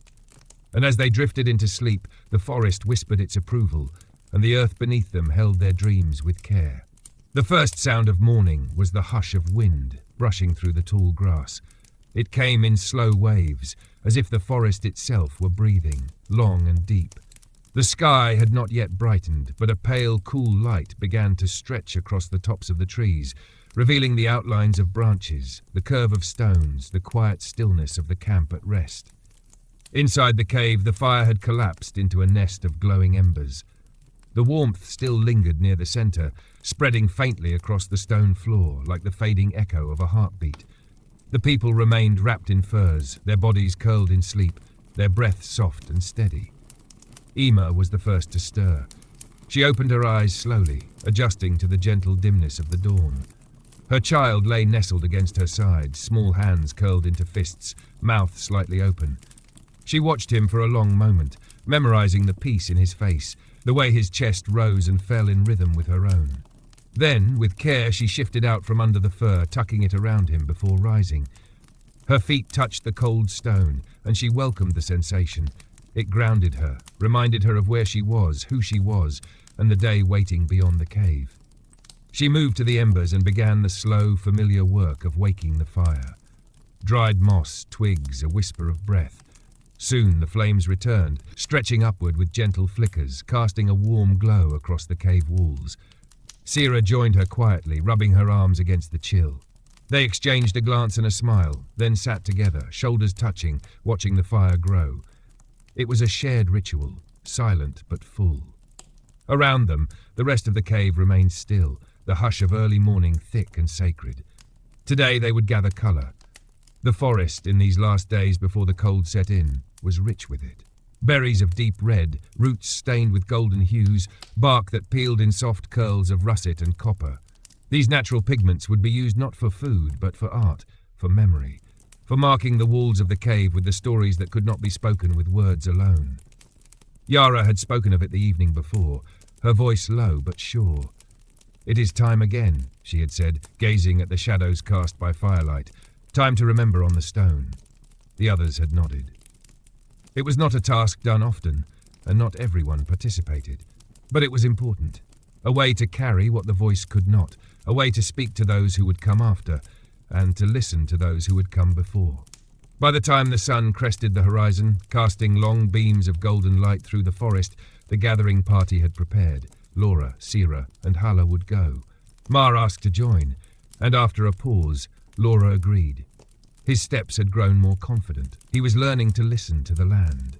And as they drifted into sleep, the forest whispered its approval, and the earth beneath them held their dreams with care. The first sound of morning was the hush of wind brushing through the tall grass. It came in slow waves, as if the forest itself were breathing, long and deep. The sky had not yet brightened, but a pale, cool light began to stretch across the tops of the trees, revealing the outlines of branches, the curve of stones, the quiet stillness of the camp at rest. Inside the cave, the fire had collapsed into a nest of glowing embers. The warmth still lingered near the center, spreading faintly across the stone floor like the fading echo of a heartbeat. The people remained wrapped in furs, their bodies curled in sleep, their breath soft and steady. Ema was the first to stir. She opened her eyes slowly, adjusting to the gentle dimness of the dawn. Her child lay nestled against her side, small hands curled into fists, mouth slightly open. She watched him for a long moment, memorizing the peace in his face, the way his chest rose and fell in rhythm with her own. Then, with care, she shifted out from under the fur, tucking it around him before rising. Her feet touched the cold stone, and she welcomed the sensation. It grounded her, reminded her of where she was, who she was, and the day waiting beyond the cave. She moved to the embers and began the slow, familiar work of waking the fire. Dried moss, twigs, a whisper of breath. Soon the flames returned, stretching upward with gentle flickers, casting a warm glow across the cave walls. Sira joined her quietly, rubbing her arms against the chill. They exchanged a glance and a smile, then sat together, shoulders touching, watching the fire grow. It was a shared ritual, silent but full. Around them, the rest of the cave remained still, the hush of early morning thick and sacred. Today they would gather colour. The forest, in these last days before the cold set in, was rich with it. Berries of deep red, roots stained with golden hues, bark that peeled in soft curls of russet and copper. These natural pigments would be used not for food, but for art, for memory, for marking the walls of the cave with the stories that could not be spoken with words alone. Yara had spoken of it the evening before, her voice low but sure. "It is time again," she had said, gazing at the shadows cast by firelight. "Time to remember on the stone." The others had nodded. It was not a task done often, and not everyone participated. But it was important. A way to carry what the voice could not, a way to speak to those who would come after, and to listen to those who would come before. By the time the sun crested the horizon, casting long beams of golden light through the forest, the gathering party had prepared. Laura, Sira, and Hala would go. Mar asked to join, and after a pause, Laura agreed. His steps had grown more confident. He was learning to listen to the land.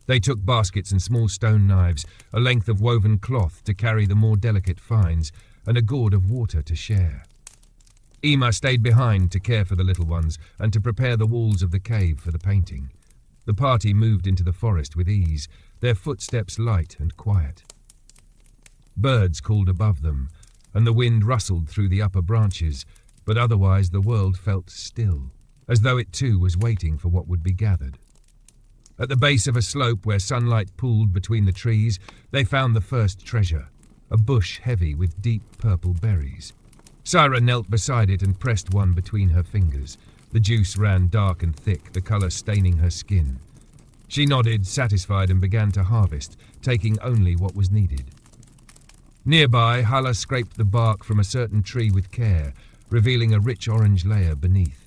They took baskets and small stone knives, a length of woven cloth to carry the more delicate finds, and a gourd of water to share. Ema stayed behind to care for the little ones and to prepare the walls of the cave for the painting. The party moved into the forest with ease, their footsteps light and quiet. Birds called above them, and the wind rustled through the upper branches, but otherwise the world felt still, as though it too was waiting for what would be gathered. At the base of a slope where sunlight pooled between the trees, they found the first treasure, a bush heavy with deep purple berries. Sira knelt beside it and pressed one between her fingers. The juice ran dark and thick, the colour staining her skin. She nodded, satisfied, and began to harvest, taking only what was needed. Nearby, Hala scraped the bark from a certain tree with care, revealing a rich orange layer beneath.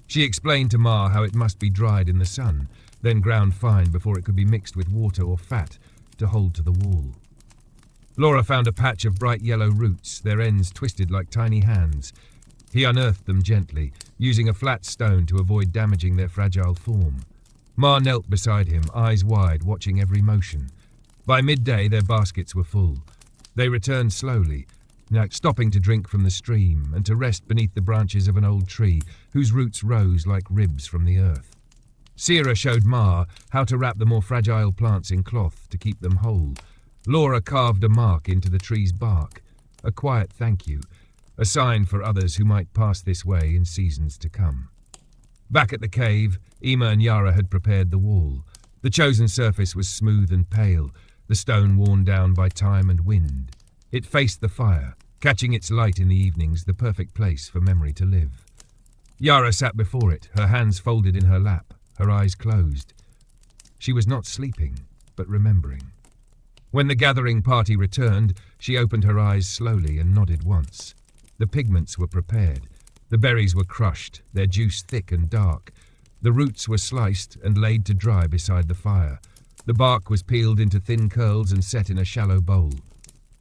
She explained to Ma how it must be dried in the sun, then ground fine before it could be mixed with water or fat to hold to the wall. Laura found a patch of bright yellow roots, their ends twisted like tiny hands. He unearthed them gently, using a flat stone to avoid damaging their fragile form. Ma knelt beside him, eyes wide, watching every motion. By midday, their baskets were full. They returned slowly, now stopping to drink from the stream and to rest beneath the branches of an old tree whose roots rose like ribs from the earth. Sira showed Ma how to wrap the more fragile plants in cloth to keep them whole. Laura carved a mark into the tree's bark, a quiet thank you, a sign for others who might pass this way in seasons to come. Back at the cave, Ima and Yara had prepared the wall. The chosen surface was smooth and pale, the stone worn down by time and wind. It faced the fire, catching its light in the evenings, the perfect place for memory to live. Yara sat before it, her hands folded in her lap, her eyes closed. She was not sleeping, but remembering. When the gathering party returned, she opened her eyes slowly and nodded once. The pigments were prepared. The berries were crushed, their juice thick and dark. The roots were sliced and laid to dry beside the fire. The bark was peeled into thin curls and set in a shallow bowl.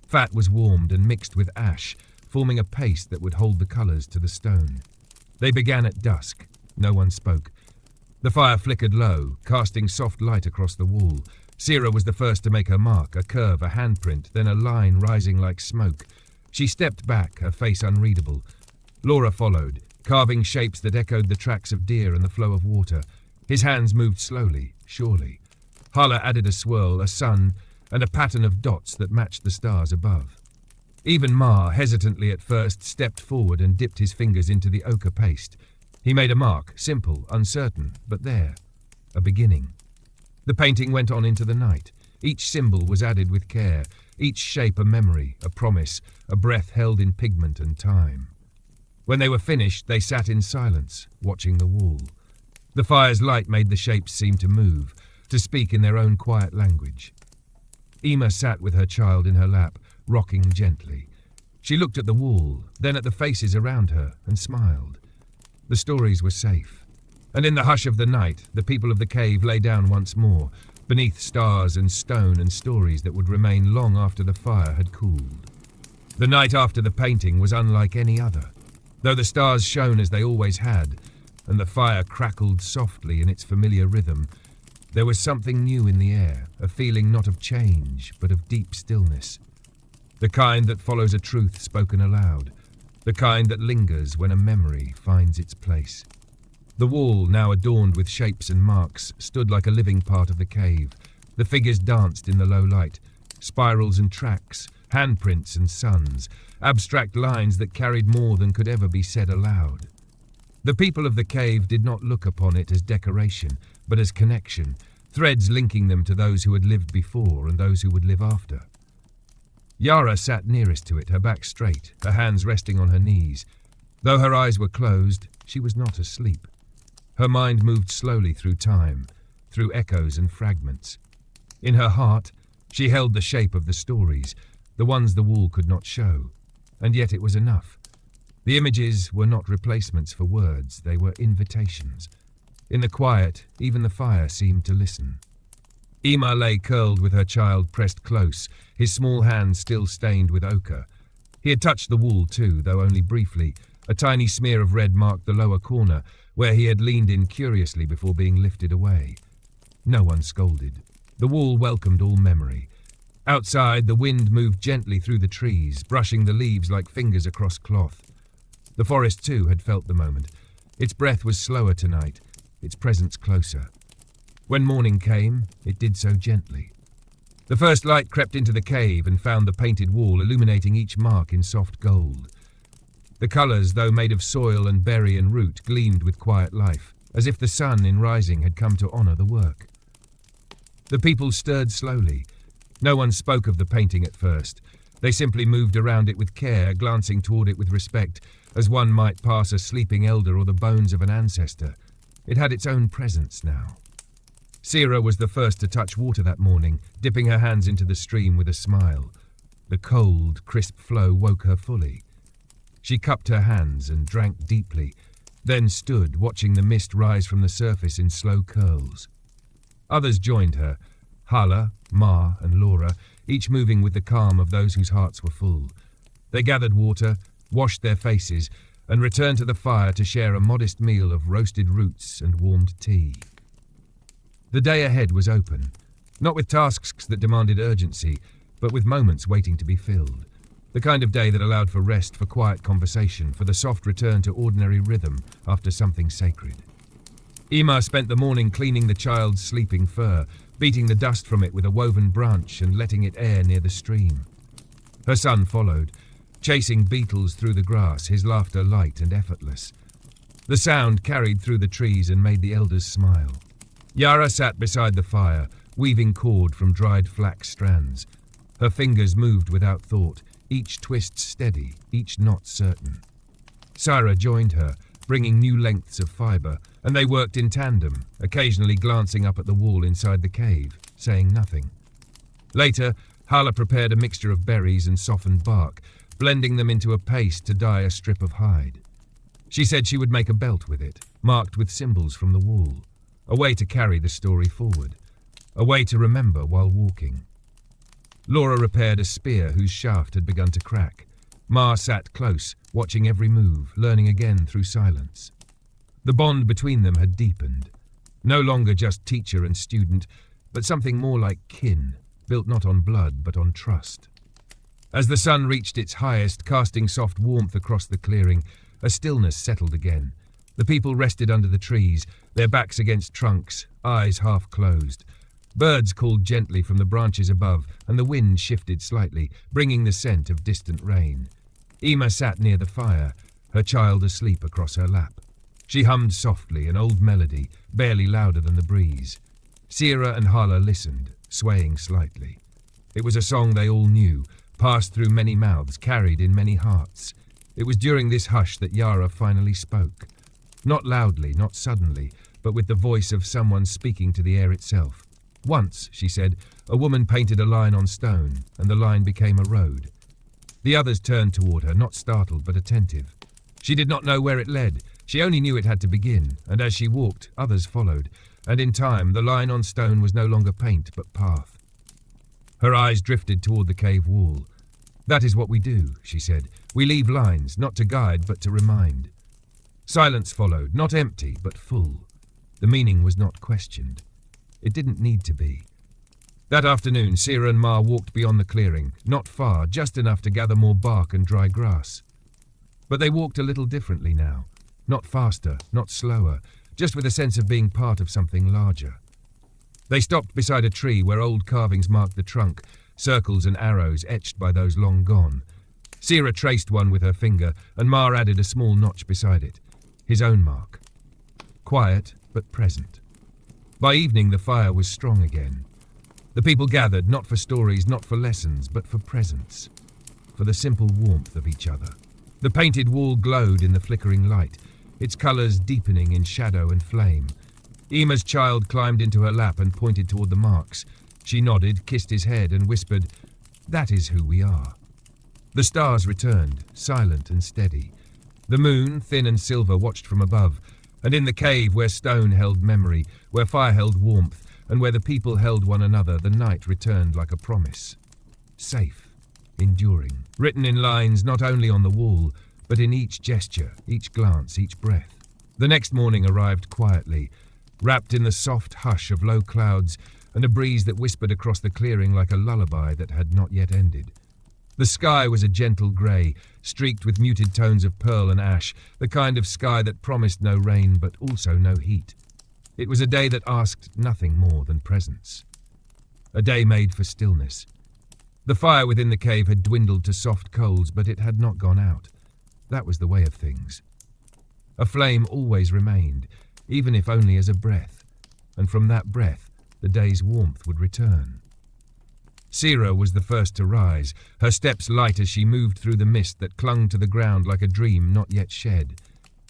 Fat was warmed and mixed with ash, forming a paste that would hold the colours to the stone. They began at dusk. No one spoke. The fire flickered low, casting soft light across the wall. Sira was the first to make her mark, a curve, a handprint, then a line rising like smoke. She stepped back, her face unreadable. Laura followed, carving shapes that echoed the tracks of deer and the flow of water. His hands moved slowly, surely. Hala added a swirl, a sun, and a pattern of dots that matched the stars above. Even Ma, hesitantly at first, stepped forward and dipped his fingers into the ochre paste. He made a mark, simple, uncertain, but there, a beginning. The painting went on into the night. Each symbol was added with care, each shape a memory, a promise, a breath held in pigment and time. When they were finished, they sat in silence, watching the wall. The fire's light made the shapes seem to move, to speak in their own quiet language. Ima sat with her child in her lap, rocking gently. She looked at the wall, then at the faces around her, and smiled. The stories were safe. And in the hush of the night, the people of the cave lay down once more, beneath stars and stone and stories that would remain long after the fire had cooled. The night after the painting was unlike any other. Though the stars shone as they always had, and the fire crackled softly in its familiar rhythm, there was something new in the air, a feeling not of change, but of deep stillness. The kind that follows a truth spoken aloud, the kind that lingers when a memory finds its place. The wall, now adorned with shapes and marks, stood like a living part of the cave. The figures danced in the low light, spirals and tracks, handprints and suns, abstract lines that carried more than could ever be said aloud. The people of the cave did not look upon it as decoration, but as connection, threads linking them to those who had lived before and those who would live after. Yara sat nearest to it, her back straight, her hands resting on her knees. Though her eyes were closed, she was not asleep. Her mind moved slowly through time, through echoes and fragments. In her heart, she held the shape of the stories, the ones the wall could not show. And yet it was enough. The images were not replacements for words, they were invitations. In the quiet, even the fire seemed to listen. Ima lay curled with her child pressed close, his small hands still stained with ochre. He had touched the wall too, though only briefly. A tiny smear of red marked the lower corner, where he had leaned in curiously before being lifted away. No one scolded. The wall welcomed all memory. Outside, the wind moved gently through the trees, brushing the leaves like fingers across cloth. The forest, too, had felt the moment. Its breath was slower tonight, its presence closer. When morning came, it did so gently. The first light crept into the cave and found the painted wall illuminating each mark in soft gold. The colours, though made of soil and berry and root, gleamed with quiet life, as if the sun in rising had come to honour the work. The people stirred slowly. No one spoke of the painting at first. They simply moved around it with care, glancing toward it with respect, as one might pass a sleeping elder or the bones of an ancestor. It had its own presence now. Sira was the first to touch water that morning, dipping her hands into the stream with a smile. The cold, crisp flow woke her fully. She cupped her hands and drank deeply, then stood, watching the mist rise from the surface in slow curls. Others joined her, Hala, Ma, and Laura, each moving with the calm of those whose hearts were full. They gathered water, washed their faces, and returned to the fire to share a modest meal of roasted roots and warmed tea. The day ahead was open, not with tasks that demanded urgency, but with moments waiting to be filled. The kind of day that allowed for rest, for quiet conversation, for the soft return to ordinary rhythm after something sacred. Ima spent the morning cleaning the child's sleeping fur, beating the dust from it with a woven branch and letting it air near the stream. Her son followed, chasing beetles through the grass, his laughter light and effortless. The sound carried through the trees and made the elders smile. Yara sat beside the fire, weaving cord from dried flax strands. Her fingers moved without thought, each twist steady, each knot certain. Syra joined her, bringing new lengths of fibre, and they worked in tandem, occasionally glancing up at the wall inside the cave, saying nothing. Later, Hala prepared a mixture of berries and softened bark, blending them into a paste to dye a strip of hide. She said she would make a belt with it, marked with symbols from the wall, a way to carry the story forward, a way to remember while walking. Laura repaired a spear whose shaft had begun to crack. Ma sat close, watching every move, learning again through silence. The bond between them had deepened. No longer just teacher and student, but something more like kin, built not on blood but on trust. As the sun reached its highest, casting soft warmth across the clearing, a stillness settled again. The people rested under the trees, their backs against trunks, eyes half closed. Birds called gently from the branches above, and the wind shifted slightly, bringing the scent of distant rain. Ima sat near the fire, her child asleep across her lap. She hummed softly, an old melody, barely louder than the breeze. Syra and Hala listened, swaying slightly. It was a song they all knew, passed through many mouths, carried in many hearts. It was during this hush that Yara finally spoke. Not loudly, not suddenly, but with the voice of someone speaking to the air itself. Once, she said, a woman painted a line on stone, and the line became a road. The others turned toward her, not startled but attentive. She did not know where it led. She only knew it had to begin, and as she walked, others followed, and in time the line on stone was no longer paint but path. Her eyes drifted toward the cave wall. That is what we do, she said. We leave lines, not to guide but to remind. Silence followed, not empty but full. The meaning was not questioned. It didn't need to be. That afternoon, Syra and Ma walked beyond the clearing, not far, just enough to gather more bark and dry grass. But they walked a little differently now. Not faster, not slower, just with a sense of being part of something larger. They stopped beside a tree where old carvings marked the trunk, circles and arrows etched by those long gone. Syra traced one with her finger, and Ma added a small notch beside it, his own mark. Quiet, but present. By evening, the fire was strong again. The people gathered, not for stories, not for lessons, but for presence, for the simple warmth of each other. The painted wall glowed in the flickering light, its colours deepening in shadow and flame. Ima's child climbed into her lap and pointed toward the marks. She nodded, kissed his head, and whispered, "That is who we are." The stars returned, silent and steady. The moon, thin and silver, watched from above, and in the cave where stone held memory, where fire held warmth, and where the people held one another, the night returned like a promise. Safe, enduring, written in lines not only on the wall, but in each gesture, each glance, each breath. The next morning arrived quietly, wrapped in the soft hush of low clouds and a breeze that whispered across the clearing like a lullaby that had not yet ended. The sky was a gentle grey, streaked with muted tones of pearl and ash, the kind of sky that promised no rain but also no heat. It was a day that asked nothing more than presence. A day made for stillness. The fire within the cave had dwindled to soft coals, but it had not gone out. That was the way of things. A flame always remained, even if only as a breath, and from that breath the day's warmth would return. Syra was the first to rise, her steps light as she moved through the mist that clung to the ground like a dream not yet shed.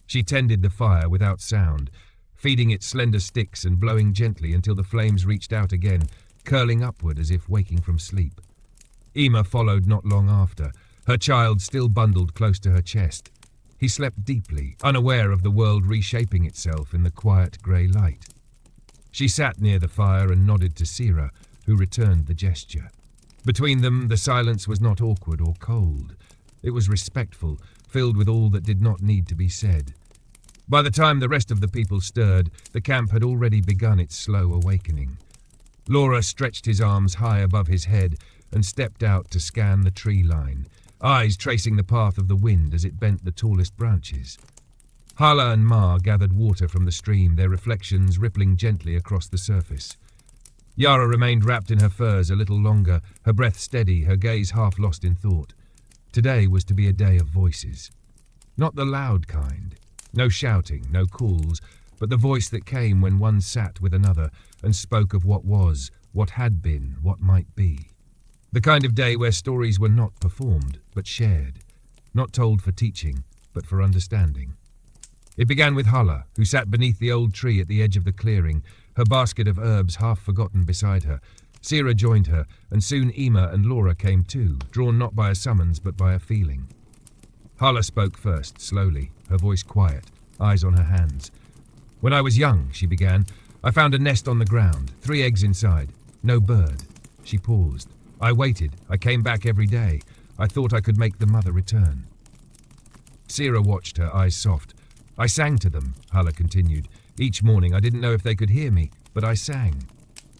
She tended the fire without sound, feeding it slender sticks and blowing gently until the flames reached out again, curling upward as if waking from sleep. Ima followed not long after, her child still bundled close to her chest. He slept deeply, unaware of the world reshaping itself in the quiet grey light. She sat near the fire and nodded to Syra, who returned the gesture. Between them, the silence was not awkward or cold. It was respectful, filled with all that did not need to be said. By the time the rest of the people stirred, the camp had already begun its slow awakening. Laura stretched his arms high above his head and stepped out to scan the tree line. eyes tracing the path of the wind as it bent the tallest branches. Hala and Ma gathered water from the stream, their reflections rippling gently across the surface. Yara remained wrapped in her furs a little longer, her breath steady, her gaze half lost in thought. Today was to be a day of voices. Not the loud kind. No shouting, no calls, but the voice that came when one sat with another and spoke of what was, what had been, what might be. The kind of day where stories were not performed, but shared. Not told for teaching, but for understanding. It began with Hala, who sat beneath the old tree at the edge of the clearing, her basket of herbs half forgotten beside her. Sira joined her, and soon Ema and Laura came too, drawn not by a summons but by a feeling. Hala spoke first, slowly, her voice quiet, eyes on her hands. "When I was young," she began, "I found a nest on the ground, 3 eggs inside. No bird." She paused. "I waited. I came back every day. I thought I could make the mother return." Sira watched, her eyes soft. "I sang to them," Hala continued. "Each morning I didn't know if they could hear me, but I sang."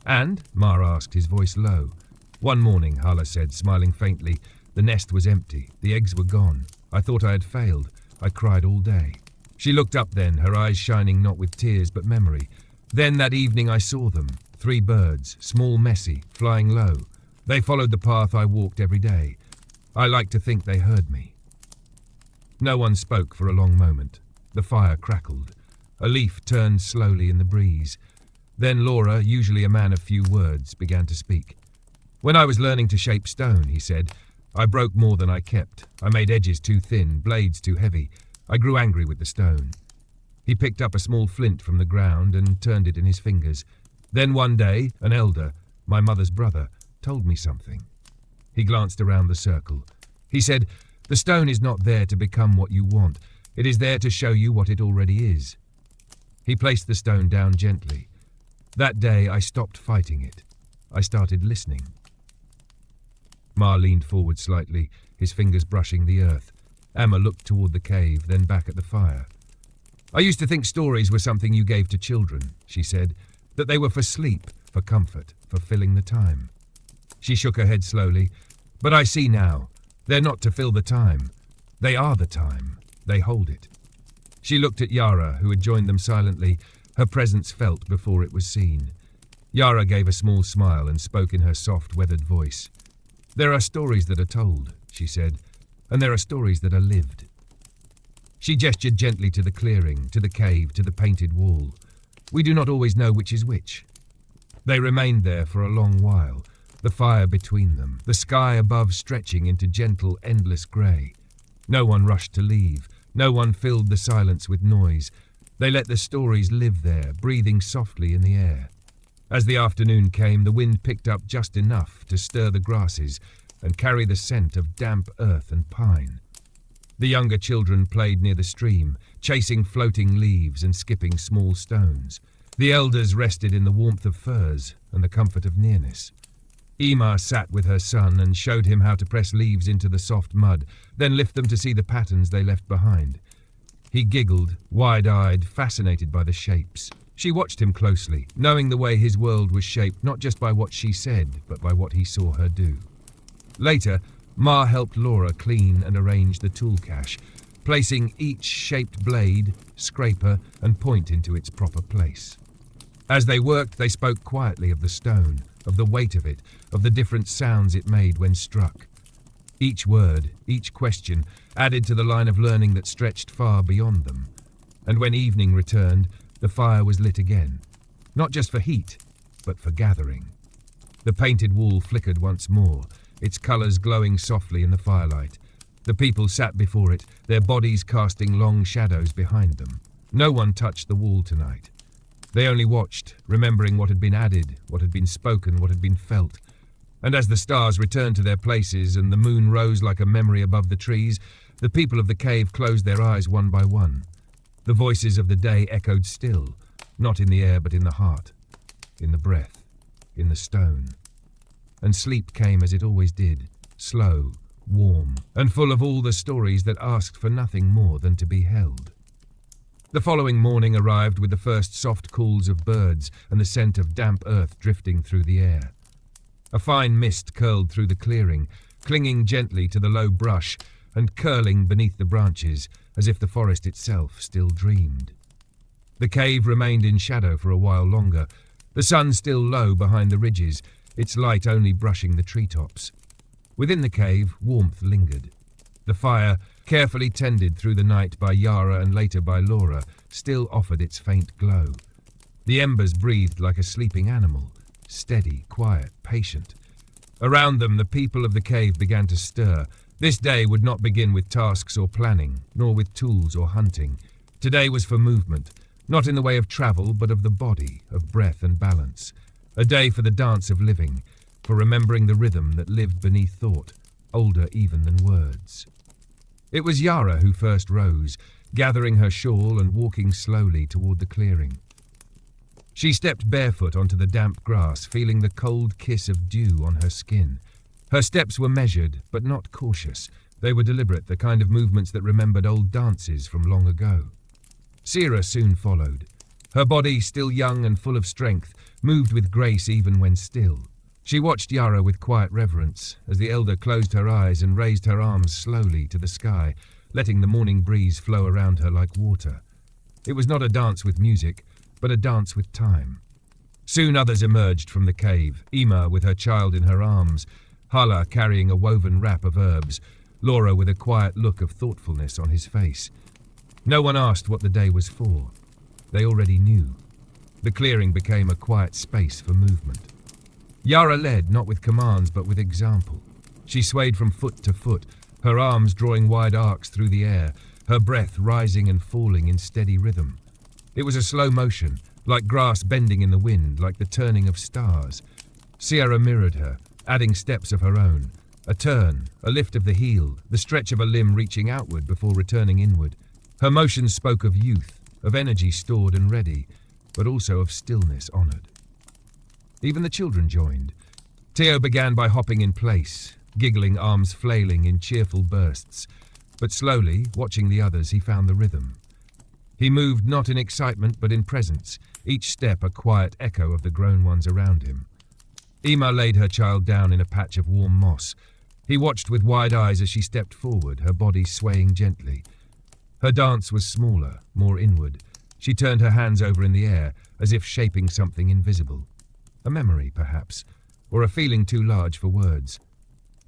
"And?" Ma asked, his voice low. "One morning," Hala said, smiling faintly, "the nest was empty. The eggs were gone. I thought I had failed. I cried all day." She looked up then, her eyes shining not with tears but memory. "Then that evening I saw them, 3 birds, small, messy, flying low. They followed the path I walked every day. I like to think they heard me." No one spoke for a long moment. The fire crackled. A leaf turned slowly in the breeze. Then Laura, usually a man of few words, began to speak. "When I was learning to shape stone," he said, "I broke more than I kept. I made edges too thin, blades too heavy. I grew angry with the stone." He picked up a small flint from the ground and turned it in his fingers. "Then one day, an elder, my mother's brother, told me something." He glanced around the circle. He said, "The stone is not there to become what you want. It is there to show you what it already is." He placed the stone down gently. That day I stopped fighting it. I started listening. Ma leaned forward slightly, his fingers brushing the earth. Amma looked toward the cave, then back at the fire. "I used to think stories were something you gave to children," she said, "that they were for sleep, for comfort, for filling the time." She shook her head slowly. "But I see now. They're not to fill the time. They are the time. They hold it." She looked at Yara, who had joined them silently, her presence felt before it was seen. Yara gave a small smile and spoke in her soft, weathered voice. "There are stories that are told," she said, "and there are stories that are lived." She gestured gently to the clearing, to the cave, to the painted wall. "We do not always know which is which." They remained there for a long while, the fire between them, the sky above stretching into gentle, endless grey. No one rushed to leave. No one filled the silence with noise. They let the stories live there, breathing softly in the air. As the afternoon came, the wind picked up just enough to stir the grasses and carry the scent of damp earth and pine. The younger children played near the stream, chasing floating leaves and skipping small stones. The elders rested in the warmth of furs and the comfort of nearness. Ema sat with her son and showed him how to press leaves into the soft mud, then lift them to see the patterns they left behind. He giggled, wide-eyed, fascinated by the shapes. She watched him closely, knowing the way his world was shaped not just by what she said, but by what he saw her do. Later, Ma helped Laura clean and arrange the tool cache, placing each shaped blade, scraper, and point into its proper place. As they worked, they spoke quietly of the stone, of the weight of it, of the different sounds it made when struck. Each word, each question, added to the line of learning that stretched far beyond them. And when evening returned, the fire was lit again, not just for heat, but for gathering. The painted wall flickered once more, its colours glowing softly in the firelight. The people sat before it, their bodies casting long shadows behind them. No one touched the wall tonight. They only watched, remembering what had been added, what had been spoken, what had been felt. And as the stars returned to their places and the moon rose like a memory above the trees, the people of the cave closed their eyes one by one. The voices of the day echoed still, not in the air but in the heart, in the breath, in the stone. And sleep came as it always did, slow, warm, and full of all the stories that asked for nothing more than to be held. The following morning arrived with the first soft calls of birds and the scent of damp earth drifting through the air. A fine mist curled through the clearing, clinging gently to the low brush and curling beneath the branches as if the forest itself still dreamed. The cave remained in shadow for a while longer, the sun still low behind the ridges, its light only brushing the treetops. Within the cave, warmth lingered. The fire, carefully tended through the night by Yara and later by Laura, still offered its faint glow. The embers breathed like a sleeping animal, steady, quiet, patient. Around them, the people of the cave began to stir. This day would not begin with tasks or planning, nor with tools or hunting. Today was for movement, not in the way of travel, but of the body, of breath and balance. A day for the dance of living, for remembering the rhythm that lived beneath thought, older even than words. It was Yara who first rose, gathering her shawl and walking slowly toward the clearing. She stepped barefoot onto the damp grass, feeling the cold kiss of dew on her skin. Her steps were measured, but not cautious. They were deliberate, the kind of movements that remembered old dances from long ago. Sira soon followed. Her body, still young and full of strength, moved with grace even when still. She watched Yara with quiet reverence as the elder closed her eyes and raised her arms slowly to the sky, letting the morning breeze flow around her like water. It was not a dance with music, but a dance with time. Soon others emerged from the cave, Ima with her child in her arms, Hala carrying a woven wrap of herbs, Laura with a quiet look of thoughtfulness on his face. No one asked what the day was for. They already knew. The clearing became a quiet space for movement. Yara led, not with commands, but with example. She swayed from foot to foot, her arms drawing wide arcs through the air, her breath rising and falling in steady rhythm. It was a slow motion, like grass bending in the wind, like the turning of stars. Sierra mirrored her, adding steps of her own. A turn, a lift of the heel, the stretch of a limb reaching outward before returning inward. Her motions spoke of youth, of energy stored and ready, but also of stillness honored. Even the children joined. Theo began by hopping in place, giggling, arms flailing in cheerful bursts. But slowly, watching the others, he found the rhythm. He moved not in excitement but in presence, each step a quiet echo of the grown ones around him. Ima laid her child down in a patch of warm moss. He watched with wide eyes as she stepped forward, her body swaying gently. Her dance was smaller, more inward. She turned her hands over in the air, as if shaping something invisible. A memory, perhaps, or a feeling too large for words.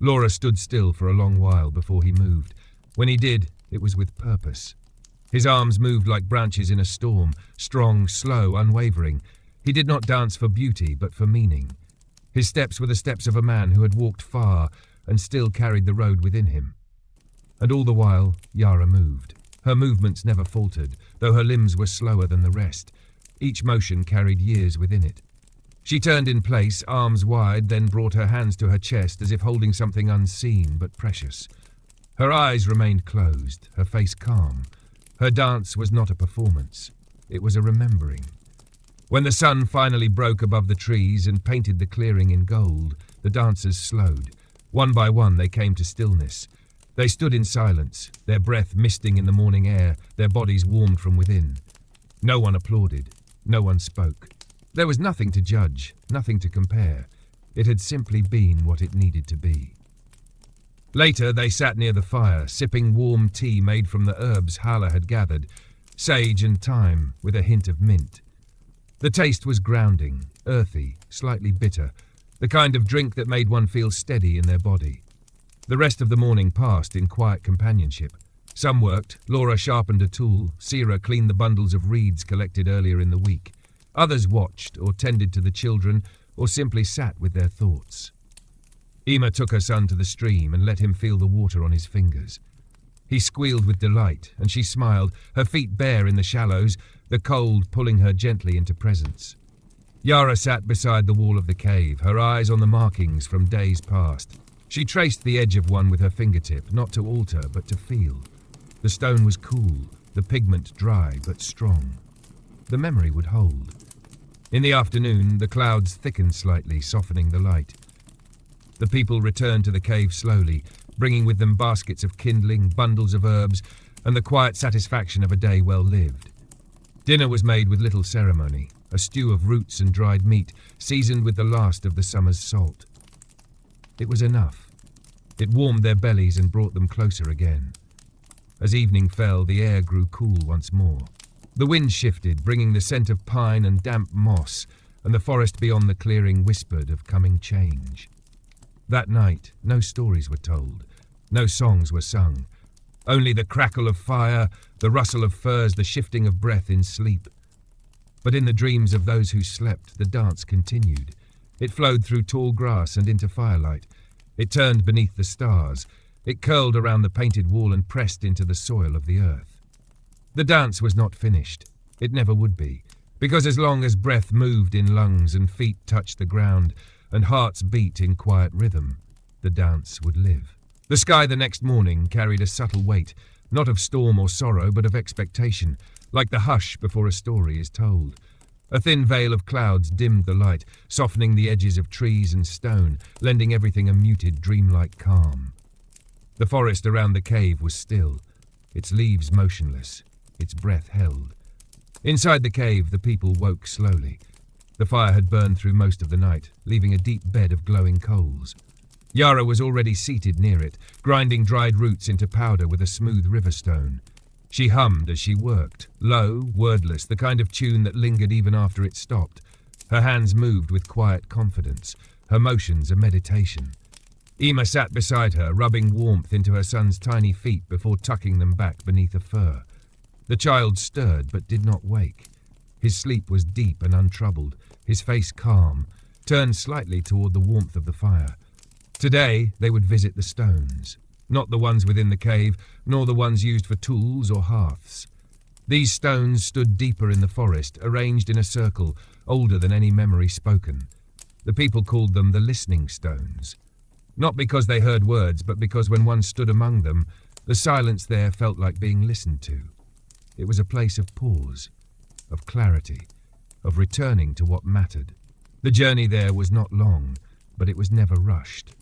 Laura stood still for a long while before he moved. When he did, it was with purpose. His arms moved like branches in a storm, strong, slow, unwavering. He did not dance for beauty, but for meaning. His steps were the steps of a man who had walked far and still carried the road within him. And all the while, Yara moved. Her movements never faltered, though her limbs were slower than the rest. Each motion carried years within it. She turned in place, arms wide, then brought her hands to her chest as if holding something unseen but precious. Her eyes remained closed, her face calm. Her dance was not a performance. It was a remembering. When the sun finally broke above the trees and painted the clearing in gold, the dancers slowed. One by one they came to stillness. They stood in silence, their breath misting in the morning air, their bodies warmed from within. No one applauded. No one spoke. There was nothing to judge, nothing to compare. It had simply been what it needed to be. Later, they sat near the fire, sipping warm tea made from the herbs Hala had gathered, sage and thyme with a hint of mint. The taste was grounding, earthy, slightly bitter, the kind of drink that made one feel steady in their body. The rest of the morning passed in quiet companionship. Some worked, Laura sharpened a tool, Sira cleaned the bundles of reeds collected earlier in the week. Others watched or tended to the children or simply sat with their thoughts. Ima took her son to the stream and let him feel the water on his fingers. He squealed with delight, and she smiled, her feet bare in the shallows, the cold pulling her gently into presence. Yara sat beside the wall of the cave, her eyes on the markings from days past. She traced the edge of one with her fingertip, not to alter, but to feel. The stone was cool, the pigment dry but strong. The memory would hold. In the afternoon, the clouds thickened slightly, softening the light. The people returned to the cave slowly, bringing with them baskets of kindling, bundles of herbs, and the quiet satisfaction of a day well lived. Dinner was made with little ceremony, a stew of roots and dried meat, seasoned with the last of the summer's salt. It was enough. It warmed their bellies and brought them closer again. As evening fell, the air grew cool once more. The wind shifted, bringing the scent of pine and damp moss, and the forest beyond the clearing whispered of coming change. That night, no stories were told, no songs were sung, only the crackle of fire, the rustle of furs, the shifting of breath in sleep. But in the dreams of those who slept, the dance continued. It flowed through tall grass and into firelight. It turned beneath the stars. It curled around the painted wall and pressed into the soil of the earth. The dance was not finished. It never would be, because as long as breath moved in lungs and feet touched the ground and hearts beat in quiet rhythm, the dance would live. The sky the next morning carried a subtle weight, not of storm or sorrow, but of expectation, like the hush before a story is told. A thin veil of clouds dimmed the light, softening the edges of trees and stone, lending everything a muted, dreamlike calm. The forest around the cave was still, its leaves motionless, its breath held. Inside the cave, the people woke slowly. The fire had burned through most of the night, leaving a deep bed of glowing coals. Yara was already seated near it, grinding dried roots into powder with a smooth river stone. She hummed as she worked, low, wordless, the kind of tune that lingered even after it stopped. Her hands moved with quiet confidence, her motions a meditation. Ema sat beside her, rubbing warmth into her son's tiny feet before tucking them back beneath a fur. The child stirred but did not wake. His sleep was deep and untroubled, his face calm, turned slightly toward the warmth of the fire. Today they would visit the stones. Not the ones within the cave, nor the ones used for tools or hearths. These stones stood deeper in the forest, arranged in a circle, older than any memory spoken. The people called them the listening stones. Not because they heard words, but because when one stood among them, the silence there felt like being listened to. It was a place of pause, of clarity, of returning to what mattered. The journey there was not long, but it was never rushed.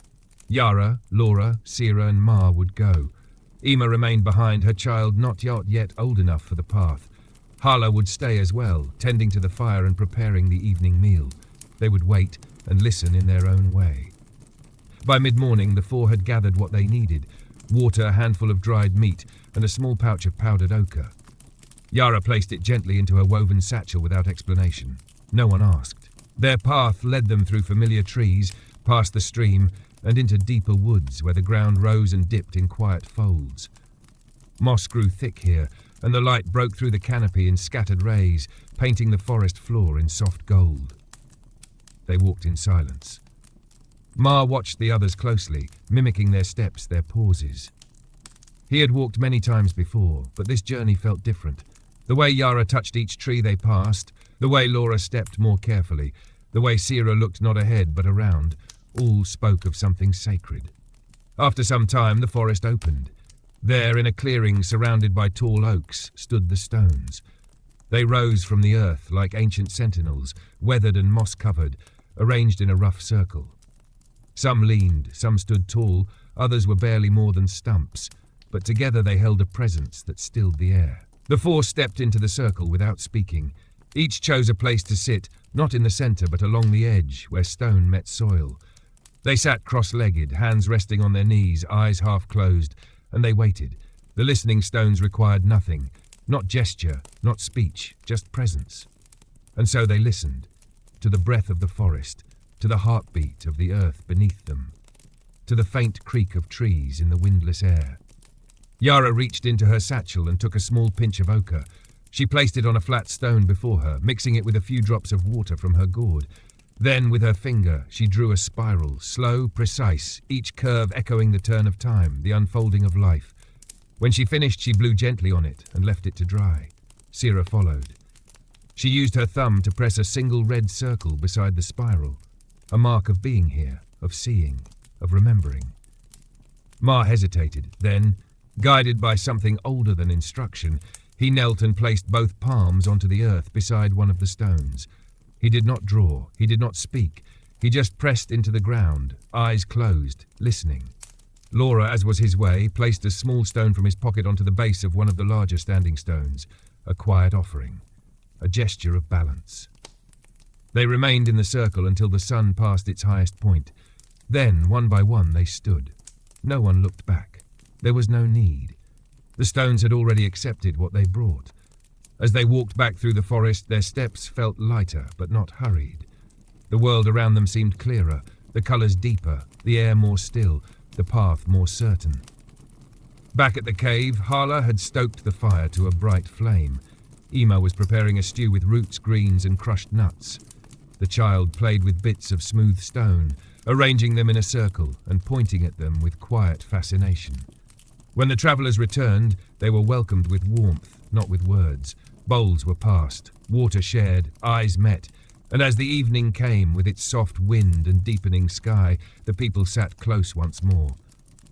Yara, Laura, Sira and Ma would go. Ema remained behind, her child not yet old enough for the path. Hala would stay as well, tending to the fire and preparing the evening meal. They would wait and listen in their own way. By mid-morning, the four had gathered what they needed: water, a handful of dried meat, and a small pouch of powdered ochre. Yara placed it gently into her woven satchel without explanation. No one asked. Their path led them through familiar trees, past the stream, and into deeper woods where the ground rose and dipped in quiet folds. Moss grew thick here, and the light broke through the canopy in scattered rays, painting the forest floor in soft gold. They walked in silence. Ma watched the others closely, mimicking their steps, their pauses. He had walked many times before, but this journey felt different. The way Yara touched each tree they passed, the way Laura stepped more carefully, the way Sira looked not ahead but around, all spoke of something sacred. After some time, the forest opened. There, in a clearing surrounded by tall oaks, stood the stones. They rose from the earth like ancient sentinels, weathered and moss-covered, arranged in a rough circle. Some leaned, some stood tall, others were barely more than stumps, but together they held a presence that stilled the air. The four stepped into the circle without speaking. Each chose a place to sit, not in the center but along the edge, where stone met soil. They sat cross-legged, hands resting on their knees, eyes half closed, and they waited. The listening stones required nothing, not gesture, not speech, just presence. And so they listened, to the breath of the forest, to the heartbeat of the earth beneath them, to the faint creak of trees in the windless air. Yara reached into her satchel and took a small pinch of ochre. She placed it on a flat stone before her, mixing it with a few drops of water from her gourd. Then, with her finger, she drew a spiral, slow, precise, each curve echoing the turn of time, the unfolding of life. When she finished, she blew gently on it and left it to dry. Sira followed. She used her thumb to press a single red circle beside the spiral, a mark of being here, of seeing, of remembering. Ma hesitated. Then, guided by something older than instruction, he knelt and placed both palms onto the earth beside one of the stones. He did not draw, he did not speak. He just pressed into the ground, eyes closed, listening. Laura, as was his way, placed a small stone from his pocket onto the base of one of the larger standing stones, a quiet offering, a gesture of balance. They remained in the circle until the sun passed its highest point. Then, one by one, they stood. No one looked back. There was no need. The stones had already accepted what they brought. As they walked back through the forest, their steps felt lighter, but not hurried. The world around them seemed clearer, the colours deeper, the air more still, the path more certain. Back at the cave, Hala had stoked the fire to a bright flame. Ema was preparing a stew with roots, greens and crushed nuts. The child played with bits of smooth stone, arranging them in a circle and pointing at them with quiet fascination. When the travellers returned, they were welcomed with warmth, not with words. Bowls were passed, water shared, eyes met, and as the evening came with its soft wind and deepening sky, the people sat close once more.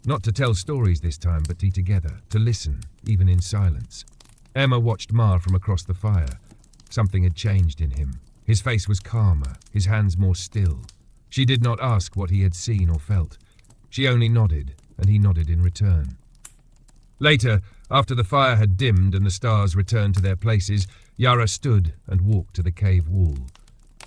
Not to tell stories this time, but to be together, to listen, even in silence. Emma watched Mar from across the fire. Something had changed in him. His face was calmer, his hands more still. She did not ask what he had seen or felt. She only nodded, and he nodded in return. Later, after the fire had dimmed and the stars returned to their places, Yara stood and walked to the cave wall.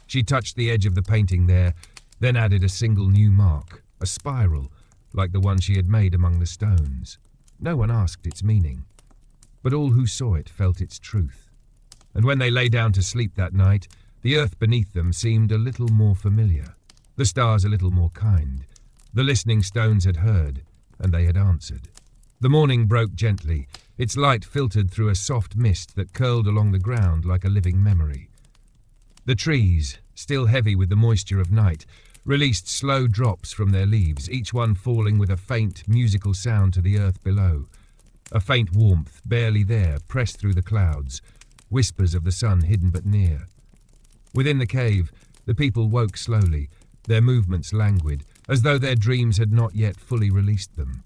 She touched the edge of the painting there, then added a single new mark, a spiral, like the one she had made among the stones. No one asked its meaning, but all who saw it felt its truth. And when they lay down to sleep that night, the earth beneath them seemed a little more familiar, the stars a little more kind. The listening stones had heard, and they had answered. The morning broke gently. Its light filtered through a soft mist that curled along the ground like a living memory. The trees, still heavy with the moisture of night, released slow drops from their leaves, each one falling with a faint, musical sound to the earth below. A faint warmth, barely there, pressed through the clouds, whispers of the sun hidden but near. Within the cave, the people woke slowly, their movements languid, as though their dreams had not yet fully released them.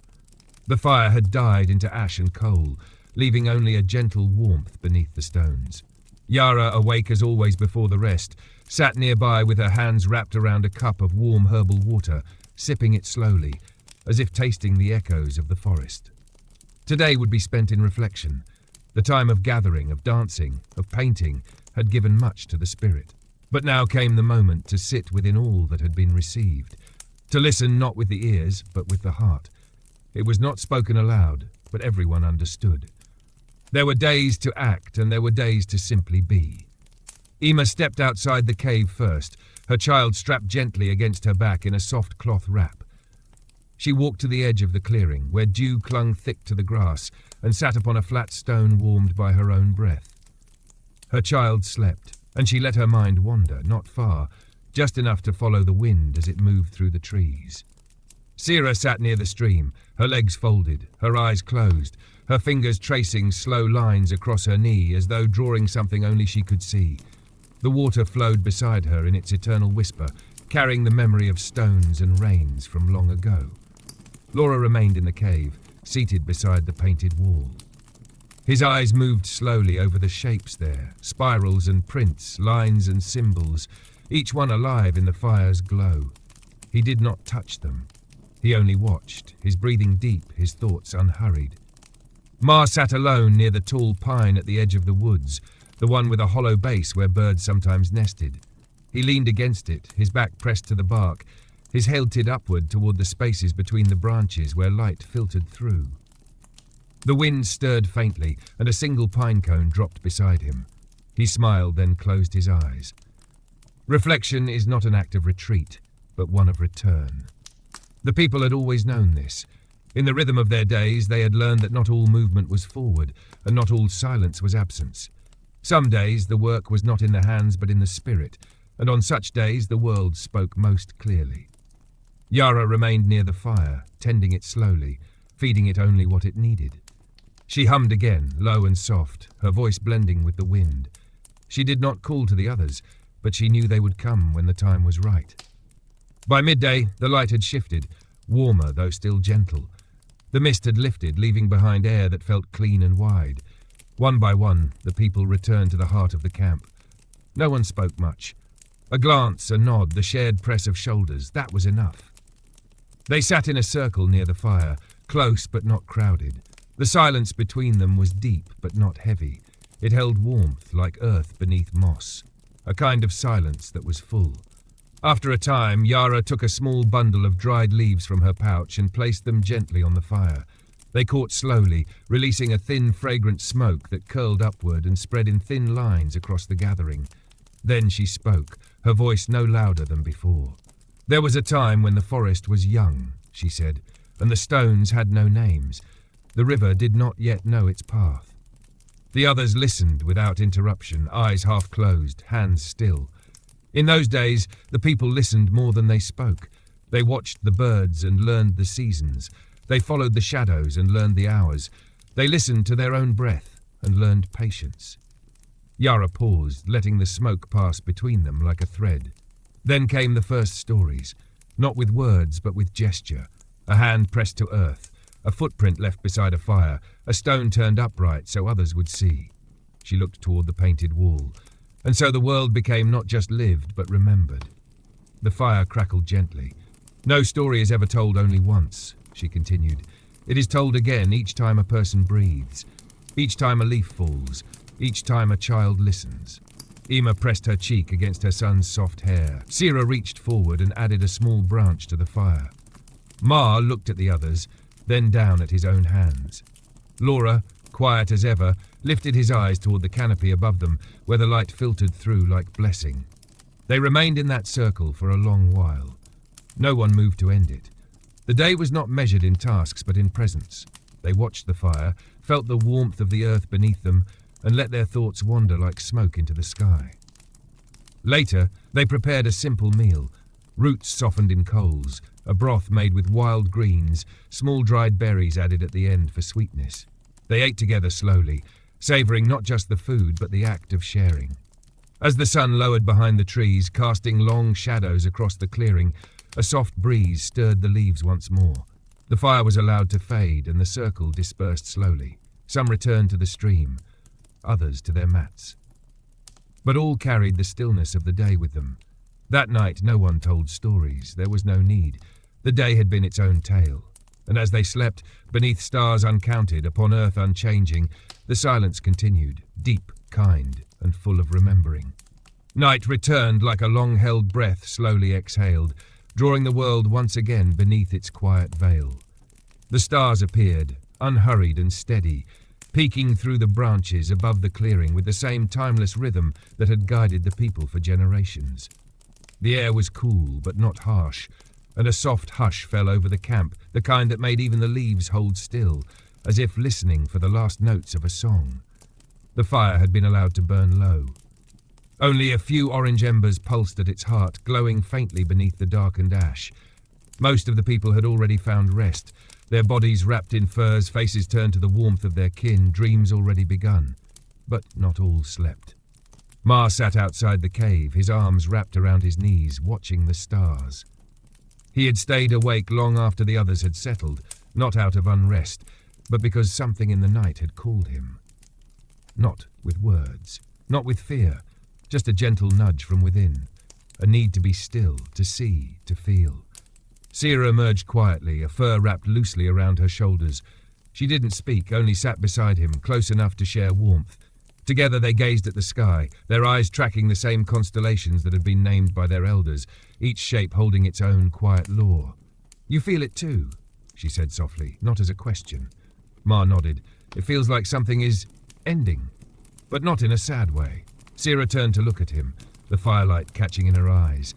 The fire had died into ash and coal, leaving only a gentle warmth beneath the stones. Yara, awake as always before the rest, sat nearby with her hands wrapped around a cup of warm herbal water, sipping it slowly, as if tasting the echoes of the forest. Today would be spent in reflection. The time of gathering, of dancing, of painting, had given much to the spirit. But now came the moment to sit within all that had been received, to listen not with the ears, but with the heart. It was not spoken aloud, but everyone understood. There were days to act, and there were days to simply be. Ema stepped outside the cave first, her child strapped gently against her back in a soft cloth wrap. She walked to the edge of the clearing, where dew clung thick to the grass, and sat upon a flat stone warmed by her own breath. Her child slept, and she let her mind wander, not far, just enough to follow the wind as it moved through the trees. Sira sat near the stream, her legs folded, her eyes closed, her fingers tracing slow lines across her knee as though drawing something only she could see. The water flowed beside her in its eternal whisper, carrying the memory of stones and rains from long ago. Laura remained in the cave, seated beside the painted wall. His eyes moved slowly over the shapes there, spirals and prints, lines and symbols, each one alive in the fire's glow. He did not touch them. He only watched, his breathing deep, his thoughts unhurried. Mar sat alone near the tall pine at the edge of the woods, the one with a hollow base where birds sometimes nested. He leaned against it, his back pressed to the bark, his head tilted upward toward the spaces between the branches where light filtered through. The wind stirred faintly, and a single pine cone dropped beside him. He smiled, then closed his eyes. Reflection is not an act of retreat, but one of return. The people had always known this. In the rhythm of their days, they had learned that not all movement was forward, and not all silence was absence. Some days the work was not in the hands but in the spirit, and on such days the world spoke most clearly. Yara remained near the fire, tending it slowly, feeding it only what it needed. She hummed again, low and soft, her voice blending with the wind. She did not call to the others, but she knew they would come when the time was right. By midday, the light had shifted, warmer though still gentle. The mist had lifted, leaving behind air that felt clean and wide. One by one, the people returned to the heart of the camp. No one spoke much. A glance, a nod, the shared press of shoulders, that was enough. They sat in a circle near the fire, close but not crowded. The silence between them was deep but not heavy. It held warmth like earth beneath moss, a kind of silence that was full. After a time, Yara took a small bundle of dried leaves from her pouch and placed them gently on the fire. They caught slowly, releasing a thin, fragrant smoke that curled upward and spread in thin lines across the gathering. Then she spoke, her voice no louder than before. "There was a time when the forest was young," she said, "and the stones had no names. The river did not yet know its path." The others listened without interruption, eyes half closed, hands still. In those days, the people listened more than they spoke. They watched the birds and learned the seasons. They followed the shadows and learned the hours. They listened to their own breath and learned patience. Yara paused, letting the smoke pass between them like a thread. Then came the first stories, not with words but with gesture. A hand pressed to earth, a footprint left beside a fire, a stone turned upright so others would see. She looked toward the painted wall. And so the world became not just lived, but remembered. The fire crackled gently. "No story is ever told only once," she continued. "It is told again each time a person breathes, each time a leaf falls, each time a child listens." Ema pressed her cheek against her son's soft hair. Sira reached forward and added a small branch to the fire. Ma looked at the others, then down at his own hands. Laura, quiet as ever, lifted his eyes toward the canopy above them, where the light filtered through like blessing. They remained in that circle for a long while. No one moved to end it. The day was not measured in tasks but in presence. They watched the fire, felt the warmth of the earth beneath them, and let their thoughts wander like smoke into the sky. Later, they prepared a simple meal, roots softened in coals, a broth made with wild greens, small dried berries added at the end for sweetness. They ate together slowly, savouring not just the food but the act of sharing. As the sun lowered behind the trees, casting long shadows across the clearing, a soft breeze stirred the leaves once more. The fire was allowed to fade and the circle dispersed slowly. Some returned to the stream, others to their mats. But all carried the stillness of the day with them. That night no one told stories, there was no need. The day had been its own tale. And as they slept, beneath stars uncounted, upon earth unchanging, the silence continued, deep, kind, and full of remembering. Night returned like a long-held breath slowly exhaled, drawing the world once again beneath its quiet veil. The stars appeared, unhurried and steady, peeking through the branches above the clearing with the same timeless rhythm that had guided the people for generations. The air was cool but not harsh, and a soft hush fell over the camp, the kind that made even the leaves hold still, as if listening for the last notes of a song. The fire had been allowed to burn low. Only a few orange embers pulsed at its heart, glowing faintly beneath the darkened ash. Most of the people had already found rest, their bodies wrapped in furs, faces turned to the warmth of their kin, dreams already begun. But not all slept. Ma sat outside the cave, his arms wrapped around his knees, watching the stars. He had stayed awake long after the others had settled, not out of unrest, but because something in the night had called him. Not with words, not with fear, just a gentle nudge from within, a need to be still, to see, to feel. Sira emerged quietly, a fur wrapped loosely around her shoulders. She didn't speak, only sat beside him, close enough to share warmth. Together they gazed at the sky, their eyes tracking the same constellations that had been named by their elders, each shape holding its own quiet lore. "You feel it too," she said softly, not as a question. Ma nodded. "It feels like something is ending, but not in a sad way." Sira turned to look at him, the firelight catching in her eyes.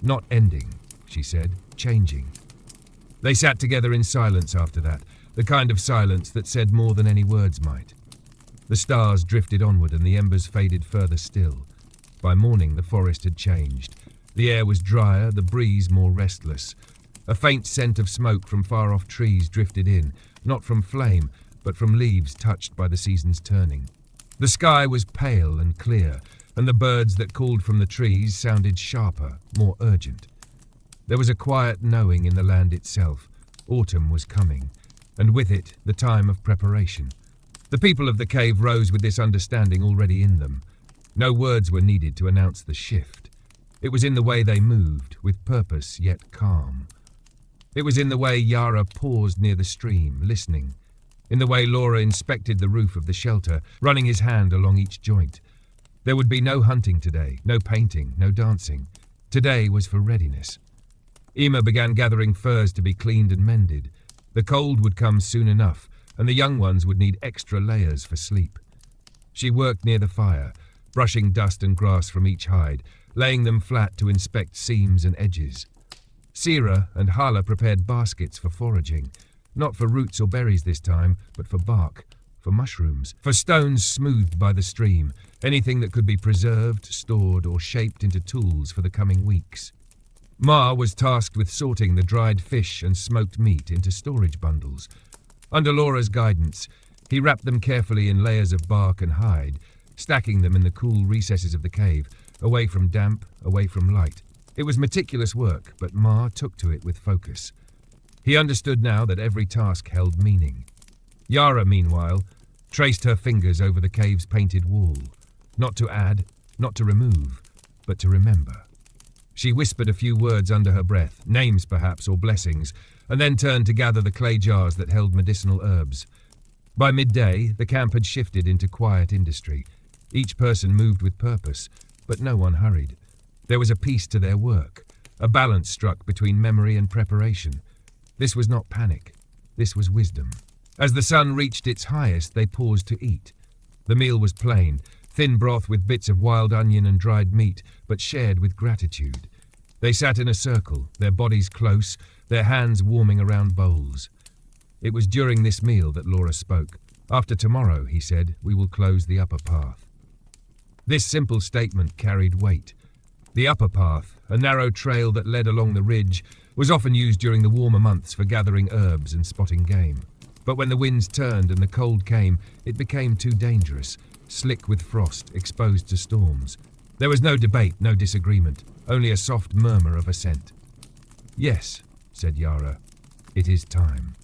"Not ending," she said, "changing." They sat together in silence after that, the kind of silence that said more than any words might. The stars drifted onward and the embers faded further still. By morning the forest had changed. The air was drier, the breeze more restless. A faint scent of smoke from far-off trees drifted in, not from flame, but from leaves touched by the season's turning. The sky was pale and clear, and the birds that called from the trees sounded sharper, more urgent. There was a quiet knowing in the land itself. Autumn was coming, and with it the time of preparation. The people of the cave rose with this understanding already in them. No words were needed to announce the shift. It was in the way they moved, with purpose yet calm. It was in the way Yara paused near the stream, listening. In the way Laura inspected the roof of the shelter, running his hand along each joint. There would be no hunting today, no painting, no dancing. Today was for readiness. Ema began gathering furs to be cleaned and mended. The cold would come soon enough, and the young ones would need extra layers for sleep. She worked near the fire, brushing dust and grass from each hide, laying them flat to inspect seams and edges. Sira and Hala prepared baskets for foraging, not for roots or berries this time, but for bark, for mushrooms, for stones smoothed by the stream, anything that could be preserved, stored, or shaped into tools for the coming weeks. Ma was tasked with sorting the dried fish and smoked meat into storage bundles. Under Laura's guidance, he wrapped them carefully in layers of bark and hide, stacking them in the cool recesses of the cave, away from damp, away from light. It was meticulous work, but Ma took to it with focus. He understood now that every task held meaning. Yara, meanwhile, traced her fingers over the cave's painted wall, not to add, not to remove, but to remember. She whispered a few words under her breath, names perhaps, or blessings, and then turned to gather the clay jars that held medicinal herbs. By midday, the camp had shifted into quiet industry. Each person moved with purpose, but no one hurried. There was a peace to their work, a balance struck between memory and preparation. This was not panic. This was wisdom. As the sun reached its highest, they paused to eat. The meal was plain, thin broth with bits of wild onion and dried meat, but shared with gratitude. They sat in a circle, their bodies close, their hands warming around bowls. It was during this meal that Laura spoke. After tomorrow, he said, we will close the upper path. This simple statement carried weight. The upper path, a narrow trail that led along the ridge, was often used during the warmer months for gathering herbs and spotting game. But when the winds turned and the cold came, it became too dangerous, slick with frost, exposed to storms. There was no debate, no disagreement, only a soft murmur of assent. Yes, said Yara, it is time.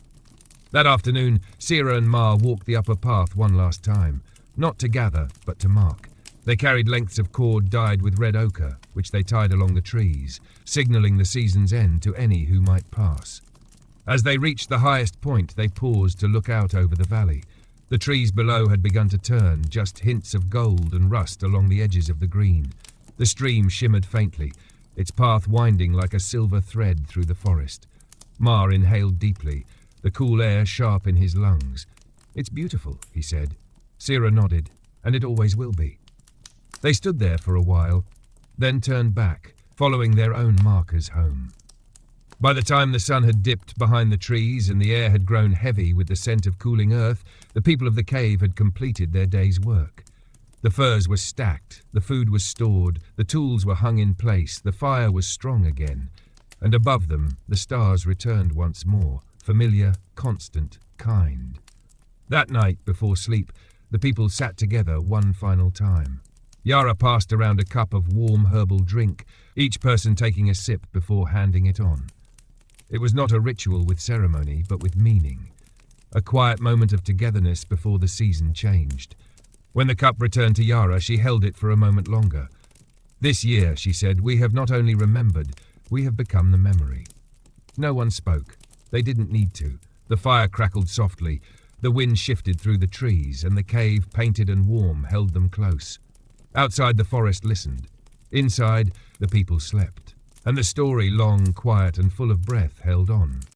That afternoon, Sira and Ma walked the upper path one last time, not to gather, but to mark. They carried lengths of cord dyed with red ochre, which they tied along the trees, signalling the season's end to any who might pass. As they reached the highest point, they paused to look out over the valley. The trees below had begun to turn, just hints of gold and rust along the edges of the green. The stream shimmered faintly, its path winding like a silver thread through the forest. Ma inhaled deeply, the cool air sharp in his lungs. It's beautiful, he said. Sira nodded, and it always will be. They stood there for a while, then turned back, following their own markers home. By the time the sun had dipped behind the trees and the air had grown heavy with the scent of cooling earth, the people of the cave had completed their day's work. The furs were stacked, the food was stored, the tools were hung in place, the fire was strong again, and above them the stars returned once more, familiar, constant, kind. That night, before sleep, the people sat together one final time. Yara passed around a cup of warm herbal drink, each person taking a sip before handing it on. It was not a ritual with ceremony, but with meaning. A quiet moment of togetherness before the season changed. When the cup returned to Yara, she held it for a moment longer. This year, she said, we have not only remembered, we have become the memory. No one spoke. They didn't need to. The fire crackled softly. The wind shifted through the trees, and the cave, painted and warm, held them close. Outside, the forest listened. Inside, the people slept. And the story, long, quiet, and full of breath, held on.